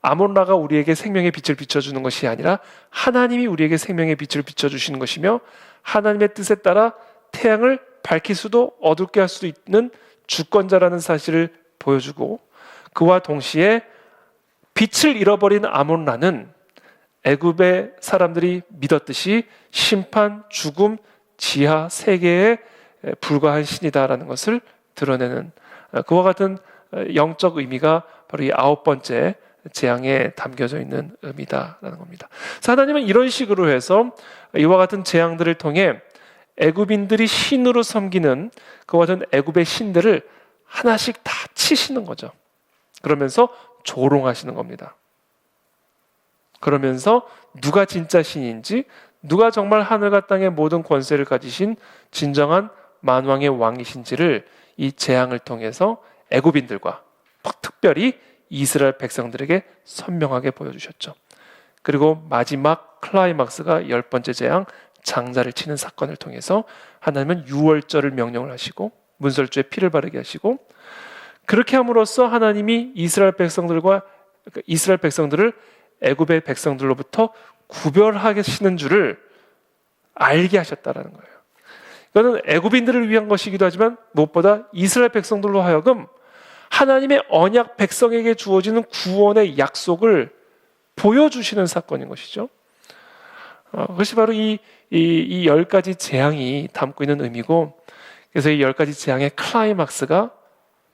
Speaker 1: 아몬라가 우리에게 생명의 빛을 비춰주는 것이 아니라 하나님이 우리에게 생명의 빛을 비춰주시는 것이며, 하나님의 뜻에 따라 태양을 밝힐 수도 어둡게 할 수도 있는 주권자라는 사실을 보여주고, 그와 동시에 빛을 잃어버린 아몬라는 애굽의 사람들이 믿었듯이 심판, 죽음, 지하 세계에 불과한 신이다라는 것을 드러내는, 그와 같은 영적 의미가 바로 이 아홉 번째 재앙에 담겨져 있는 의미다라는 겁니다. 하나님은 이런 식으로 해서 이와 같은 재앙들을 통해 애굽인들이 신으로 섬기는 그와 같은 애굽의 신들을 하나씩 다 치시는 거죠. 그러면서 조롱하시는 겁니다. 그러면서 누가 진짜 신인지, 누가 정말 하늘과 땅의 모든 권세를 가지신 진정한 만왕의 왕이신지를 이 재앙을 통해서 애굽인들과 특별히 이스라엘 백성들에게 선명하게 보여주셨죠. 그리고 마지막 클라이막스가 열 번째 재앙, 장자를 치는 사건을 통해서 하나님은 유월절을 명령을 하시고 문설주에 피를 바르게 하시고, 그렇게 함으로써 하나님이 이스라엘 백성들을 애굽의 백성들로부터 구별하시는 줄을 알게 하셨다라는 거예요. 이거는 애굽인들을 위한 것이기도 하지만 무엇보다 이스라엘 백성들로 하여금 하나님의 언약 백성에게 주어지는 구원의 약속을 보여주시는 사건인 것이죠. 그것이 바로 이 10가지 재앙이 담고 있는 의미고, 그래서 이 10가지 재앙의 클라이막스가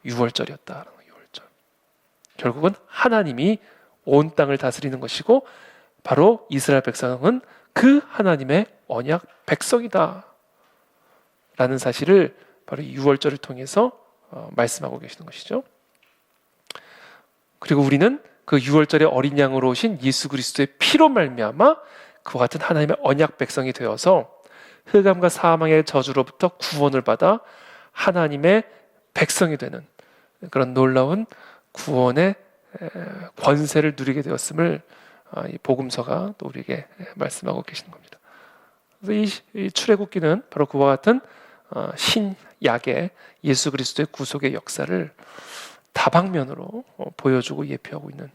Speaker 1: 유월절이었다. 유월절. 결국은 하나님이 온 땅을 다스리는 것이고, 바로 이스라엘 백성은 그 하나님의 언약 백성이다 라는 사실을 바로 유월절을 통해서 말씀하고 계시는 것이죠. 그리고 우리는 그 유월절에 어린 양으로 오신 예수 그리스도의 피로 말미암아 그와 같은 하나님의 언약 백성이 되어서 흑암과 사망의 저주로부터 구원을 받아 하나님의 백성이 되는 그런 놀라운 구원의 권세를 누리게 되었음을 이 복음서가 또 우리에게 말씀하고 계시는 겁니다. 그래서 이 출애굽기는 바로 그와 같은 신약의 예수 그리스도의 구속의 역사를 다방면으로 보여주고 예표하고 있는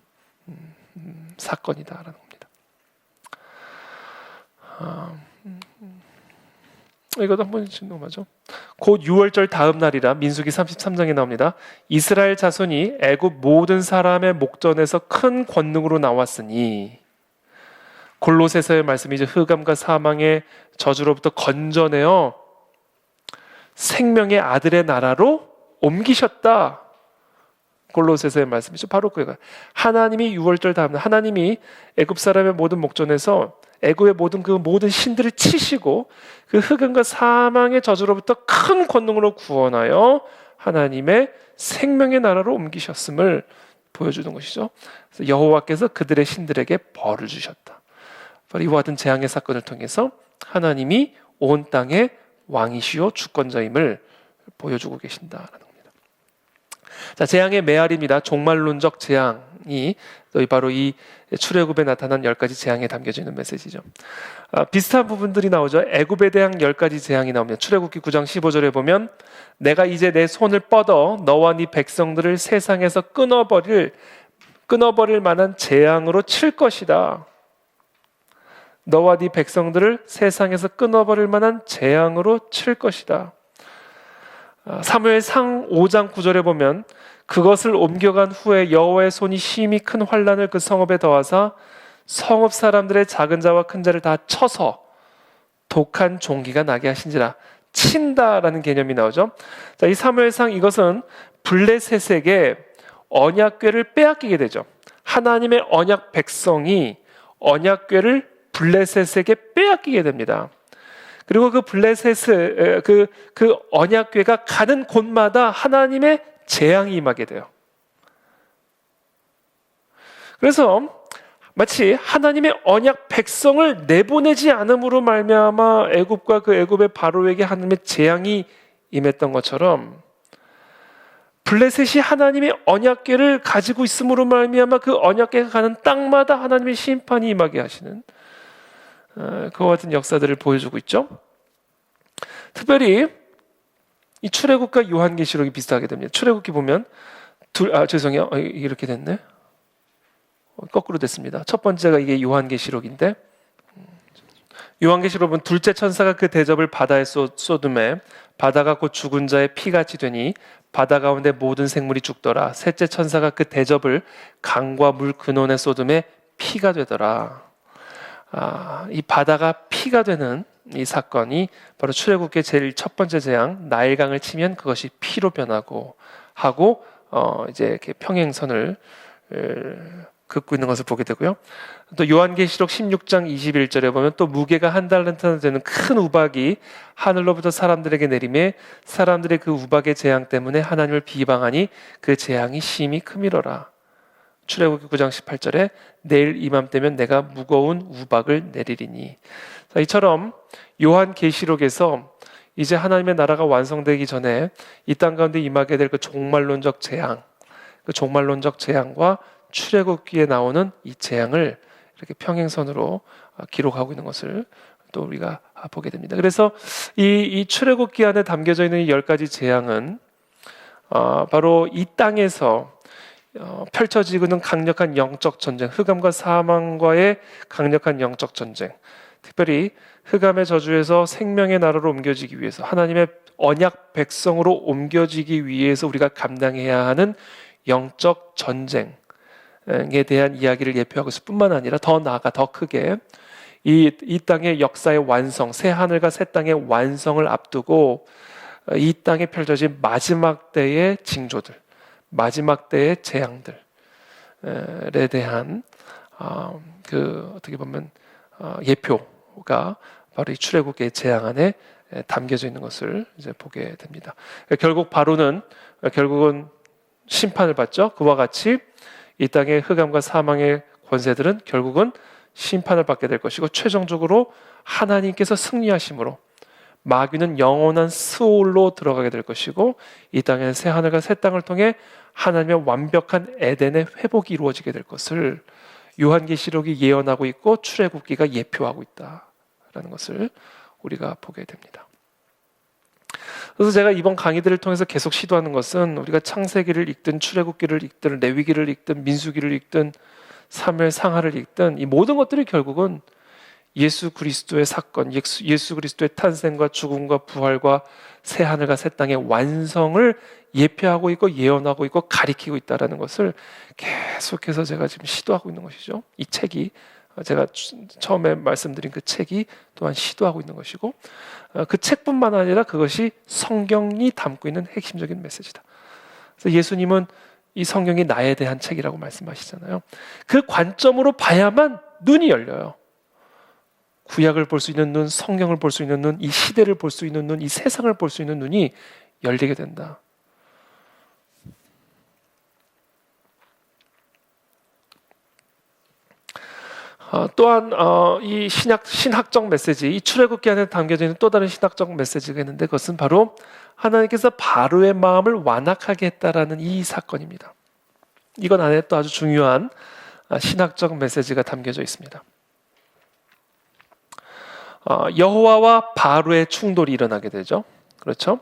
Speaker 1: 사건이다라는 겁니다. 이것도 한번 넘어가죠. 곧 6월절 다음 날이라 민수기 33장에 나옵니다. 이스라엘 자손이 애굽 모든 사람의 목전에서 큰 권능으로 나왔으니, 골로새서의 말씀이죠. 흑암과 사망의 저주로부터 건져내어 생명의 아들의 나라로 옮기셨다. 골로새서의 말씀이죠. 바로 그가 하나님이 6월절 다음 날 하나님이 애굽 사람의 모든 목전에서 애굽의 모든 신들을 치시고 그 흑암과 사망의 저주로부터 큰 권능으로 구원하여 하나님의 생명의 나라로 옮기셨음을 보여주는 것이죠. 그래서 여호와께서 그들의 신들에게 벌을 주셨다. 바로 이와 같은 재앙의 사건을 통해서 하나님이 온 땅의 왕이시요 주권자임을 보여주고 계신다라는 겁니다. 자, 재앙의 메아리입니다. 종말론적 재앙이 바로 이 출애굽에 나타난 10가지 재앙에 담겨져 있는 메시지죠. 비슷한 부분들이 나오죠. 애굽에 대한 10가지 재앙이 나옵니다. 출애굽기 9장 15절에 보면 내가 이제 내 손을 뻗어 너와 네 백성들을 세상에서 끊어버릴 만한 재앙으로 칠 것이다. 너와 네 백성들을 세상에서 끊어버릴 만한 재앙으로 칠 것이다. 사무엘상 5장 9절에 보면 그것을 옮겨간 후에 여호와의 손이 심히 큰 환난을 그 성읍에 더하사 성읍 사람들의 작은 자와 큰 자를 다 쳐서 독한 종기가 나게 하신지라. 친다라는 개념이 나오죠. 자, 이 사무엘상 이것은 블레셋에게 언약궤를 빼앗기게 되죠. 하나님의 언약 백성이 언약궤를 블레셋에게 빼앗기게 됩니다. 그리고 그 블레셋 그 언약궤가 가는 곳마다 하나님의 재앙이 임하게 돼요. 그래서 마치 하나님의 언약 백성을 내보내지 않음으로 말미암아 애굽과 그 애굽의 바로에게 하나님의 재앙이 임했던 것처럼 블레셋이 하나님의 언약궤를 가지고 있음으로 말미암아 그 언약궤가 가는 땅마다 하나님의 심판이 임하게 하시는 그와 같은 역사들을 보여주고 있죠. 특별히 이 출애굽과 요한계시록이 비슷하게 됩니다. 출애굽기 보면 죄송해요. 이렇게 됐네. 거꾸로 됐습니다. 첫 번째가 이게 요한계시록인데 요한계시록은 둘째 천사가 그 대접을 바다에 쏟음에 바다가 곧 죽은 자의 피같이 되니 바다 가운데 모든 생물이 죽더라. 셋째 천사가 그 대접을 강과 물 근원에 쏟음에 피가 되더라. 이 바다가 피가 되는 이 사건이 바로 출애굽기의 제일 첫 번째 재앙, 나일강을 치면 그것이 피로 변하고 하고 이제 이렇게 평행선을 긋고 있는 것을 보게 되고요. 또 요한계시록 16장 21절에 보면 또 무게가 한 달란트나 되는 큰 우박이 하늘로부터 사람들에게 내림에 사람들의 그 우박의 재앙 때문에 하나님을 비방하니 그 재앙이 심히 크미러라. 출애굽기 9장 18절에 내일 이맘때면 내가 무거운 우박을 내리리니. 자, 이처럼 요한계시록에서 이제 하나님의 나라가 완성되기 전에 이 땅 가운데 임하게 될 그 종말론적 재앙, 그 종말론적 재앙과 출애굽기에 나오는 이 재앙을 이렇게 평행선으로 기록하고 있는 것을 또 우리가 보게 됩니다. 그래서 이 출애굽기 안에 담겨져 있는 이 10가지 재앙은 바로 이 땅에서 펼쳐지고 있는 강력한 영적 전쟁, 흑암과 사망과의 강력한 영적 전쟁, 특별히 흑암의 저주에서 생명의 나라로 옮겨지기 위해서 하나님의 언약 백성으로 옮겨지기 위해서 우리가 감당해야 하는 영적 전쟁에 대한 이야기를 예표하고 있을 뿐만 아니라 더 나아가 더 크게 이 땅의 역사의 완성, 새 하늘과 새 땅의 완성을 앞두고 이 땅에 펼쳐진 마지막 때의 징조들, 마지막 때의 재앙들에 대한 어떻게 보면 예표가 바로 이 출애굽기의 재앙 안에 담겨져 있는 것을 이제 보게 됩니다. 결국은 심판을 받죠. 그와 같이 이 땅의 흑암과 사망의 권세들은 결국은 심판을 받게 될 것이고 최종적으로 하나님께서 승리하심으로 마귀는 영원한 스올로 들어가게 될 것이고 이 땅에는 새 하늘과 새 땅을 통해 하나님의 완벽한 에덴의 회복이 이루어지게 될 것을 요한계시록이 예언하고 있고 출애굽기가 예표하고 있다라는 것을 우리가 보게 됩니다. 그래서 제가 이번 강의들을 통해서 계속 시도하는 것은 우리가 창세기를 읽든 출애굽기를 읽든 레위기를 읽든 민수기를 읽든 사무엘 상하를 읽든 이 모든 것들이 결국은 예수 그리스도의 사건, 예수 그리스도의 탄생과 죽음과 부활과 새 하늘과 새 땅의 완성을 예표하고 있고 예언하고 있고 가리키고 있다는 것을 계속해서 제가 지금 시도하고 있는 것이죠. 이 책이, 제가 처음에 말씀드린 그 책이 또한 시도하고 있는 것이고, 그 책뿐만 아니라 그것이 성경이 담고 있는 핵심적인 메시지다. 그래서 예수님은 이 성경이 나에 대한 책이라고 말씀하시잖아요. 그 관점으로 봐야만 눈이 열려요. 구약을 볼 수 있는 눈, 성경을 볼 수 있는 눈, 이 시대를 볼 수 있는 눈, 이 세상을 볼 수 있는 눈이 열리게 된다. 또한 이 신학적 메시지, 이 출애굽기 안에 담겨져 있는 또 다른 신학적 메시지가 있는데, 그것은 바로 하나님께서 바로의 마음을 완악하게 했다라는 이 사건입니다. 이건 안에 또 아주 중요한 신학적 메시지가 담겨져 있습니다. 여호와와 바로의 충돌이 일어나게 되죠. 그렇죠?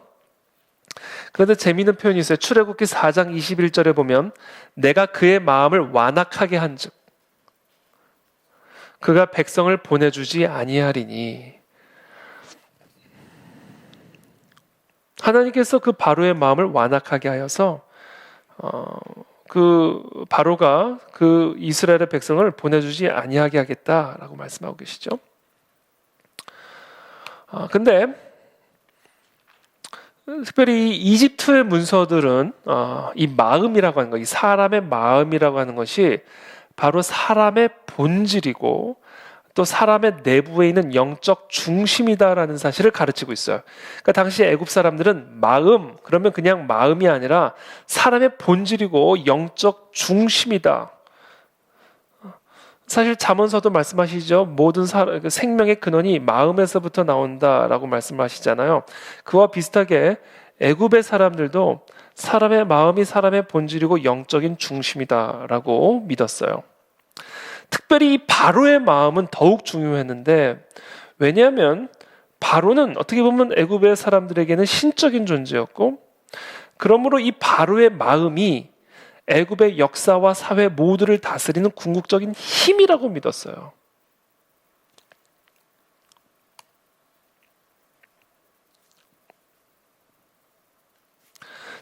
Speaker 1: 그런데 재미있는 표현이 있어요. 출애굽기 4장 21절에 보면 내가 그의 마음을 완악하게 한즉 그가 백성을 보내주지 아니하리니, 하나님께서 그 바로의 마음을 완악하게 하여서 그 바로가 그 이스라엘의 백성을 보내주지 아니하게 하겠다라고 말씀하고 계시죠. 근데 특별히 이 이집트의 문서들은 이 마음이라고 하는 것, 이 사람의 마음이라고 하는 것이 바로 사람의 본질이고 또 사람의 내부에 있는 영적 중심이다라는 사실을 가르치고 있어요. 그러니까 당시 애굽 사람들은 마음, 그러면 그냥 마음이 아니라 사람의 본질이고 영적 중심이다. 사실 잠언서도 말씀하시죠. 모든 생명의 근원이 마음에서부터 나온다라고 말씀하시잖아요. 그와 비슷하게 애굽의 사람들도 사람의 마음이 사람의 본질이고 영적인 중심이다라고 믿었어요. 특별히 이 바로의 마음은 더욱 중요했는데, 왜냐하면 바로는 어떻게 보면 애굽의 사람들에게는 신적인 존재였고, 그러므로 이 바로의 마음이 애굽의 역사와 사회 모두를 다스리는 궁극적인 힘이라고 믿었어요.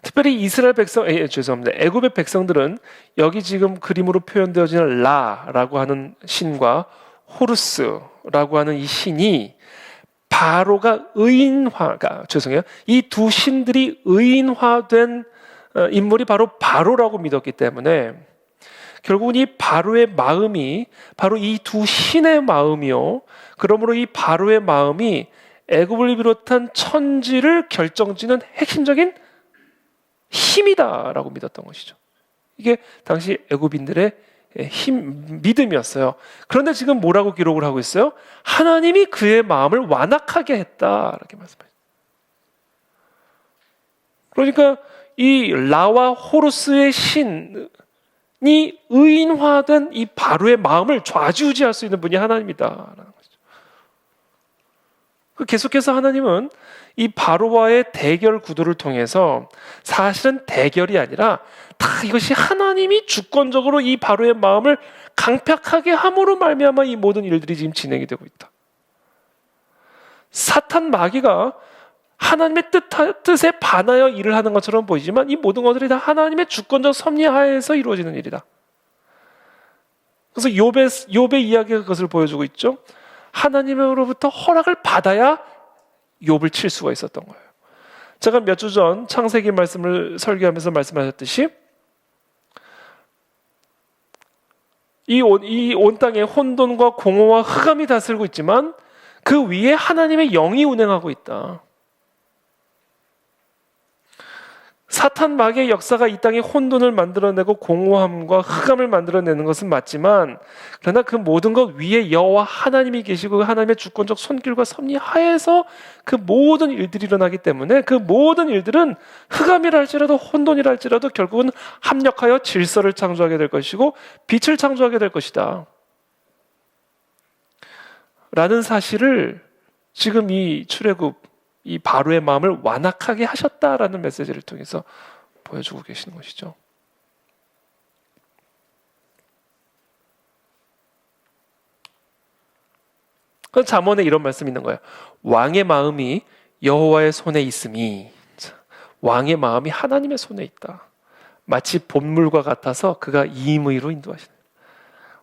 Speaker 1: 특별히 이스라엘 백성, 죄송합니다. 애굽의 백성들은 여기 지금 그림으로 표현되어지는 라라고 하는 신과 호루스라고 하는 이 신이 바로가 이 두 신들이 의인화된 인물이 바로 바로라고 믿었기 때문에 결국은 이 바로의 마음이 바로 이 두 신의 마음이요, 그러므로 이 바로의 마음이 애굽을 비롯한 천지를 결정짓는 핵심적인 힘이다라고 믿었던 것이죠. 이게 당시 애굽인들의 믿음이었어요. 그런데 지금 뭐라고 기록을 하고 있어요? 하나님이 그의 마음을 완악하게 했다, 이렇게 말씀하죠. 그러니까 이 라와 호루스의 신이 의인화된 이 바로의 마음을 좌지우지할 수 있는 분이 하나님이다라는 것이죠. 계속해서 하나님은 이 바로와의 대결 구도를 통해서 사실은 대결이 아니라 다 이것이 하나님이 주권적으로 이 바로의 마음을 강팍하게 함으로 말미암아 이 모든 일들이 지금 진행이 되고 있다. 사탄 마귀가 하나님의 뜻에 반하여 일을 하는 것처럼 보이지만 이 모든 것들이 다 하나님의 주권적 섭리 하에서 이루어지는 일이다. 그래서 욥의 이야기가 그것을 보여주고 있죠. 하나님으로부터 허락을 받아야 욥을 칠 수가 있었던 거예요. 제가 몇 주 전 창세기 말씀을 설교하면서 말씀하셨듯이 이 온 땅에 혼돈과 공허와 흑암이 다스리고 있지만 그 위에 하나님의 영이 운행하고 있다. 사탄 마귀의 역사가 이 땅에 혼돈을 만들어내고 공허함과 흑암을 만들어내는 것은 맞지만, 그러나 그 모든 것 위에 여호와 하나님이 계시고 하나님의 주권적 손길과 섭리 하에서 그 모든 일들이 일어나기 때문에 그 모든 일들은 흑암이라 할지라도 혼돈이라 할지라도 결국은 합력하여 질서를 창조하게 될 것이고 빛을 창조하게 될 것이다 라는 사실을 지금 이 출애굽, 이 바로의 마음을 완악하게 하셨다라는 메시지를 통해서 보여주고 계시는 것이죠. 그 잠언에 이런 말씀이 있는 거예요. 왕의 마음이 여호와의 손에 있음이, 왕의 마음이 하나님의 손에 있다. 마치 본물과 같아서 그가 임의로 인도하시는,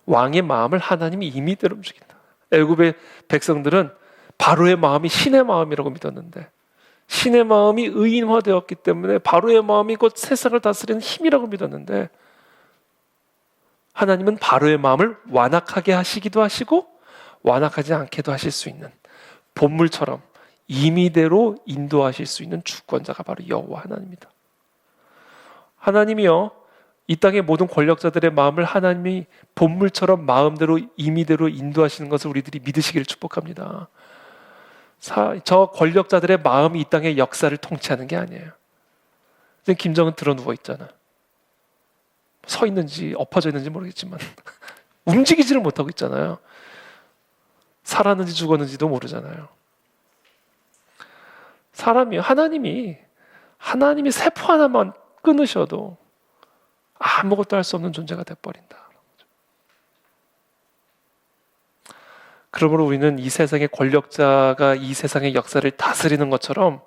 Speaker 1: 왕의 마음을 하나님이 임의대로 움직인다. 애굽의 백성들은 바로의 마음이 신의 마음이라고 믿었는데, 신의 마음이 의인화되었기 때문에 바로의 마음이 곧 세상을 다스리는 힘이라고 믿었는데, 하나님은 바로의 마음을 완악하게 하시기도 하시고 완악하지 않게도 하실 수 있는, 본물처럼 임의대로 인도하실 수 있는 주권자가 바로 여호와 하나님입니다. 하나님이요, 이 땅의 모든 권력자들의 마음을 하나님이 본물처럼 마음대로 임의대로 인도하시는 것을 우리들이 믿으시기를 축복합니다. 저 권력자들의 마음이 이 땅의 역사를 통치하는 게 아니에요. 지금 김정은 들어 누워 있잖아. 서 있는지 엎어져 있는지 모르겠지만 움직이지를 못하고 있잖아요. 살았는지 죽었는지도 모르잖아요. 사람이, 하나님이 세포 하나만 끊으셔도 아무것도 할 수 없는 존재가 돼버린다. 그러므로 우리는 이 세상의 권력자가 이 세상의 역사를 다스리는 것처럼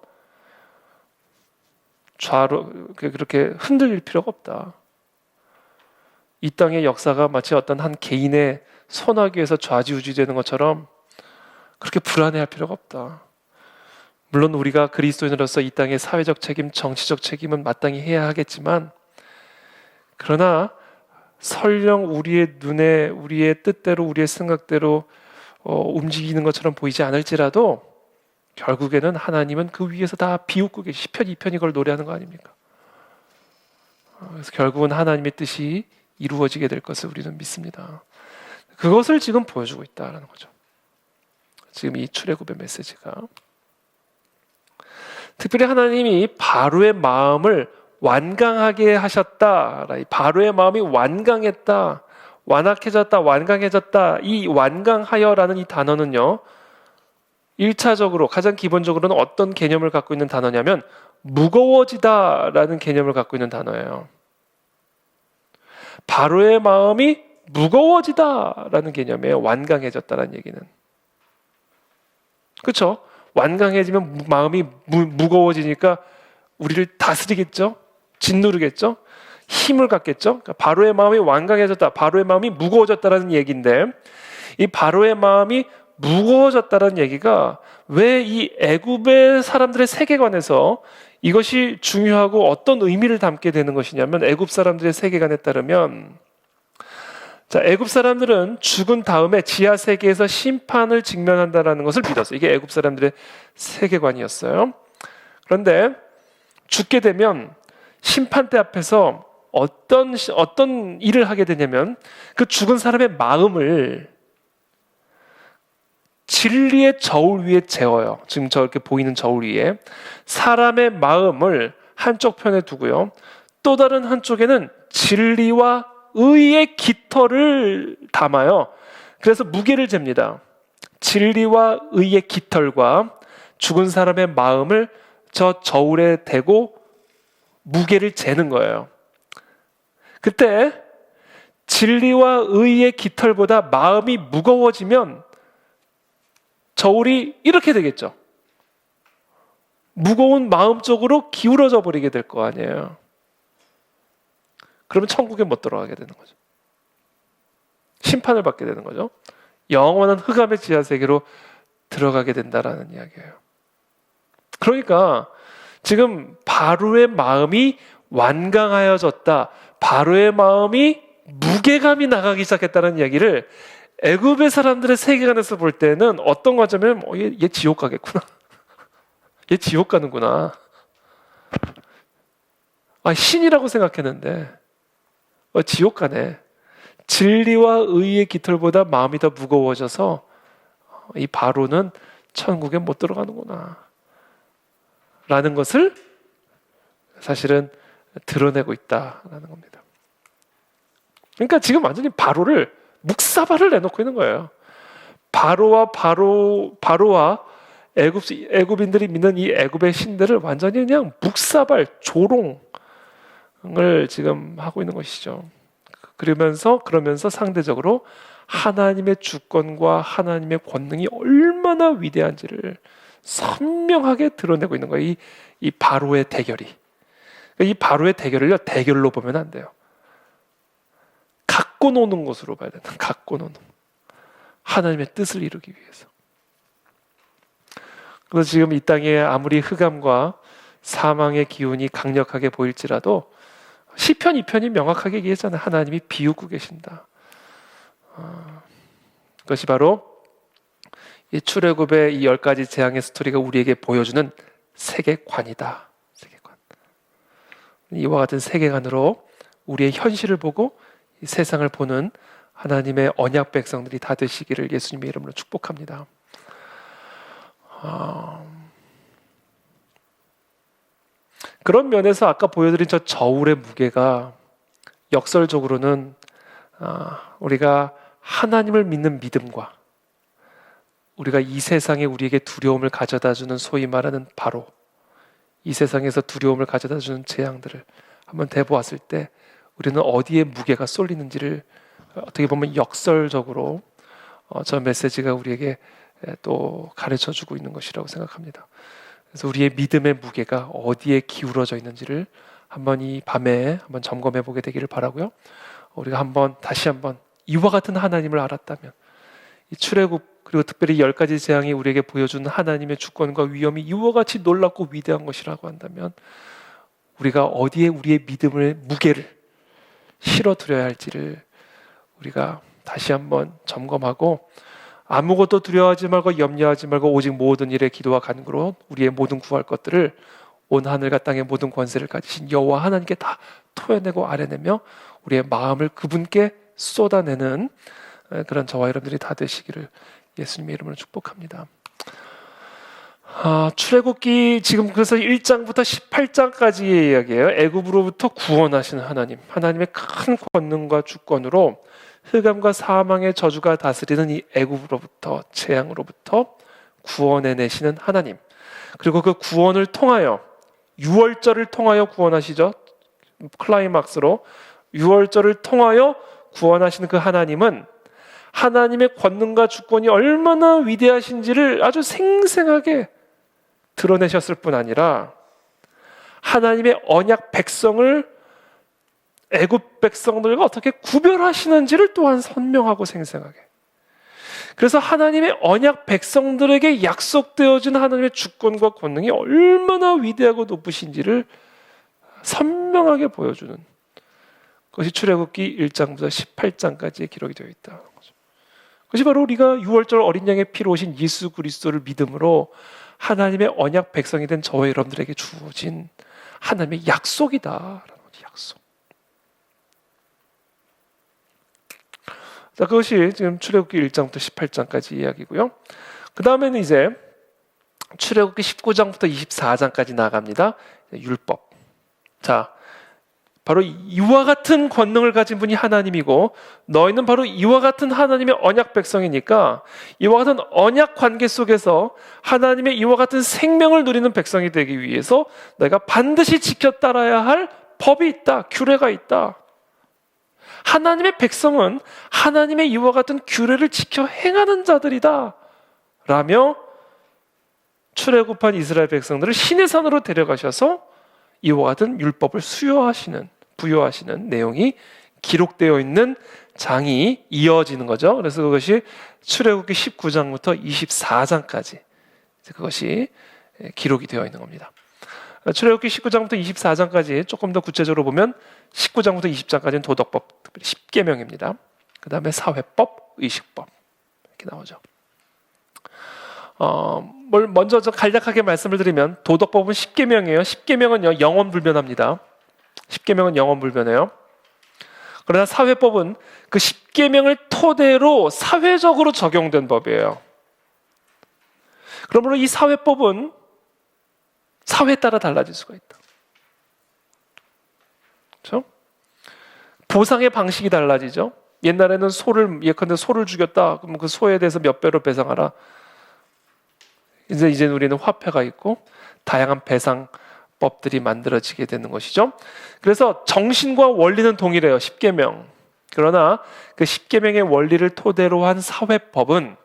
Speaker 1: 그렇게 흔들릴 필요가 없다. 이 땅의 역사가 마치 어떤 한 개인의 손아귀에서 좌지우지되는 것처럼 그렇게 불안해할 필요가 없다. 물론 우리가 그리스도인으로서 이 땅의 사회적 책임, 정치적 책임은 마땅히 해야 하겠지만, 그러나 설령 우리의 눈에 우리의 뜻대로 우리의 생각대로 움직이는 것처럼 보이지 않을지라도 결국에는 하나님은 그 위에서 다 비웃고 계시, 시편 2편 이걸 노래하는 거 아닙니까? 그래서 결국은 하나님의 뜻이 이루어지게 될 것을 우리는 믿습니다. 그것을 지금 보여주고 있다는 거죠. 지금 이 출애굽의 메시지가 특별히 하나님이 바로의 마음을 완강하게 하셨다. 바로의 마음이 완강했다, 완악해졌다, 완강해졌다. 이 완강하여라는 이 단어는요, 1차적으로 가장 기본적으로는 어떤 개념을 갖고 있는 단어냐면 무거워지다라는 개념을 갖고 있는 단어예요. 바로의 마음이 무거워지다라는 개념이에요. 완강해졌다라는 얘기는. 그렇죠? 완강해지면 마음이 무거워지니까 우리를 다스리겠죠? 짓누르겠죠? 힘을 갖겠죠? 그러니까 바로의 마음이 완강해졌다, 바로의 마음이 무거워졌다라는 얘기인데, 이 바로의 마음이 무거워졌다라는 얘기가 왜 이 애굽의 사람들의 세계관에서 이것이 중요하고 어떤 의미를 담게 되는 것이냐면, 애굽 사람들의 세계관에 따르면, 자, 애굽 사람들은 죽은 다음에 지하 세계에서 심판을 직면한다라는 것을 믿었어요. 이게 애굽 사람들의 세계관이었어요. 그런데 죽게 되면 심판대 앞에서 어떤 일을 하게 되냐면, 그 죽은 사람의 마음을 진리의 저울 위에 재워요. 지금 저렇게 보이는 저울 위에 사람의 마음을 한쪽 편에 두고요, 또 다른 한쪽에는 진리와 의의 깃털을 담아요. 그래서 무게를 잽니다. 진리와 의의 깃털과 죽은 사람의 마음을 저 저울에 대고 무게를 재는 거예요. 그때 진리와 의의 깃털보다 마음이 무거워지면 저울이 이렇게 되겠죠. 무거운 마음 쪽으로 기울어져 버리게 될 거 아니에요. 그러면 천국에 못 들어가게 되는 거죠. 심판을 받게 되는 거죠. 영원한 흑암의 지하 세계로 들어가게 된다라는 이야기예요. 그러니까 지금 바로의 마음이 완강하여졌다, 바로의 마음이 무게감이 나가기 시작했다는 이야기를 애굽의 사람들의 세계관에서 볼 때는 어떤 관점이면 얘 지옥 가겠구나. 얘 지옥 가는구나. 신이라고 생각했는데 지옥 가네. 진리와 의의 깃털보다 마음이 더 무거워져서 이 바로는 천국에 못 들어가는구나 라는 것을 사실은 드러내고 있다라는 겁니다. 그러니까 지금 완전히 바로를 묵사발을 내놓고 있는 거예요. 바로와 애굽인들이 믿는 이 애굽의 신들을 완전히 그냥 묵사발, 조롱을 지금 하고 있는 것이죠. 그러면서 상대적으로 하나님의 주권과 하나님의 권능이 얼마나 위대한지를 선명하게 드러내고 있는 거예요. 이 바로의 대결이. 이 바로의 대결을요, 대결로 보면 안 돼요. 갖고 노는 것으로 봐야 된다. 갖고 노는. 하나님의 뜻을 이루기 위해서. 그래서 지금 이 땅에 아무리 흑암과 사망의 기운이 강력하게 보일지라도 시편 2편이 명확하게 얘기했잖아요. 하나님이 비우고 계신다. 그것이 바로 이 출애굽의 이 10가지 재앙의 스토리가 우리에게 보여주는 세계관이다. 세계관. 이와 같은 세계관으로 우리의 현실을 보고 이 세상을 보는 하나님의 언약 백성들이 다 되시기를 예수님의 이름으로 축복합니다. 그런 면에서 아까 보여드린 저 저울의 무게가 역설적으로는 우리가 하나님을 믿는 믿음과 우리가 이 세상에 우리에게 두려움을 가져다주는 소위 말하는 바로 이 세상에서 두려움을 가져다주는 재앙들을 한번 대보았을 때 우리는 어디에 무게가 쏠리는지를 어떻게 보면 역설적으로 저 메시지가 우리에게 또 가르쳐주고 있는 것이라고 생각합니다. 그래서 우리의 믿음의 무게가 어디에 기울어져 있는지를 한번 이 밤에 한번 점검해 보게 되기를 바라고요. 우리가 다시 한번 이와 같은 하나님을 알았다면 이 출애굽 그리고 특별히 10가지 재앙이 우리에게 보여주는 하나님의 주권과 위엄이 이와 같이 놀랍고 위대한 것이라고 한다면 우리가 어디에 우리의 믿음의 무게를 실어드려야 할지를 우리가 다시 한번 점검하고 아무것도 두려워하지 말고 염려하지 말고 오직 모든 일에 기도와 간구로 우리의 모든 구할 것들을 온 하늘과 땅의 모든 권세를 가지신 여호와 하나님께 다 토해내고 아뢰내며 우리의 마음을 그분께 쏟아내는 그런 저와 여러분들이 다 되시기를 예수님의 이름으로 축복합니다. 출애굽기 지금 그래서 1장부터 18장까지의 이야기예요. 애굽으로부터 구원하시는 하나님, 하나님의 큰 권능과 주권으로 흑암과 사망의 저주가 다스리는 이 애굽으로부터 재앙으로부터 구원해내시는 하나님, 그리고 그 구원을 통하여 유월절을 통하여 구원하시죠. 클라이막스로 유월절을 통하여 구원하시는 그 하나님은 하나님의 권능과 주권이 얼마나 위대하신지를 아주 생생하게 드러내셨을 뿐 아니라 하나님의 언약 백성을 애굽 백성들과 어떻게 구별하시는지를 또한 선명하고 생생하게. 그래서 하나님의 언약 백성들에게 약속되어진 하나님의 주권과 권능이 얼마나 위대하고 높으신지를 선명하게 보여주는 것이 출애굽기 1장부터 18장까지의 기록이 되어 있다. 그것이 바로 우리가 유월절 어린 양의 피로 오신 예수 그리스도를 믿음으로 하나님의 언약 백성이 된 저와 여러분들에게 주어진 하나님의 약속이다. 약속. 자, 그것이 지금 출애굽기 1장부터 18장까지 이야기고요. 그 다음에는 이제 출애굽기 19장부터 24장까지 나아갑니다. 율법. 자, 바로 이와 같은 권능을 가진 분이 하나님이고 너희는 바로 이와 같은 하나님의 언약 백성이니까 이와 같은 언약 관계 속에서 하나님의 이와 같은 생명을 누리는 백성이 되기 위해서 너희가 반드시 지켜 따라야 할 법이 있다. 규례가 있다. 하나님의 백성은 하나님의 이와 같은 규례를 지켜 행하는 자들이다 라며 출애굽한 이스라엘 백성들을 시내산으로 데려가셔서 이와 같은 율법을 부여하시는 내용이 기록되어 있는 장이 이어지는 거죠. 그래서 그것이 출애굽기 19장부터 24장까지 그것이 기록이 되어 있는 겁니다. 출애굽기 19장부터 24장까지 조금 더 구체적으로 보면 19장부터 20장까지는 도덕법, 특별히 10계명입니다. 그 다음에 사회법, 의식법 이렇게 나오죠. 먼저 좀 간략하게 말씀을 드리면 도덕법은 10계명이에요. 10계명은요 영원불변합니다. 10계명은 영원불변해요. 그러나 사회법은 그 10계명을 토대로 사회적으로 적용된 법이에요. 그러므로 이 사회법은 사회에 따라 달라질 수가 있다. 그렇죠? 보상의 방식이 달라지죠. 옛날에는 예컨대 소를 죽였다. 그러면 그 소에 대해서 몇 배로 배상하라. 이제 우리는 화폐가 있고 다양한 배상법들이 만들어지게 되는 것이죠. 그래서 정신과 원리는 동일해요. 10계명. 그러나 그 십계명의 원리를 토대로 한 사회법은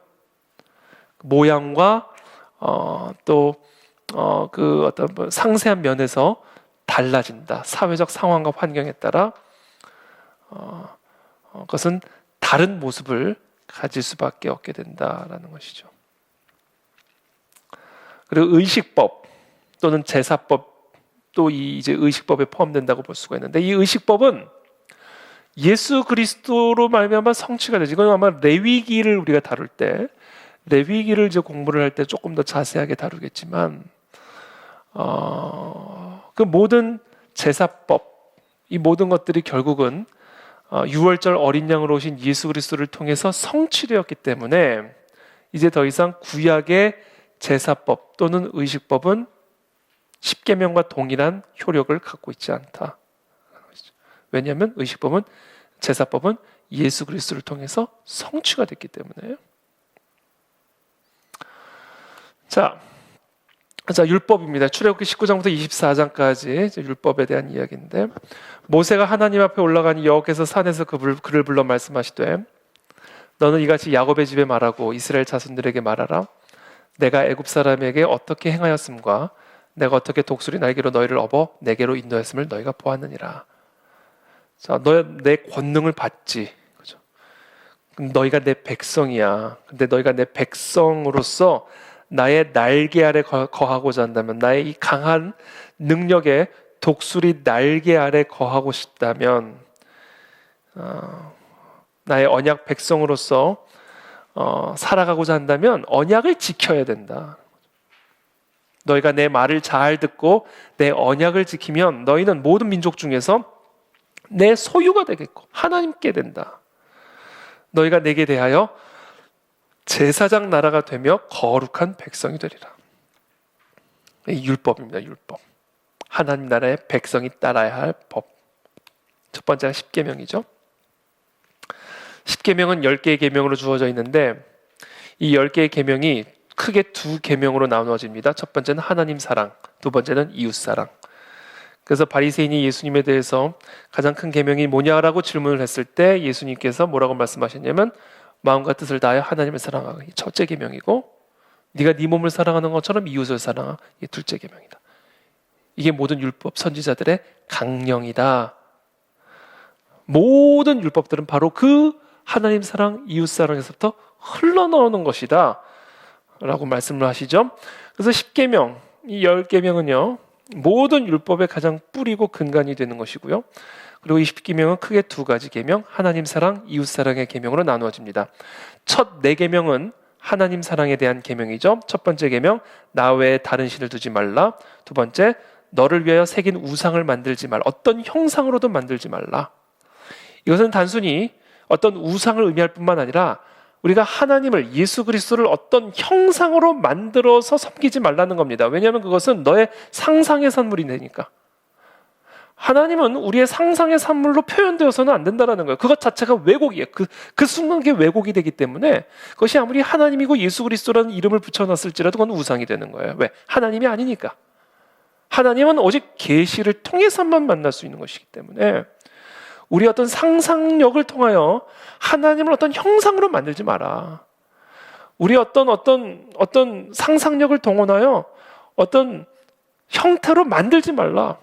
Speaker 1: 모양과 그 어떤 상세한 면에서 달라진다. 사회적 상황과 환경에 따라 그것은 다른 모습을 가질 수밖에 없게 된다라는 것이죠. 그리고 의식법 또는 제사법도 이제 의식법에 포함된다고 볼 수가 있는데, 이 의식법은 예수 그리스도로 말미암아 성취가 되지. 이건 아마 레위기를 우리가 다룰 때, 레위기를 이제 공부를 할 때 조금 더 자세하게 다루겠지만, 그 모든 제사법, 이 모든 것들이 결국은 6월절 어린 양으로 오신 예수 그리스도를 통해서 성취되었기 때문에 이제 더 이상 구약의 제사법 또는 의식법은 십계명과 동일한 효력을 갖고 있지 않다. 왜냐하면 의식법은, 제사법은 예수 그리스도를 통해서 성취가 됐기 때문에. 자, 율법입니다. 출애굽기 19장부터 24장까지 율법에 대한 이야기인데, 모세가 하나님 앞에 올라가니 여호와께서 산에서 그를 불러 말씀하시되, 너는 이같이 야곱의 집에 말하고 이스라엘 자손들에게 말하라. 내가 애굽 사람에게 어떻게 행하였음과 내가 어떻게 독수리 날개로 너희를 업어 내게로 인도했음을 너희가 보았느니라. 자, 내 권능을 받지. 그죠? 너희가 내 백성이야. 근데 너희가 내 백성으로서 나의 날개 아래 거하고자 한다면, 나의 이 강한 능력에 독수리 날개 아래 거하고 싶다면, 나의 언약 백성으로서 살아가고자 한다면 언약을 지켜야 된다. 너희가 내 말을 잘 듣고 내 언약을 지키면 너희는 모든 민족 중에서 내 소유가 되겠고 하나님께 된다. 너희가 내게 대하여 제사장 나라가 되며 거룩한 백성이 되리라. 이 율법입니다. 율법. 하나님 나라의 백성이 따라야 할 법. 첫 번째가 십계명이죠. 십계명은 10개의 계명으로 주어져 있는데, 이 10개의 계명이 크게 두 계명으로 나누어집니다. 첫 번째는 하나님 사랑, 두 번째는 이웃 사랑. 그래서 바리새인이 예수님에 대해서 가장 큰 계명이 뭐냐라고 질문을 했을 때 예수님께서 뭐라고 말씀하셨냐면, 마음과 뜻을 다하여 하나님을 사랑하라. 이 첫째 계명이고, 네가 네 몸을 사랑하는 것처럼 이웃을 사랑하라. 이 둘째 계명이다. 이게 모든 율법 선지자들의 강령이다. 모든 율법들은 바로 그 하나님 사랑, 이웃 사랑에서부터 흘러나오는 것이다 라고 말씀을 하시죠. 그래서 십계명, 이 10계명은요 모든 율법의 가장 뿌리고 근간이 되는 것이고요. 그리고 이 십계명은 크게 두 가지 계명, 하나님 사랑, 이웃 사랑의 계명으로 나누어집니다. 첫 4계명은 하나님 사랑에 대한 계명이죠. 첫 번째 계명, 나 외에 다른 신을 두지 말라. 두 번째, 너를 위하여 새긴 우상을 만들지 말라. 어떤 형상으로도 만들지 말라. 이것은 단순히 어떤 우상을 의미할 뿐만 아니라 우리가 하나님을, 예수 그리스도를 어떤 형상으로 만들어서 섬기지 말라는 겁니다. 왜냐하면 그것은 너의 상상의 산물이 되니까. 하나님은 우리의 상상의 산물로 표현되어서는 안 된다는 거예요. 그것 자체가 왜곡이에요. 그 순간 그게 왜곡이 되기 때문에 그것이 아무리 하나님이고 예수 그리스도라는 이름을 붙여놨을지라도 그건 우상이 되는 거예요. 왜? 하나님이 아니니까. 하나님은 오직 계시를 통해서만 만날 수 있는 것이기 때문에 우리 어떤 상상력을 통하여 하나님을 어떤 형상으로 만들지 마라. 우리 어떤 상상력을 동원하여 어떤 형태로 만들지 말라.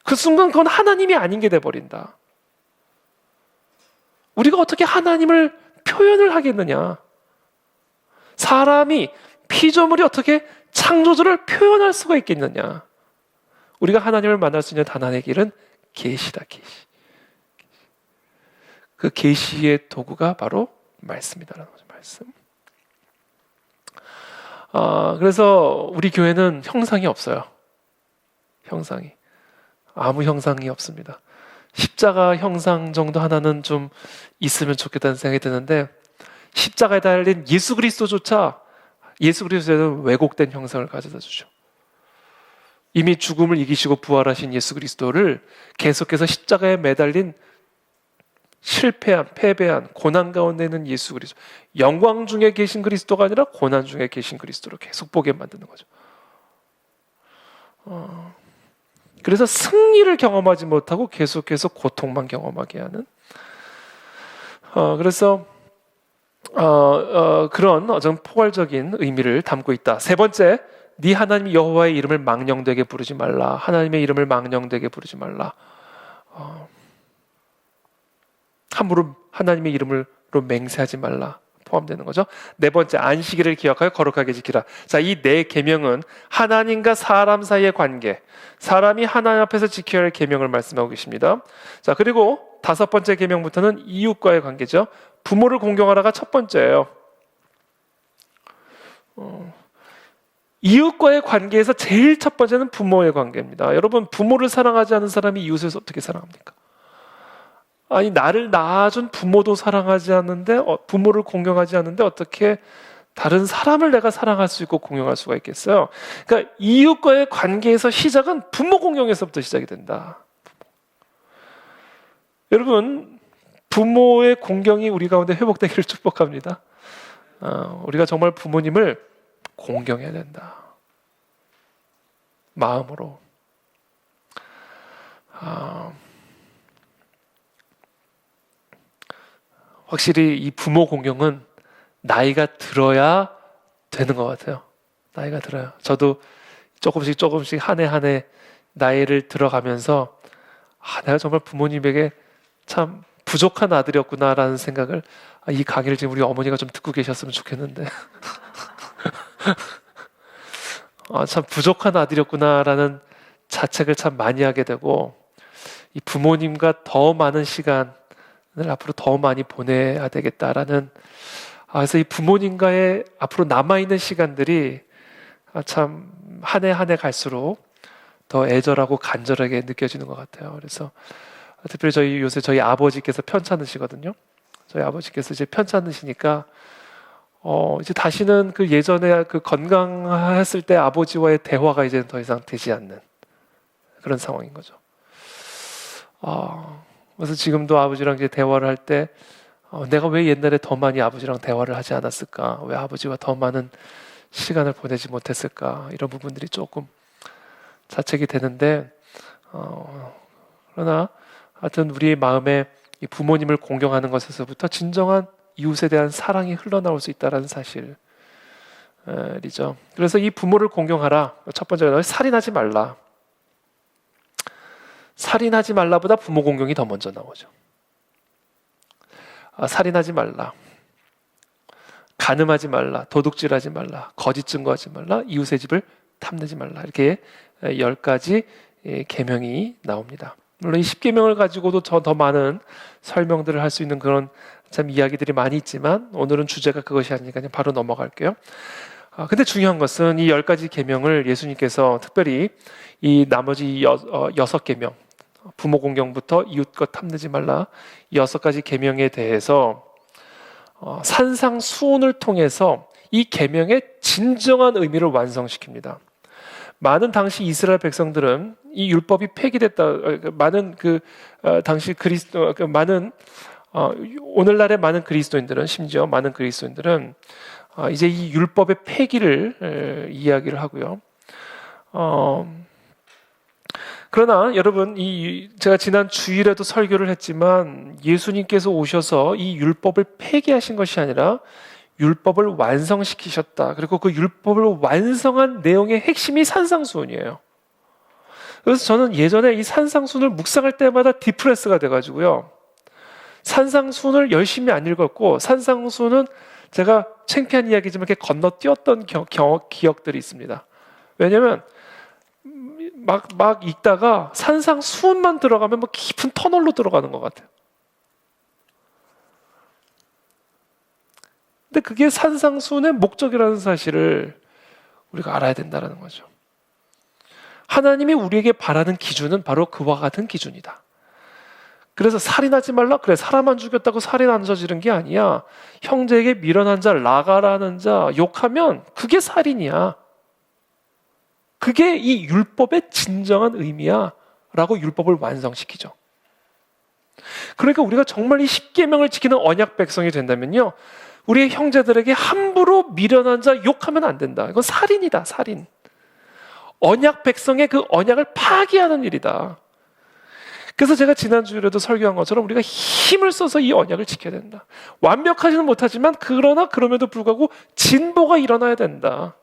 Speaker 1: 그 순간 그건 하나님이 아닌 게 돼버린다. 우리가 어떻게 하나님을 표현을 하겠느냐? 사람이, 피조물이 어떻게 창조주를 표현할 수가 있겠느냐? 우리가 하나님을 만날 수 있는 단 하나의 길은 계시다. 계시. 그 계시의 도구가 바로 말씀이다라는 거죠. 말씀. 그래서 우리 교회는 형상이 없어요. 형상이. 아무 형상이 없습니다. 십자가 형상 정도 하나는 좀 있으면 좋겠다는 생각이 드는데, 십자가에 달린 예수 그리스도조차 예수 그리스도에는 왜곡된 형상을 가져다 주죠. 이미 죽음을 이기시고 부활하신 예수 그리스도를 계속해서 십자가에 매달린 실패한, 패배한, 고난 가운데 있는 예수 그리스도, 영광 중에 계신 그리스도가 아니라 고난 중에 계신 그리스도로 계속 보게 만드는 거죠. 그래서 승리를 경험하지 못하고 계속해서 고통만 경험하게 하는, 그래서 그런 어떤 포괄적인 의미를 담고 있다. 세 번째, 네 하나님 여호와의 이름을 망령되게 부르지 말라. 하나님의 이름을 망령되게 부르지 말라. 함부로 하나님의 이름으로 맹세하지 말라 포함되는 거죠. 네 번째, 안식일을 기억하여 거룩하게 지키라. 자, 이 네 계명은 하나님과 사람 사이의 관계, 사람이 하나님 앞에서 지켜야 할 계명을 말씀하고 계십니다. 자, 그리고 다섯 번째 계명부터는 이웃과의 관계죠. 부모를 공경하라가 첫 번째예요. 이웃과의 관계에서 제일 첫 번째는 부모의 관계입니다. 여러분, 부모를 사랑하지 않는 사람이 이웃을 어떻게 사랑합니까? 아니, 나를 낳아준 부모도 사랑하지 않는데, 부모를 공경하지 않는데 어떻게 다른 사람을 내가 사랑할 수 있고 공경할 수가 있겠어요? 그러니까 이웃과의 관계에서 시작은 부모 공경에서부터 시작이 된다. 여러분, 부모의 공경이 우리 가운데 회복되기를 축복합니다. 우리가 정말 부모님을 공경해야 된다. 마음으로. 확실히 이 부모 공경은 나이가 들어야 되는 것 같아요. 나이가 들어요. 저도 조금씩 한 해 나이를 들어가면서 내가 정말 부모님에게 참 부족한 아들이었구나라는 생각을, 이 강의를 지금 우리 어머니가 좀 듣고 계셨으면 좋겠는데 참 부족한 아들이었구나라는 자책을 참 많이 하게 되고, 이 부모님과 더 많은 시간을 앞으로 더 많이 보내야 되겠다라는, 그래서 이 부모님과의 앞으로 남아있는 시간들이 참 한 해 갈수록 더 애절하고 간절하게 느껴지는 것 같아요. 그래서 특별히 요새 저희 아버지께서 편찮으시거든요. 저희 아버지께서 이제 편찮으시니까 이제 다시는 그 예전에 그 건강했을 때 아버지와의 대화가 이제 더 이상 되지 않는 그런 상황인 거죠. 그래서 지금도 아버지랑 이제 대화를 할 때 내가 왜 옛날에 더 많이 아버지랑 대화를 하지 않았을까? 왜 아버지와 더 많은 시간을 보내지 못했을까? 이런 부분들이 조금 자책이 되는데, 그러나 하여튼 우리의 마음에 이 부모님을 공경하는 것에서부터 진정한 이웃에 대한 사랑이 흘러나올 수 있다는 사실이죠. 그래서 이 부모를 공경하라. 첫 번째가 살인하지 말라. 살인하지 말라보다 부모 공경이 더 먼저 나오죠. 살인하지 말라, 간음하지 말라, 도둑질하지 말라, 거짓 증거하지 말라, 이웃의 집을 탐내지 말라. 이렇게 10가지 계명이 나옵니다. 물론 이 10계명을 가지고도 더 많은 설명들을 할 수 있는 그런 참 이야기들이 많이 있지만 오늘은 주제가 그것이 아니니까 그냥 바로 넘어갈게요. 근데 중요한 것은 이 10가지 계명을 예수님께서 특별히 이 나머지 6계명, 부모 공경부터 이웃 것 탐내지 말라, 이 6가지 계명에 대해서 산상수훈을 통해서 이 계명의 진정한 의미를 완성시킵니다. 많은 당시 이스라엘 백성들은 이 율법이 폐기됐다. 많은 당시 많은 오늘날의 많은 그리스도인들은, 심지어 많은 그리스도인들은 이제 이 율법의 폐기를 이야기를 하고요. 그러나 여러분, 제가 지난 주일에도 설교를 했지만 예수님께서 오셔서 이 율법을 폐기하신 것이 아니라 율법을 완성시키셨다. 그리고 그 율법을 완성한 내용의 핵심이 산상수훈이에요. 그래서 저는 예전에 이 산상수훈을 묵상할 때마다 디프레스가 돼가지고요, 산상수훈을 열심히 안 읽었고, 산상수훈은 제가 창피한 이야기지만 이렇게 건너뛰었던 기억들이 있습니다. 왜냐하면 막 읽다가 산상수훈만 들어가면 뭐 깊은 터널로 들어가는 것 같아요. 근데 그게 산상수훈의 목적이라는 사실을 우리가 알아야 된다는 거죠. 하나님이 우리에게 바라는 기준은 바로 그와 같은 기준이다. 그래서 살인하지 말라? 그래, 사람 안 죽였다고 살인 안 저지른 게 아니야. 형제에게 미련한 자, 나가라는 자 욕하면 그게 살인이야. 그게 이 율법의 진정한 의미야 라고 율법을 완성시키죠. 그러니까 우리가 정말 이 10계명을 지키는 언약 백성이 된다면요, 우리의 형제들에게 함부로 미련한 자 욕하면 안 된다. 이건 살인이다, 살인. 언약 백성의 그 언약을 파기하는 일이다. 그래서 제가 지난주에도 설교한 것처럼 우리가 힘을 써서 이 언약을 지켜야 된다. 완벽하지는 못하지만 그러나 그럼에도 불구하고 진보가 일어나야 된다.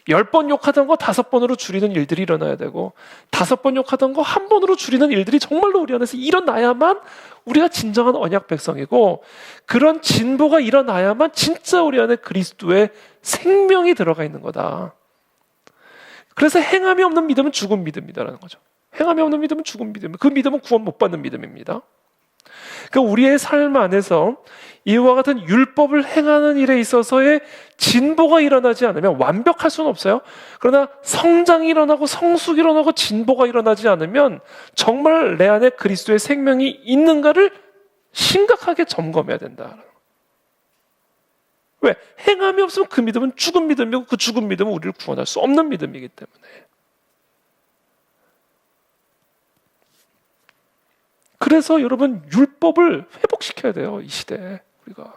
Speaker 1: 10번 욕하던 거 5번으로 줄이는 일들이 일어나야 되고 5번 욕하던 거 1번으로 줄이는 일들이 정말로 우리 안에서 일어나야만 우리가 진정한 언약 백성이고, 그런 진보가 일어나야만 진짜 우리 안에 그리스도의 생명이 들어가 있는 거다. 그래서 행함이 없는 믿음은 죽은 믿음이다라는 거죠. 행함이 없는 믿음은 죽은 믿음. 그 믿음은 구원 못 받는 믿음입니다. 그러니까 우리의 삶 안에서 이와 같은 율법을 행하는 일에 있어서의 진보가 일어나지 않으면 완벽할 수는 없어요. 그러나 성장이 일어나고 성숙이 일어나고 진보가 일어나지 않으면 정말 내 안에 그리스도의 생명이 있는가를 심각하게 점검해야 된다. 왜? 행함이 없으면 그 믿음은 죽은 믿음이고 그 죽은 믿음은 우리를 구원할 수 없는 믿음이기 때문에. 그래서 여러분 율법을 회복시켜야 돼요, 이 시대에 우리가.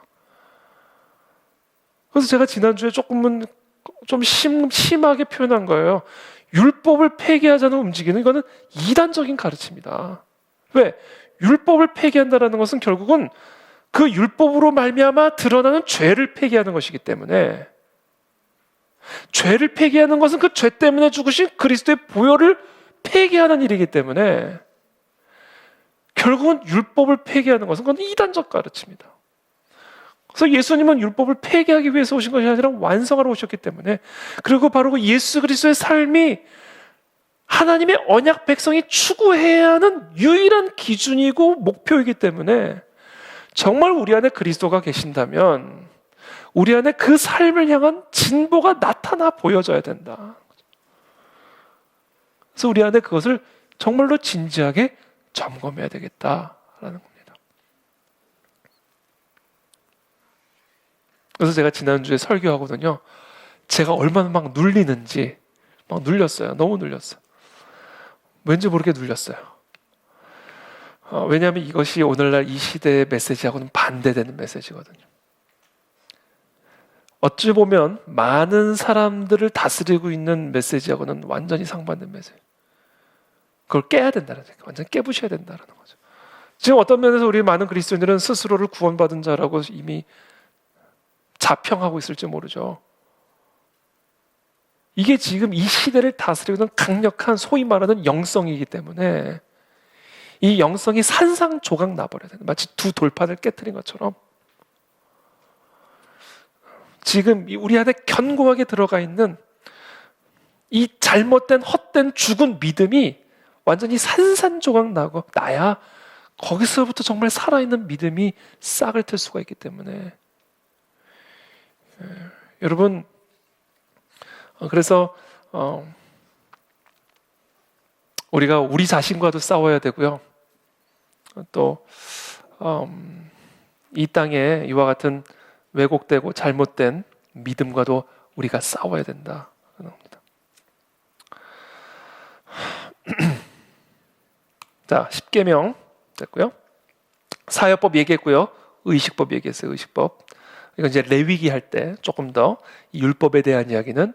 Speaker 1: 그래서 제가 지난주에 조금은 좀 심하게 표현한 거예요. 율법을 폐기하자는 움직이는 이거는 이단적인 가르침이다. 왜? 율법을 폐기한다는 것은 결국은 그 율법으로 말미암아 드러나는 죄를 폐기하는 것이기 때문에, 죄를 폐기하는 것은 그 죄 때문에 죽으신 그리스도의 보혈을 폐기하는 일이기 때문에 결국은 율법을 폐기하는 것은 그건 이단적 가르침이다. 그래서 예수님은 율법을 폐기하기 위해서 오신 것이 아니라 완성하러 오셨기 때문에, 그리고 바로 그 예수 그리스도의 삶이 하나님의 언약 백성이 추구해야 하는 유일한 기준이고 목표이기 때문에 정말 우리 안에 그리스도가 계신다면 우리 안에 그 삶을 향한 진보가 나타나 보여져야 된다. 그래서 우리 안에 그것을 정말로 진지하게 점검해야 되겠다라는 겁니다. 그래서 제가 지난주에 설교하거든요. 제가 얼마나 막 눌리는지 막 눌렸어요. 너무 눌렸어요. 왠지 모르게 눌렸어요. 왜냐하면 이것이 오늘날 이 시대의 메시지하고는 반대되는 메시지거든요. 어찌 보면 많은 사람들을 다스리고 있는 메시지하고는 완전히 상반된 메시지. 그걸 깨야 된다는 거예요. 완전히 깨부셔야 된다는 거죠. 지금 어떤 면에서 우리 많은 그리스도인들은 스스로를 구원받은 자라고 이미 자평하고 있을지 모르죠. 이게 지금 이 시대를 다스리고 있는 강력한 소위 말하는 영성이기 때문에 이 영성이 산산조각 나버려야 된다. 마치 두 돌판을 깨트린 것처럼 지금 우리 안에 견고하게 들어가 있는 이 잘못된 헛된 죽은 믿음이 완전히 산산조각 나고 나야 거기서부터 정말 살아있는 믿음이 싹을 틀 수가 있기 때문에 여러분, 그래서 우리가 우리 자신과도 싸워야 되고요. 또 이 땅에 이와 같은 왜곡되고 잘못된 믿음과도 우리가 싸워야 된다. 자, 10계명 됐고요. 사역법 얘기했고요. 의식법 얘기했어요. 의식법. 이건 이제 레위기 할 때 조금 더 이 율법에 대한 이야기는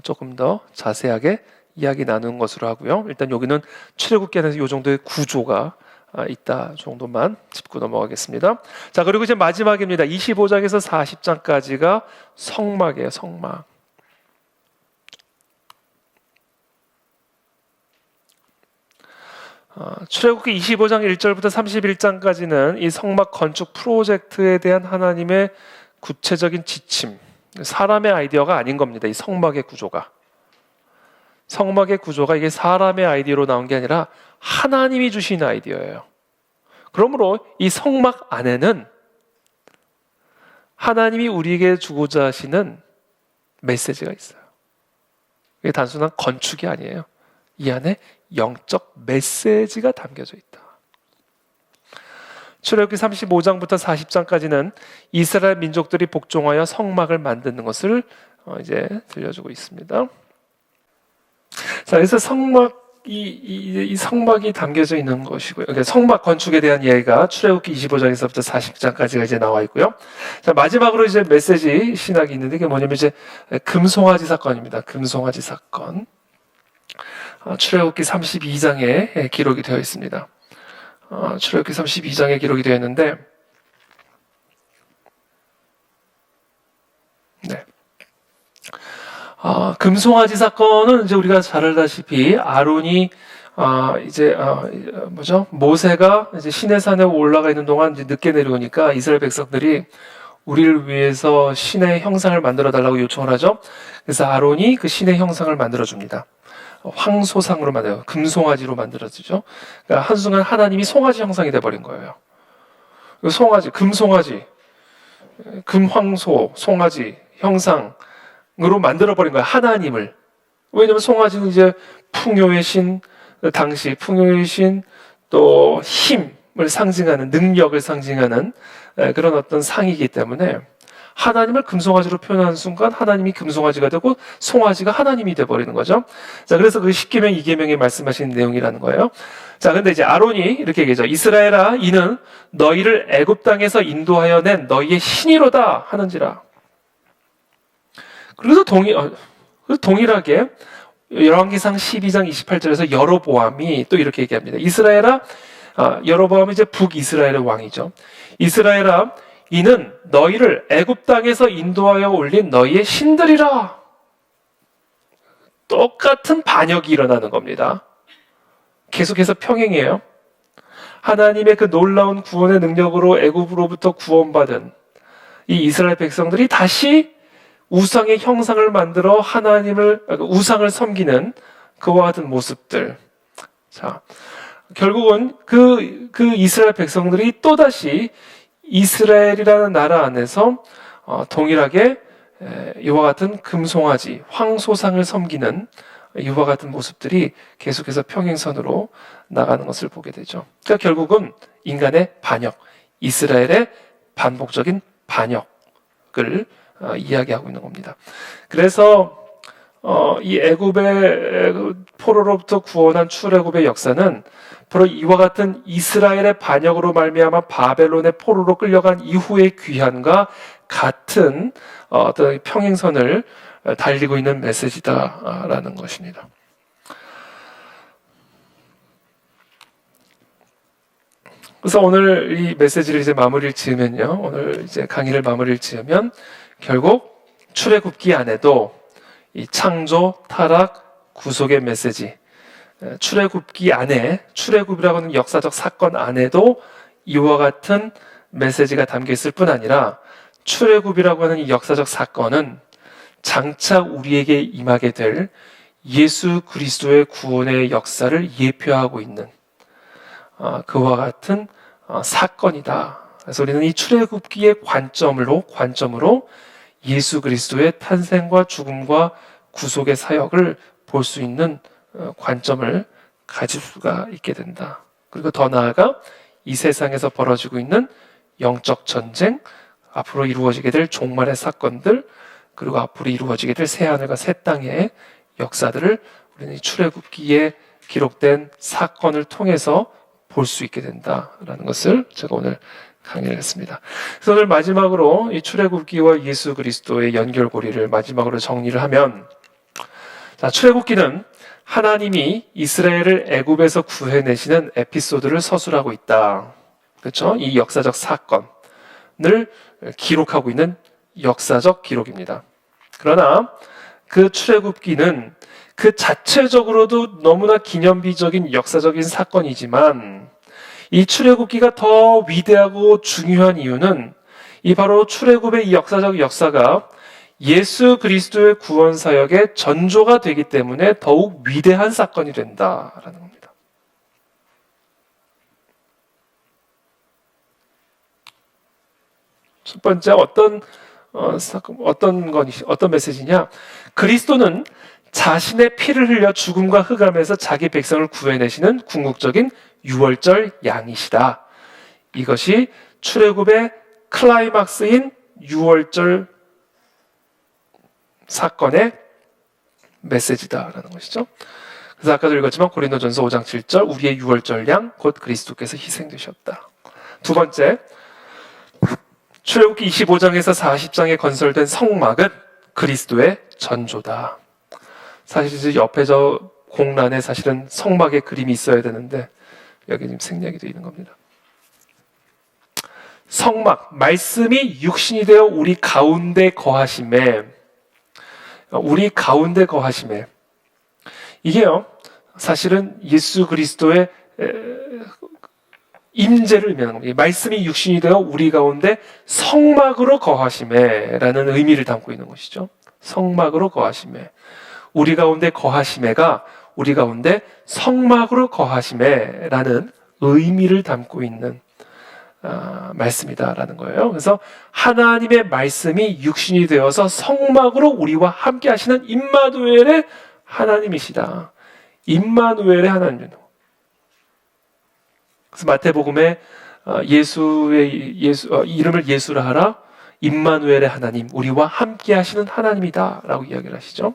Speaker 1: 조금 더 자세하게 이야기 나누는 것으로 하고요. 일단 여기는 출애굽기 안에서 이 정도의 구조가 있다 정도만 짚고 넘어가겠습니다. 자, 그리고 이제 마지막입니다. 25장에서 40장까지가 성막이에요. 성막. 출애굽기 25장 1절부터 31장까지는 이 성막 건축 프로젝트에 대한 하나님의 구체적인 지침, 사람의 아이디어가 아닌 겁니다. 이 성막의 구조가. 성막의 구조가 이게 사람의 아이디어로 나온 게 아니라 하나님이 주신 아이디어예요. 그러므로 이 성막 안에는 하나님이 우리에게 주고자 하시는 메시지가 있어요. 이게 단순한 건축이 아니에요. 이 안에 영적 메시지가 담겨져 있다. 출애굽기 35장부터 40장까지는 이스라엘 민족들이 복종하여 성막을 만드는 것을 이제 들려주고 있습니다. 자, 그래서 이 성막이 담겨져 있는 것이고요. 그러니까 성막 건축에 대한 이야기가 출애굽기 25장에서부터 40장까지가 이제 나와 있고요. 자, 마지막으로 이제 메시지 신학이 있는데 그게 뭐냐면 이제 금송아지 사건입니다. 금송아지 사건. 출애굽기 32장에 기록이 되어 있습니다. 출애굽기 32장에 기록이 되어 있는데, 네. 금송아지 사건은 이제 우리가 잘 알다시피 아론이 모세가 이제 시내산에 올라가 있는 동안 이제 늦게 내려오니까 이스라엘 백성들이 우리를 위해서 신의 형상을 만들어 달라고 요청을 하죠. 그래서 아론이 그 신의 형상을 만들어 줍니다. 황소상으로 만들어요. 금송아지로 만들어지죠. 그러니까 한순간 하나님이 송아지 형상이 돼버린 거예요. 송아지, 금송아지, 금황소, 송아지 형상으로 만들어버린 거예요. 하나님을. 왜냐하면 송아지는 이제 풍요의 신, 당시 풍요의 신, 또 힘을 상징하는, 능력을 상징하는 그런 어떤 상이기 때문에 하나님을 금송아지로 표현하는 순간 하나님이 금송아지가 되고 송아지가 하나님이 돼버리는 거죠. 자, 그래서 그 10계명, 2계명에 말씀하신 내용이라는 거예요. 자, 근데 이제 아론이 이렇게 얘기하죠. 이스라엘아, 이는 너희를 애굽 땅에서 인도하여 낸 너희의 신이로다 하는지라. 그래서 동일하게 열왕기상 12장 28절에서 여로보암이 또 이렇게 얘기합니다. 이스라엘아, 여로보암은 이제 북이스라엘의 왕이죠. 이스라엘아, 이는 너희를 애굽 땅에서 인도하여 올린 너희의 신들이라. 똑같은 반역이 일어나는 겁니다. 계속해서 평행이에요. 하나님의 그 놀라운 구원의 능력으로 애굽으로부터 구원받은 이 이스라엘 백성들이 다시 우상의 형상을 만들어 우상을 섬기는 그와 같은 모습들. 자, 결국은 그 이스라엘 백성들이 또다시 이스라엘이라는 나라 안에서 동일하게 이와 같은 금송아지, 황소상을 섬기는 이와 같은 모습들이 계속해서 평행선으로 나가는 것을 보게 되죠. 그러니까 결국은 인간의 반역, 이스라엘의 반복적인 반역을 이야기하고 있는 겁니다. 그래서 이 애굽의 포로로부터 구원한 출애굽의 역사는 바로 이와 같은 이스라엘의 반역으로 말미암아 바벨론의 포로로 끌려간 이후의 귀환과 같은 어떤 평행선을 달리고 있는 메시지다라는 것입니다. 그래서 오늘 이 메시지를 이제 마무리를 지으면요, 오늘 이제 강의를 마무리를 지으면 결국 출애굽기 안에도 이 창조, 타락, 구속의 메시지, 출애굽기 안에, 출애굽이라고 하는 역사적 사건 안에도 이와 같은 메시지가 담겨 있을 뿐 아니라 출애굽이라고 하는 이 역사적 사건은 장차 우리에게 임하게 될 예수 그리스도의 구원의 역사를 예표하고 있는 그와 같은 사건이다. 그래서 우리는 이 출애굽기의 관점으로 예수 그리스도의 탄생과 죽음과 구속의 사역을 볼 수 있는 관점을 가질 수가 있게 된다. 그리고 더 나아가 이 세상에서 벌어지고 있는 영적 전쟁, 앞으로 이루어지게 될 종말의 사건들, 그리고 앞으로 이루어지게 될 새하늘과 새 땅의 역사들을 우리는 이 출애굽기에 기록된 사건을 통해서 볼 수 있게 된다라는 것을 제가 오늘 강의를 했습니다. 그래서 오늘 마지막으로 이 출애굽기와 예수 그리스도의 연결고리를 마지막으로 정리를 하면, 자, 출애굽기는 하나님이 이스라엘을 애굽에서 구해내시는 에피소드를 서술하고 있다. 그렇죠? 이 역사적 사건을 기록하고 있는 역사적 기록입니다. 그러나 그 출애굽기는 그 자체적으로도 너무나 기념비적인 역사적인 사건이지만 이 출애굽기가 더 위대하고 중요한 이유는 이 바로 출애굽의 이 역사적 역사가 예수 그리스도의 구원 사역의 전조가 되기 때문에 더욱 위대한 사건이 된다라는 겁니다. 첫 번째 어떤 메시지냐? 그리스도는 자신의 피를 흘려 죽음과 흑암에서 자기 백성을 구해내시는 궁극적인 유월절 양이시다. 이것이 출애굽의 클라이막스인 유월절 사건의 메시지다라는 것이죠. 그래서 아까도 읽었지만 고린도전서 5장 7절 우리의 유월절 양 곧 그리스도께서 희생되셨다. 두 번째, 출애굽기 25장에서 40장에 건설된 성막은 그리스도의 전조다. 사실 이제 옆에 저 공란에 사실은 성막의 그림이 있어야 되는데 여기 지금 생략이 되어 있는 겁니다. 성막, 말씀이 육신이 되어 우리 가운데 거하심에, 우리 가운데 거하심에, 이게요 사실은 예수 그리스도의 임재를 의미하는 겁니다. 말씀이 육신이 되어 우리 가운데 성막으로 거하심에 라는 의미를 담고 있는 것이죠. 성막으로 거하심에, 우리 가운데 거하심에가 우리 가운데 성막으로 거하심에 라는 의미를 담고 있는 말씀이다라는 거예요. 그래서 하나님의 말씀이 육신이 되어서 성막으로 우리와 함께 하시는 임마누엘의 하나님이시다. 임마누엘의 하나님. 그래서 마태복음에 이름을 예수라 하라. 임마누엘의 하나님, 우리와 함께 하시는 하나님이다라고 이야기를 하시죠.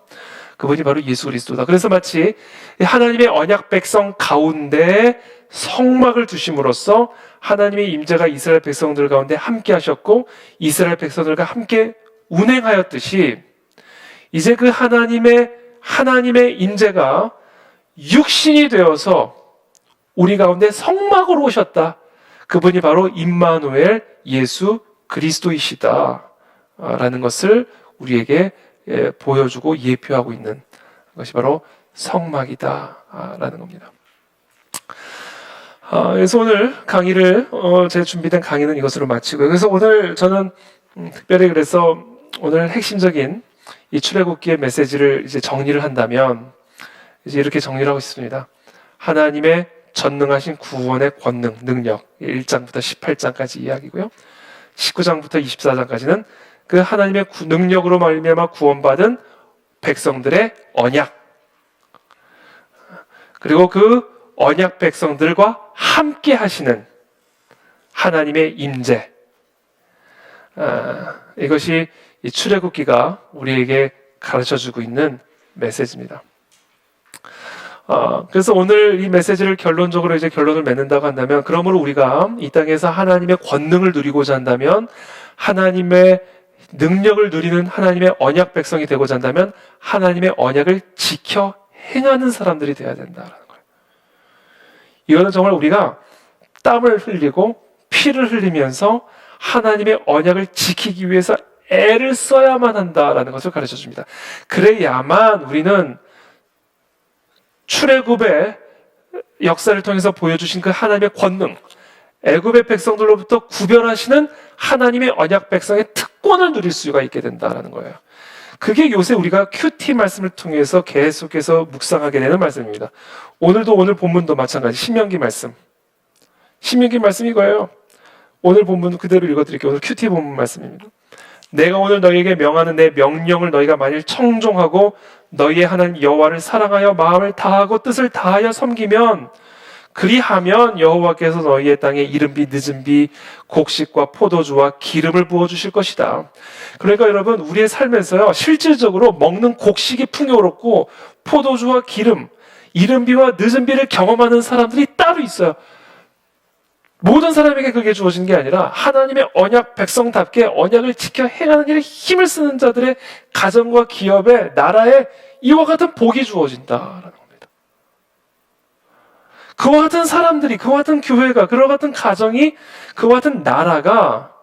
Speaker 1: 그분이 바로 예수 그리스도다. 그래서 마치 하나님의 언약 백성 가운데 성막을 두심으로써 하나님의 임재가 이스라엘 백성들 가운데 함께 하셨고 이스라엘 백성들과 함께 운행하였듯이 이제 그 하나님의 임재가 육신이 되어서 우리 가운데 성막으로 오셨다. 그분이 바로 임마누엘 예수 그리스도이시다 라는 것을 우리에게 보여주고 예표하고 있는 것이 바로 성막이다 라는 겁니다. 그래서 오늘 강의를 제 준비된 강의는 이것으로 마치고요. 그래서 오늘 저는 특별히 그래서 오늘 핵심적인 이 출애굽기의 메시지를 이제 정리를 한다면 이제 이렇게 정리를 하고 있습니다. 하나님의 전능하신 구원의 권능, 능력 1장부터 18장까지 이야기고요. 19장부터 24장까지는 그 하나님의 능력으로 말미암아 구원받은 백성들의 언약, 그리고 그 언약 백성들과 함께 하시는 하나님의 임재, 이것이 이 출애굽기가 우리에게 가르쳐주고 있는 메시지입니다. 그래서 오늘 이 메시지를 결론적으로 이제 결론을 맺는다고 한다면, 그러므로 우리가 이 땅에서 하나님의 권능을 누리고자 한다면, 하나님의 능력을 누리는 하나님의 언약 백성이 되고자 한다면 하나님의 언약을 지켜 행하는 사람들이 되어야 된다는 거예요. 이거는 정말 우리가 땀을 흘리고 피를 흘리면서 하나님의 언약을 지키기 위해서 애를 써야만 한다라는 것을 가르쳐 줍니다. 그래야만 우리는 출애굽의 역사를 통해서 보여주신 그 하나님의 권능, 애굽의 백성들로부터 구별하시는 하나님의 언약 백성의 특권을 누릴 수가 있게 된다는 거예요. 그게 요새 우리가 큐티 말씀을 통해서 계속해서 묵상하게 되는 말씀입니다. 오늘도 오늘 본문도 마찬가지 신명기 말씀. 신명기 말씀이 이거예요. 오늘 본문 그대로 읽어드릴게요. 오늘 큐티 본문 말씀입니다. 내가 오늘 너희에게 명하는 내 명령을 너희가 만일 청종하고 너희의 하나님 여호와를 사랑하여 마음을 다하고 뜻을 다하여 섬기면, 그리하면 여호와께서 너희의 땅에 이른비 늦은비 곡식과 포도주와 기름을 부어주실 것이다. 그러니까 여러분, 우리의 삶에서요 실질적으로 먹는 곡식이 풍요롭고 포도주와 기름, 이른비와 늦은비를 경험하는 사람들이 따로 있어요. 모든 사람에게 그게 주어진 게 아니라 하나님의 언약 백성답게 언약을 지켜 행하는 일에 힘을 쓰는 자들의 가정과 기업에, 나라에 이와 같은 복이 주어진다라는 겁니다. 그와 같은 사람들이, 그와 같은 교회가, 그와 같은 가정이, 그와 같은 나라가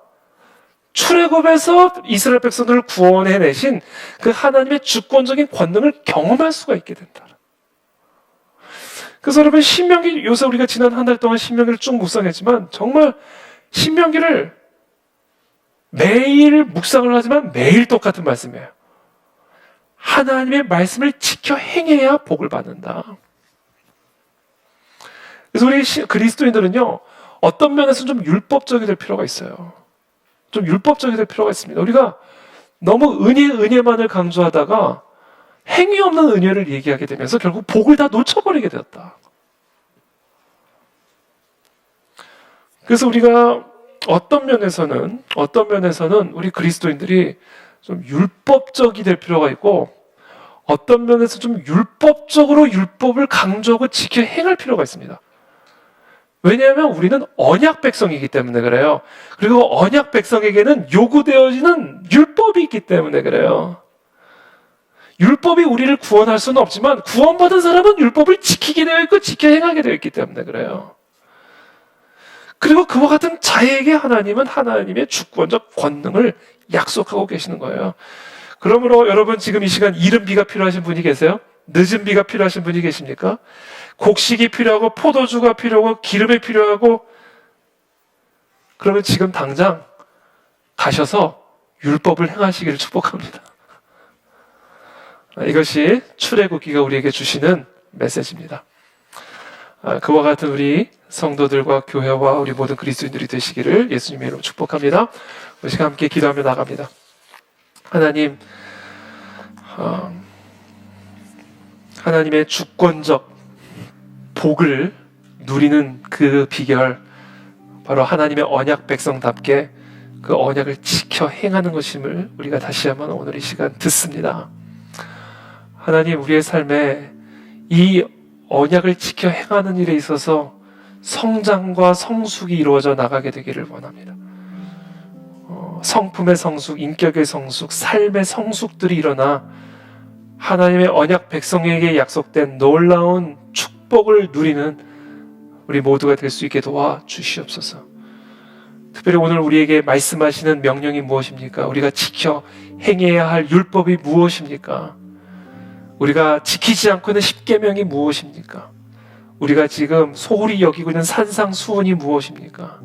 Speaker 1: 출애굽에서 이스라엘 백성들을 구원해내신 그 하나님의 주권적인 권능을 경험할 수가 있게 된다. 그래서 여러분, 신명기, 요새 우리가 지난 한 달 동안 신명기를 쭉 묵상했지만 정말 신명기를 매일 묵상을 하지만 매일 똑같은 말씀이에요. 하나님의 말씀을 지켜 행해야 복을 받는다. 그래서 우리 그리스도인들은요, 어떤 면에서 좀 율법적이 될 필요가 있어요. 좀 율법적이 될 필요가 있습니다. 우리가 너무 은혜만을 강조하다가 행위 없는 은혜를 얘기하게 되면서 결국 복을 다 놓쳐버리게 되었다. 그래서 우리가 어떤 면에서는 우리 그리스도인들이 좀 율법적이 될 필요가 있고, 어떤 면에서 좀 율법적으로 율법을 강조하고 지켜 행할 필요가 있습니다. 왜냐하면 우리는 언약 백성이기 때문에 그래요. 그리고 언약 백성에게는 요구되어지는 율법이 있기 때문에 그래요. 율법이 우리를 구원할 수는 없지만 구원받은 사람은 율법을 지키게 되어 있고 지켜 행하게 되어 있기 때문에 그래요. 그리고 그와 같은 자에게 하나님은 하나님의 주권적 권능을 약속하고 계시는 거예요. 그러므로 여러분 지금 이 시간 이른 비가 필요하신 분이 계세요? 늦은 비가 필요하신 분이 계십니까? 곡식이 필요하고 포도주가 필요하고 기름이 필요하고, 그러면 지금 당장 가셔서 율법을 행하시기를 축복합니다. 이것이 출애굽기가 우리에게 주시는 메시지입니다. 그와 같은 우리 성도들과 교회와 우리 모든 그리스도인들이 되시기를 예수님의 이름으로 축복합니다. 우리 시간 함께 기도하며 나갑니다. 하나님, 하나님의 주권적 복을 누리는 그 비결, 바로 하나님의 언약 백성답게 그 언약을 지켜 행하는 것임을 우리가 다시 한번 오늘 이 시간 듣습니다. 하나님, 우리의 삶에 이 언약을 지켜 행하는 일에 있어서 성장과 성숙이 이루어져 나가게 되기를 원합니다. 성품의 성숙, 인격의 성숙, 삶의 성숙들이 일어나 하나님의 언약 백성에게 약속된 놀라운 축복을 누리는 우리 모두가 될 수 있게 도와주시옵소서. 특별히 오늘 우리에게 말씀하시는 명령이 무엇입니까? 우리가 지켜 행해야 할 율법이 무엇입니까? 우리가 지키지 않고 있는 십계명이 무엇입니까? 우리가 지금 소홀히 여기고 있는 산상수훈이 무엇입니까?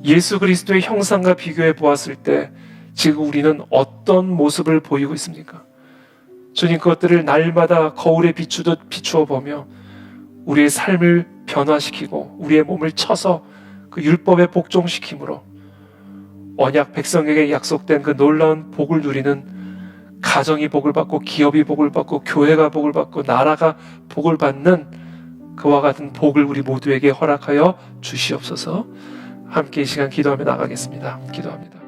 Speaker 1: 예수 그리스도의 형상과 비교해 보았을 때 지금 우리는 어떤 모습을 보이고 있습니까? 주님, 그것들을 날마다 거울에 비추어 보며 우리의 삶을 변화시키고 우리의 몸을 쳐서 그 율법에 복종시킴으로 언약 백성에게 약속된 그 놀라운 복을 누리는, 가정이 복을 받고 기업이 복을 받고 교회가 복을 받고 나라가 복을 받는 그와 같은 복을 우리 모두에게 허락하여 주시옵소서. 함께 이 시간 기도하며 나가겠습니다. 기도합니다.